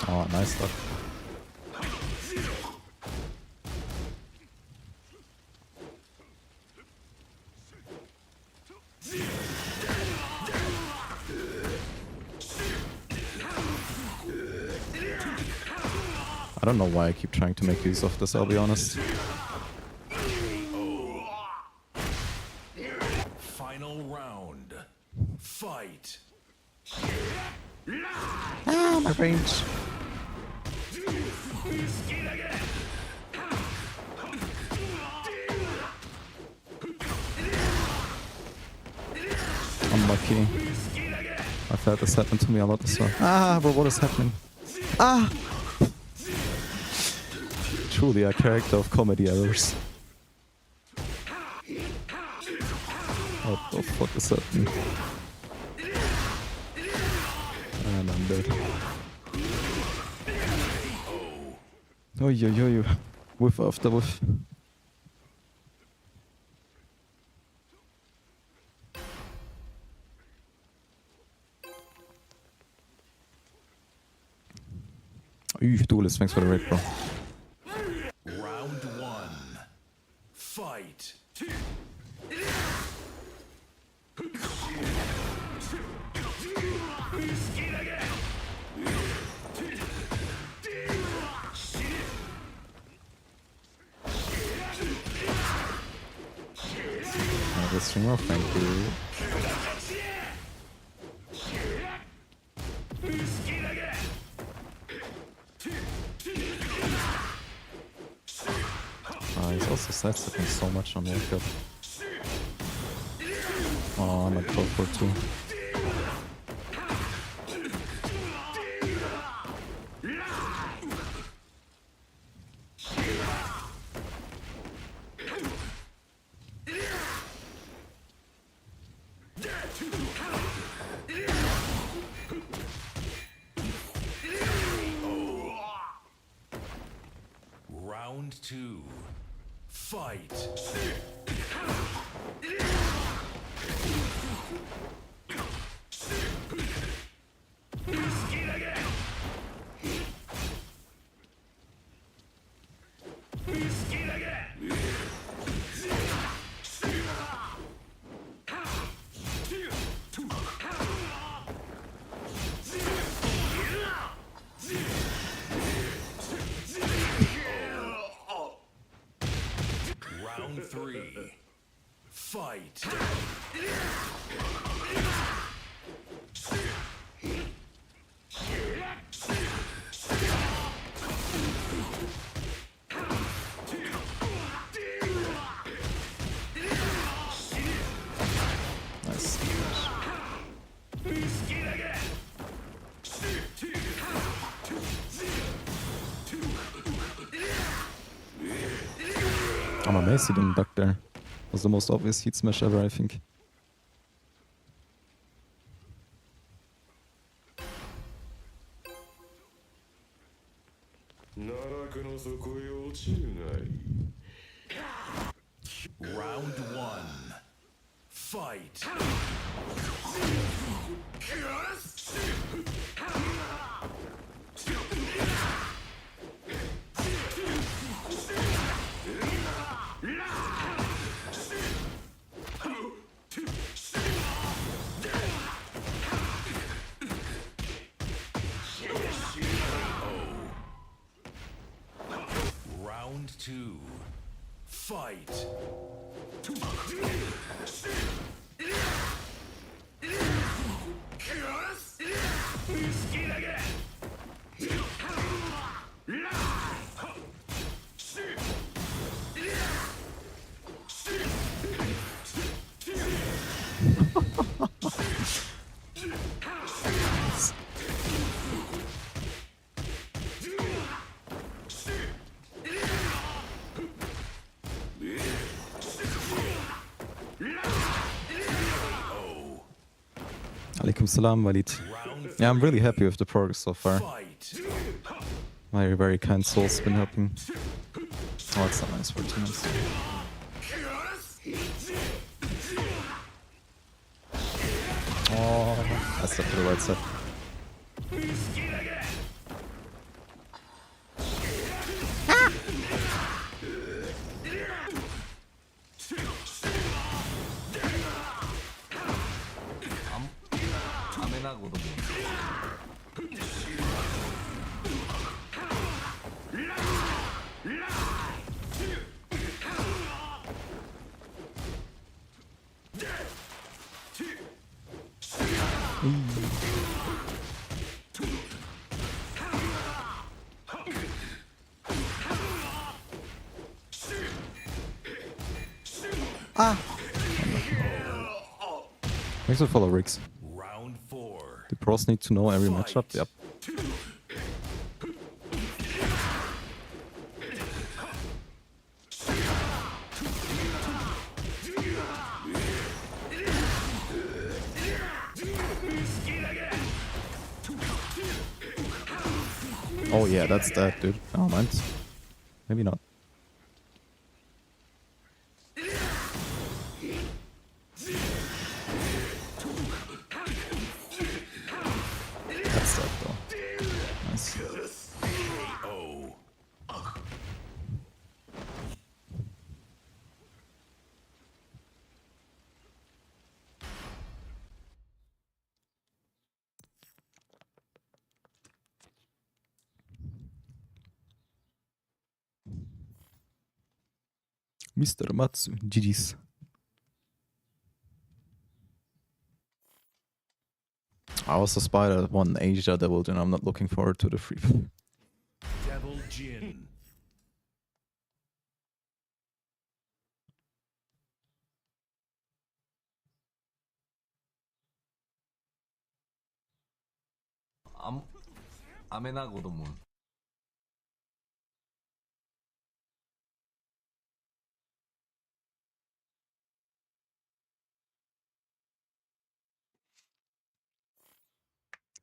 Oh, nice stuff. I don't know why I keep trying to make use of this, I'll be honest. Final round. Fight. Ah, my range. Unlucky. I've had this happen to me a lot as well. Ah, but what is happening? Ah! Truly a character of comedy errors. What the fuck is happening? And I'm dead. Oh, yo. Whiff after whiff. Duelist, thanks for the raid, bro. Round one. Fight. the streamer. Thank you. He's also sidestepping so much on workout. Oh, I'm at 12 for 2. Round 2. Fight. Round 3. Fight. Nice. I'm amazed he didn't duck there. Was the most obvious heat smash ever, I think. 奈落の底へ落ちるがいい。 Round 1. Fight. Round 2. Fight. Alaikum salam, Walid. Yeah, I'm really happy with the progress so far. Fight. My very kind soul's been helping. Oh, it's not nice for 2 minutes. Oh, that's up to the right side. Thanks for follow, Riggs. Round 4. The pros need to know every matchup. Yep. Oh yeah, that's that, dude. Oh, mind. Maybe not. That's that though. Nice. Mr. Matsu, GG's. I also spied one Asia Devil, and I'm not looking forward to the free. Devil Jin.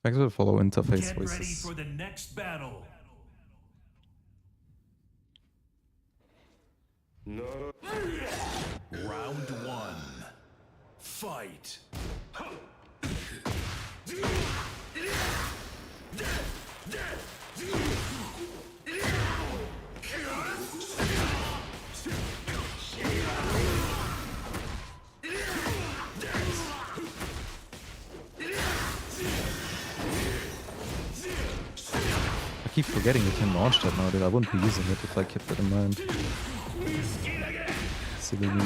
Thanks for the follow, Interface Get ready Voices. for the next battle. Round one. Fight. I keep forgetting you can launch that now, dude. I wouldn't be using it if I kept that in mind. Silly me.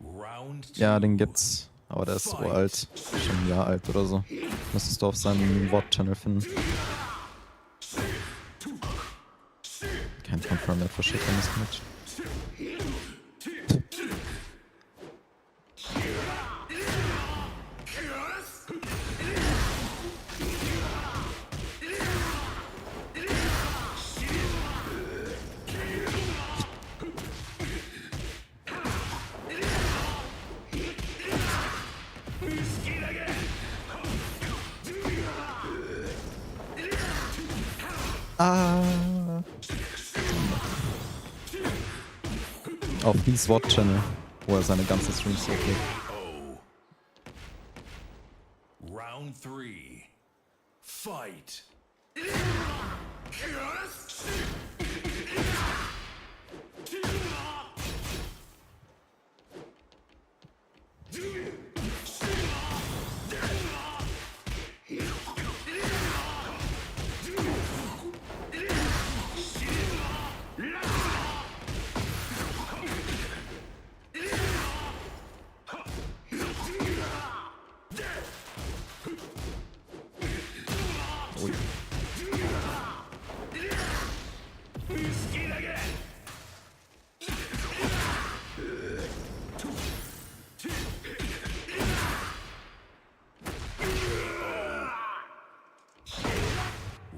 Round Ja, two. den gibt's. Aber der ist so alt. Schon ein Jahr alt oder so. Müsstest du auf seinem VOD-Channel finden. Can't confirm that for shit on this match. Auf die SWAT-Channel, wo er seine ganzen Streams hochlegt. Round three. Fight.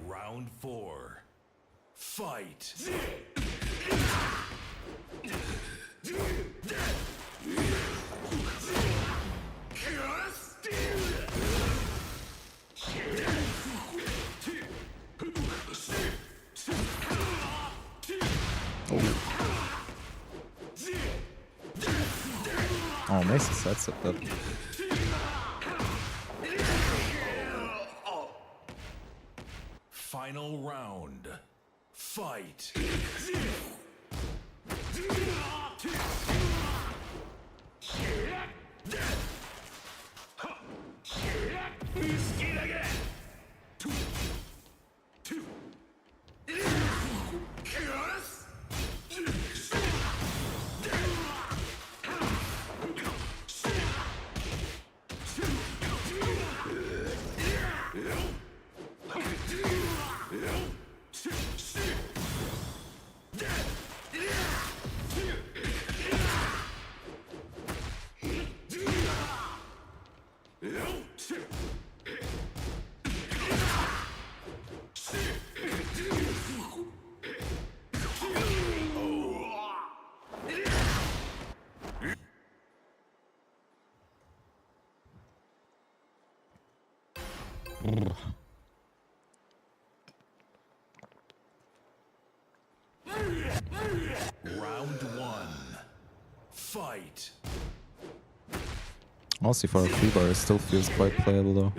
Round four. Fight. Oh, nice sidestep that. Final round. Fight. Round one. Fight. Honestly, for a free bar, it still feels quite playable though.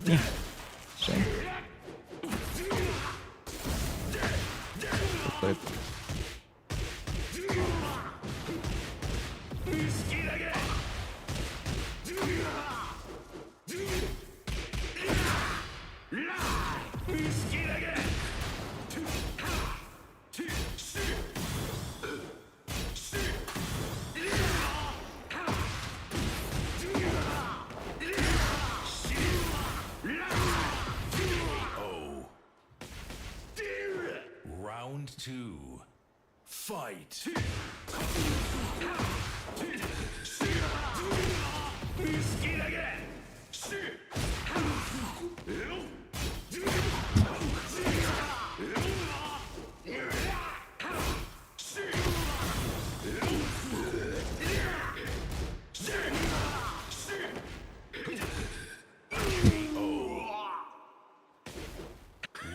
Yeah. Shame. Round 2. Fight.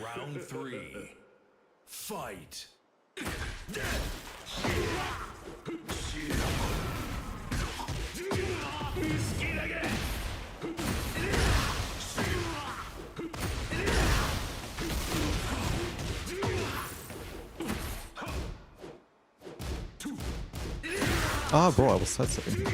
Round 3. Fight. Ah, bro, I was sidestepping.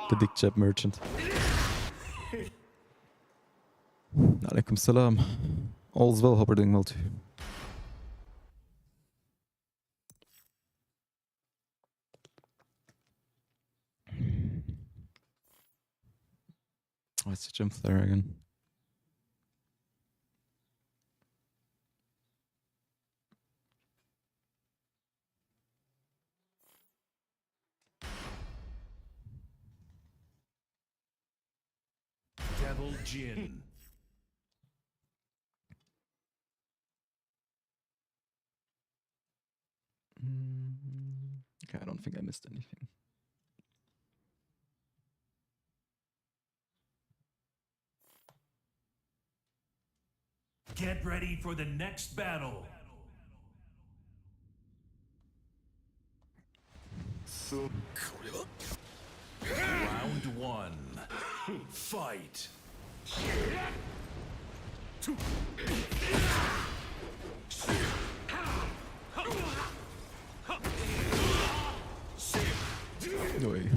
The dick jab merchant. Alaikum salam. All's well, hope you're doing well too. Oh, it's a gym flare again. Devil Jin. Okay, I don't think I missed anything. Get ready for the next battle. Round 1. Fight. No way.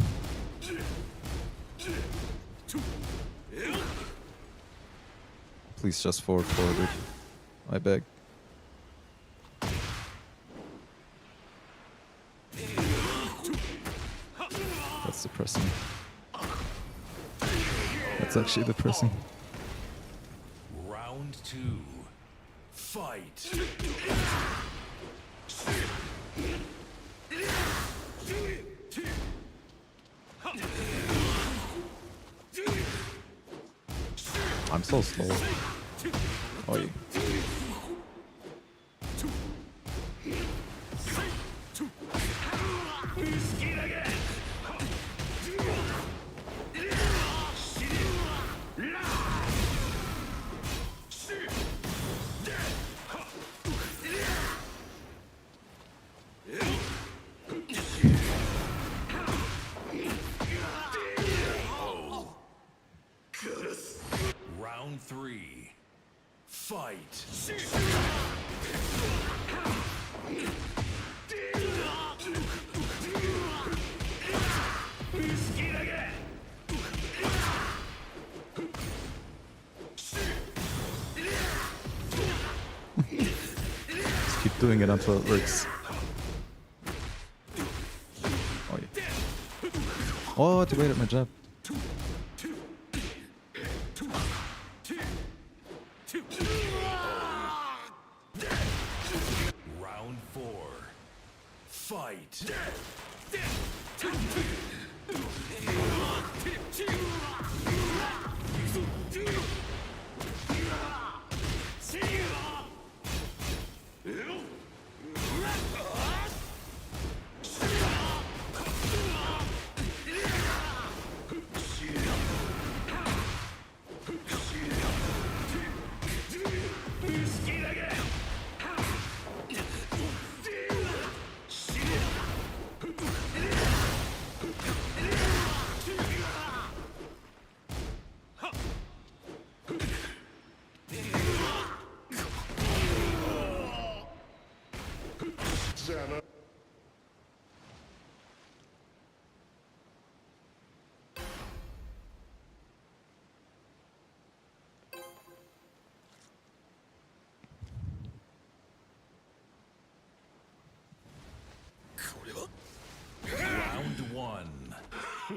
Please just forward, dude. I beg. That's depressing. That's actually depressing. Round 2. Fight. I'm so slow. Oi. Round 3. Fight. Just keep doing it until it works. Oi. Oh, it evaded my jab. Round 4. Fight.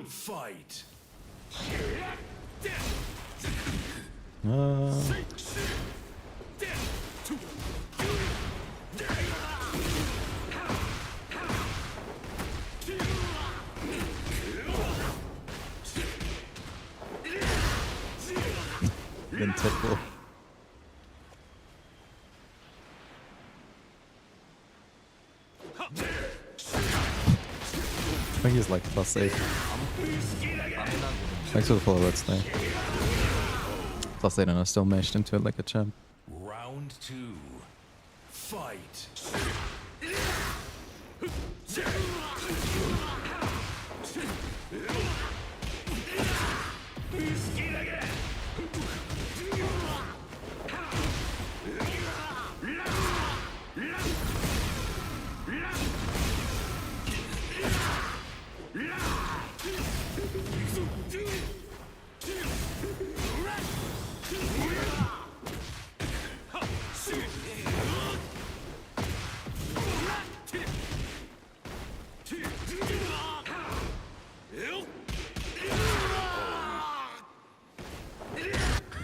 Fight. Then tackle. I think he's like +8. Thanks for the follow, let's stay. +8 and I still mashed into it like a champ. Round 2. Fight.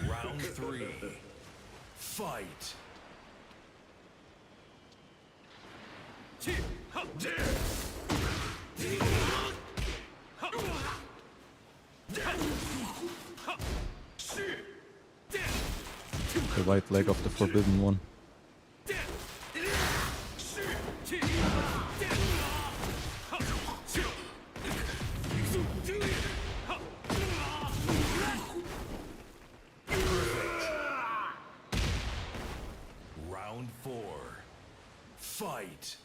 Round 3. Fight. The right leg of the forbidden one. Round 4. Fight.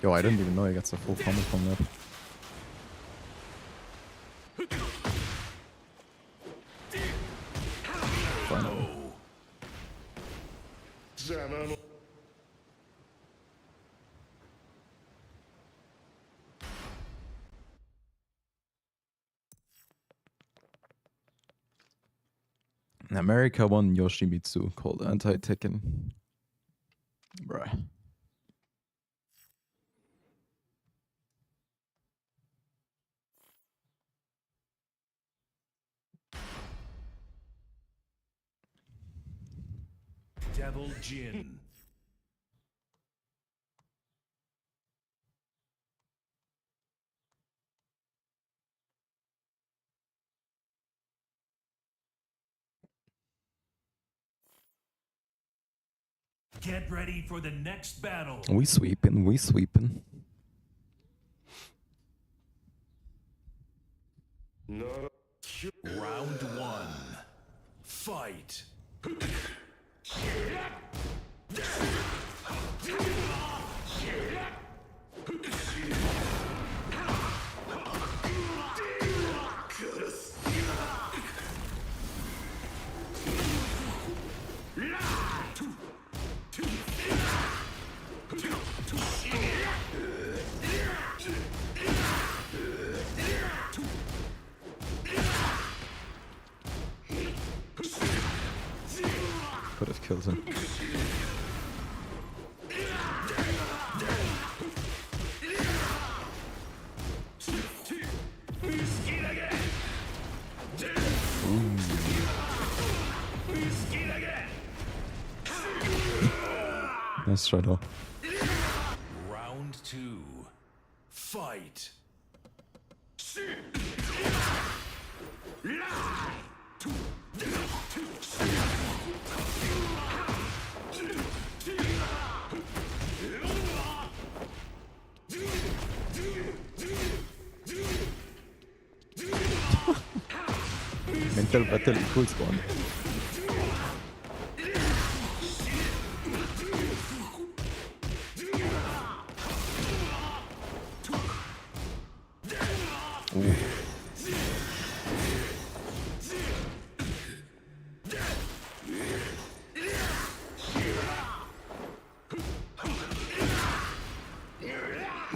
Yo, I didn't even know he gets a full combo from that. Finally. America won Yoshimitsu called anti-Tekken. Bruh. Devil Jin. Get ready for the next battle. We sweeping, we sweeping. Round 1. Fight. Could have killed him. Nice try though. Round 2. Fight. Mental battle equals 1. Ooh.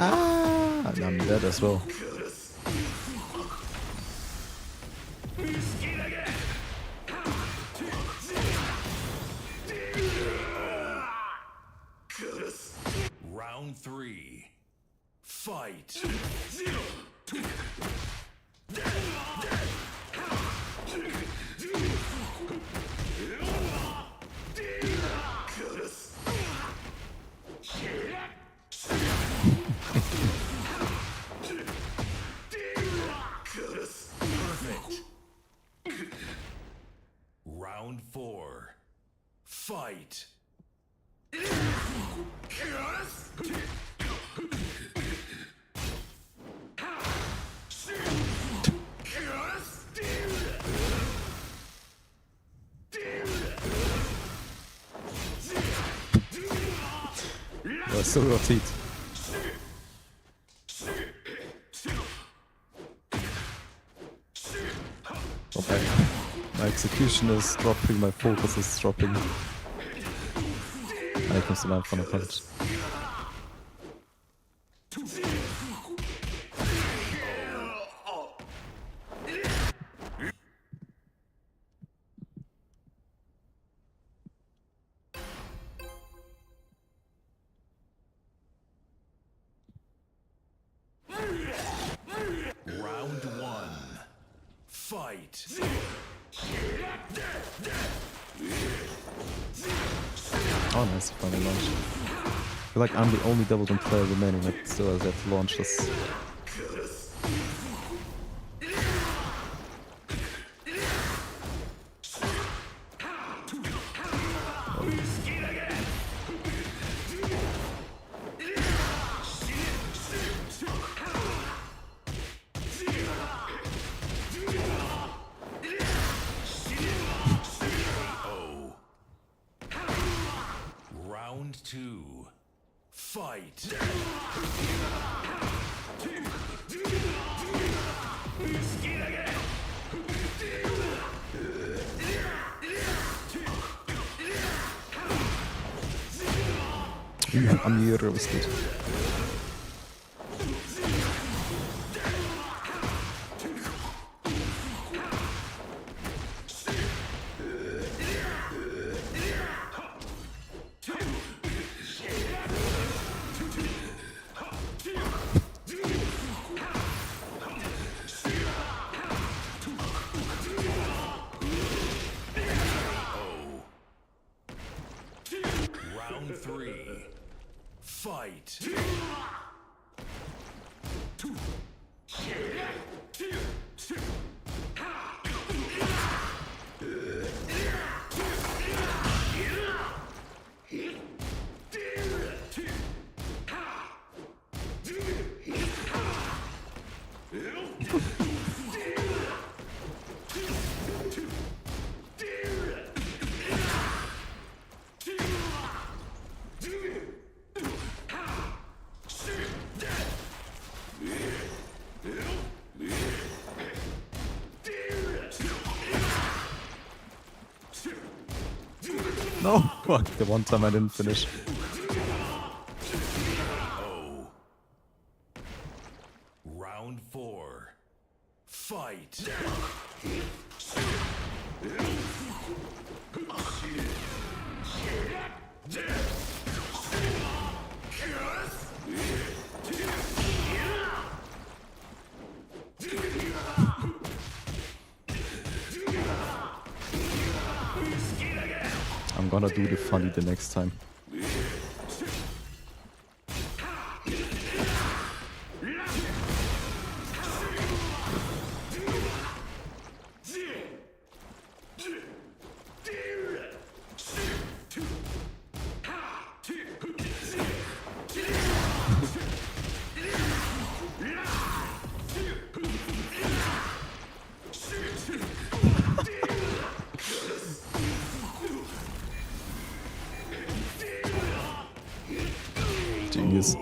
Ah, and I'm dead as well. Round 3. Fight. Perfect. Round 4. Fight. Ja, still got teeth. Okay. My execution is dropping, my focus is dropping. Here comes the man from the punch. Round 1. Fight. Oh, nice, final launch. I feel like I'm the only double jump player remaining that still has that to launch this. Round 2. Fight. I'm here, was good. Round 3. Fight. No! Fuck, the one time I didn't finish. Round 4. Fight. I'm gonna do the funny the next time. Genius.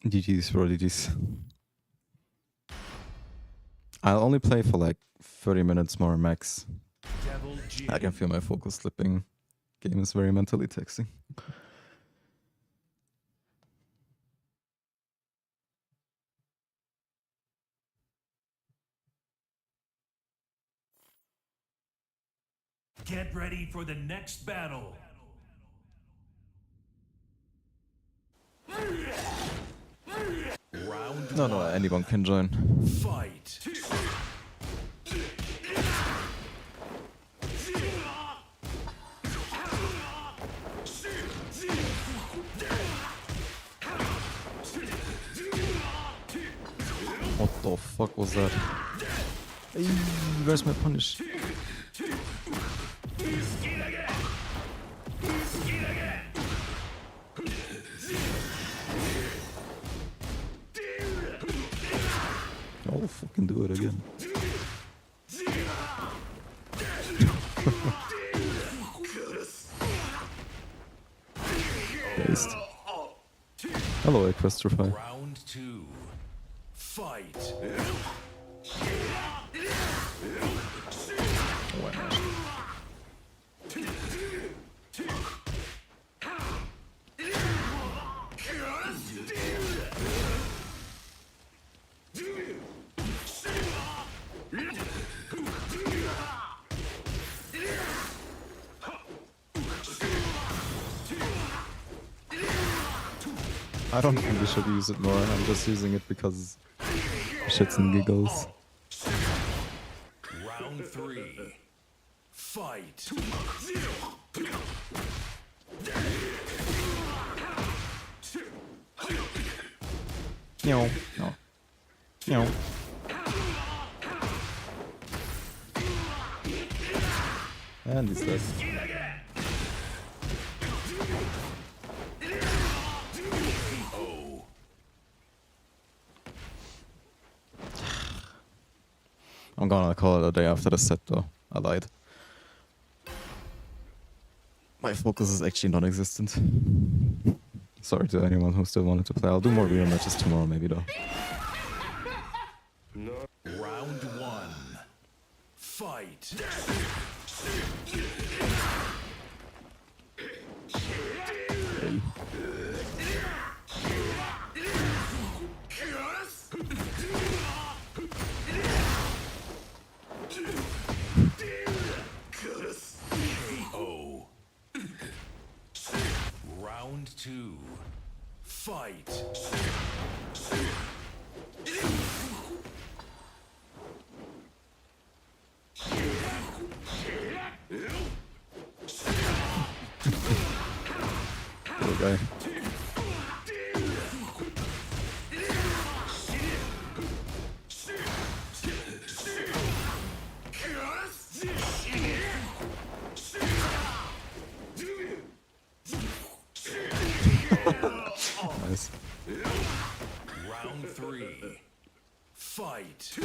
GG's, bro, GG's. I'll only play for like 30 minutes more max. Devil G. I can feel my focus slipping. Game is very mentally taxing. Get ready for the next battle. Round No, no, anyone can join. fight. What the fuck was that? Hey, where's my punish? Oh, fucking do it again. Based. Hello, Equestrify. Round 2. Fight. Oh, I mashed. I don't think we should use it more. I'm just using it because shits and giggles. Round 3. Fight. No, no, no. And he's dead. I'm gonna call it a day after the set though. I lied. My focus is actually non-existent. Sorry to anyone who still wanted to play. I'll do more real matches tomorrow maybe though. Round 1. Fight. KO. Round 2. Fight. Poor guy. Nice. Round 3. Fight.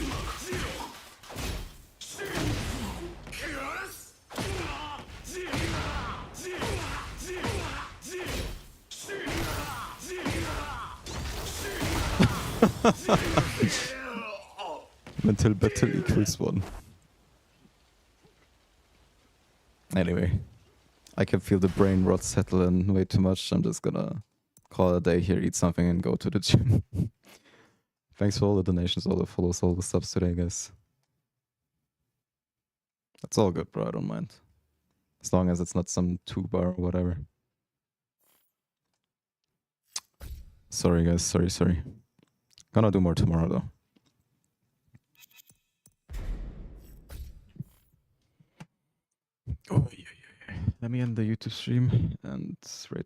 Mental battle equals 1. Anyway, I can feel the brain rot settle in way too much. I'm just gonna call it a day here, eat something, and go to the gym. Thanks for all the donations, all the follows, all the subs today, guys. That's all good, bro. I don't mind. As long as it's not some 2-bar or whatever. Sorry, guys. Sorry. Gonna do more tomorrow, though. Oh, yeah. Let me end the YouTube stream and rate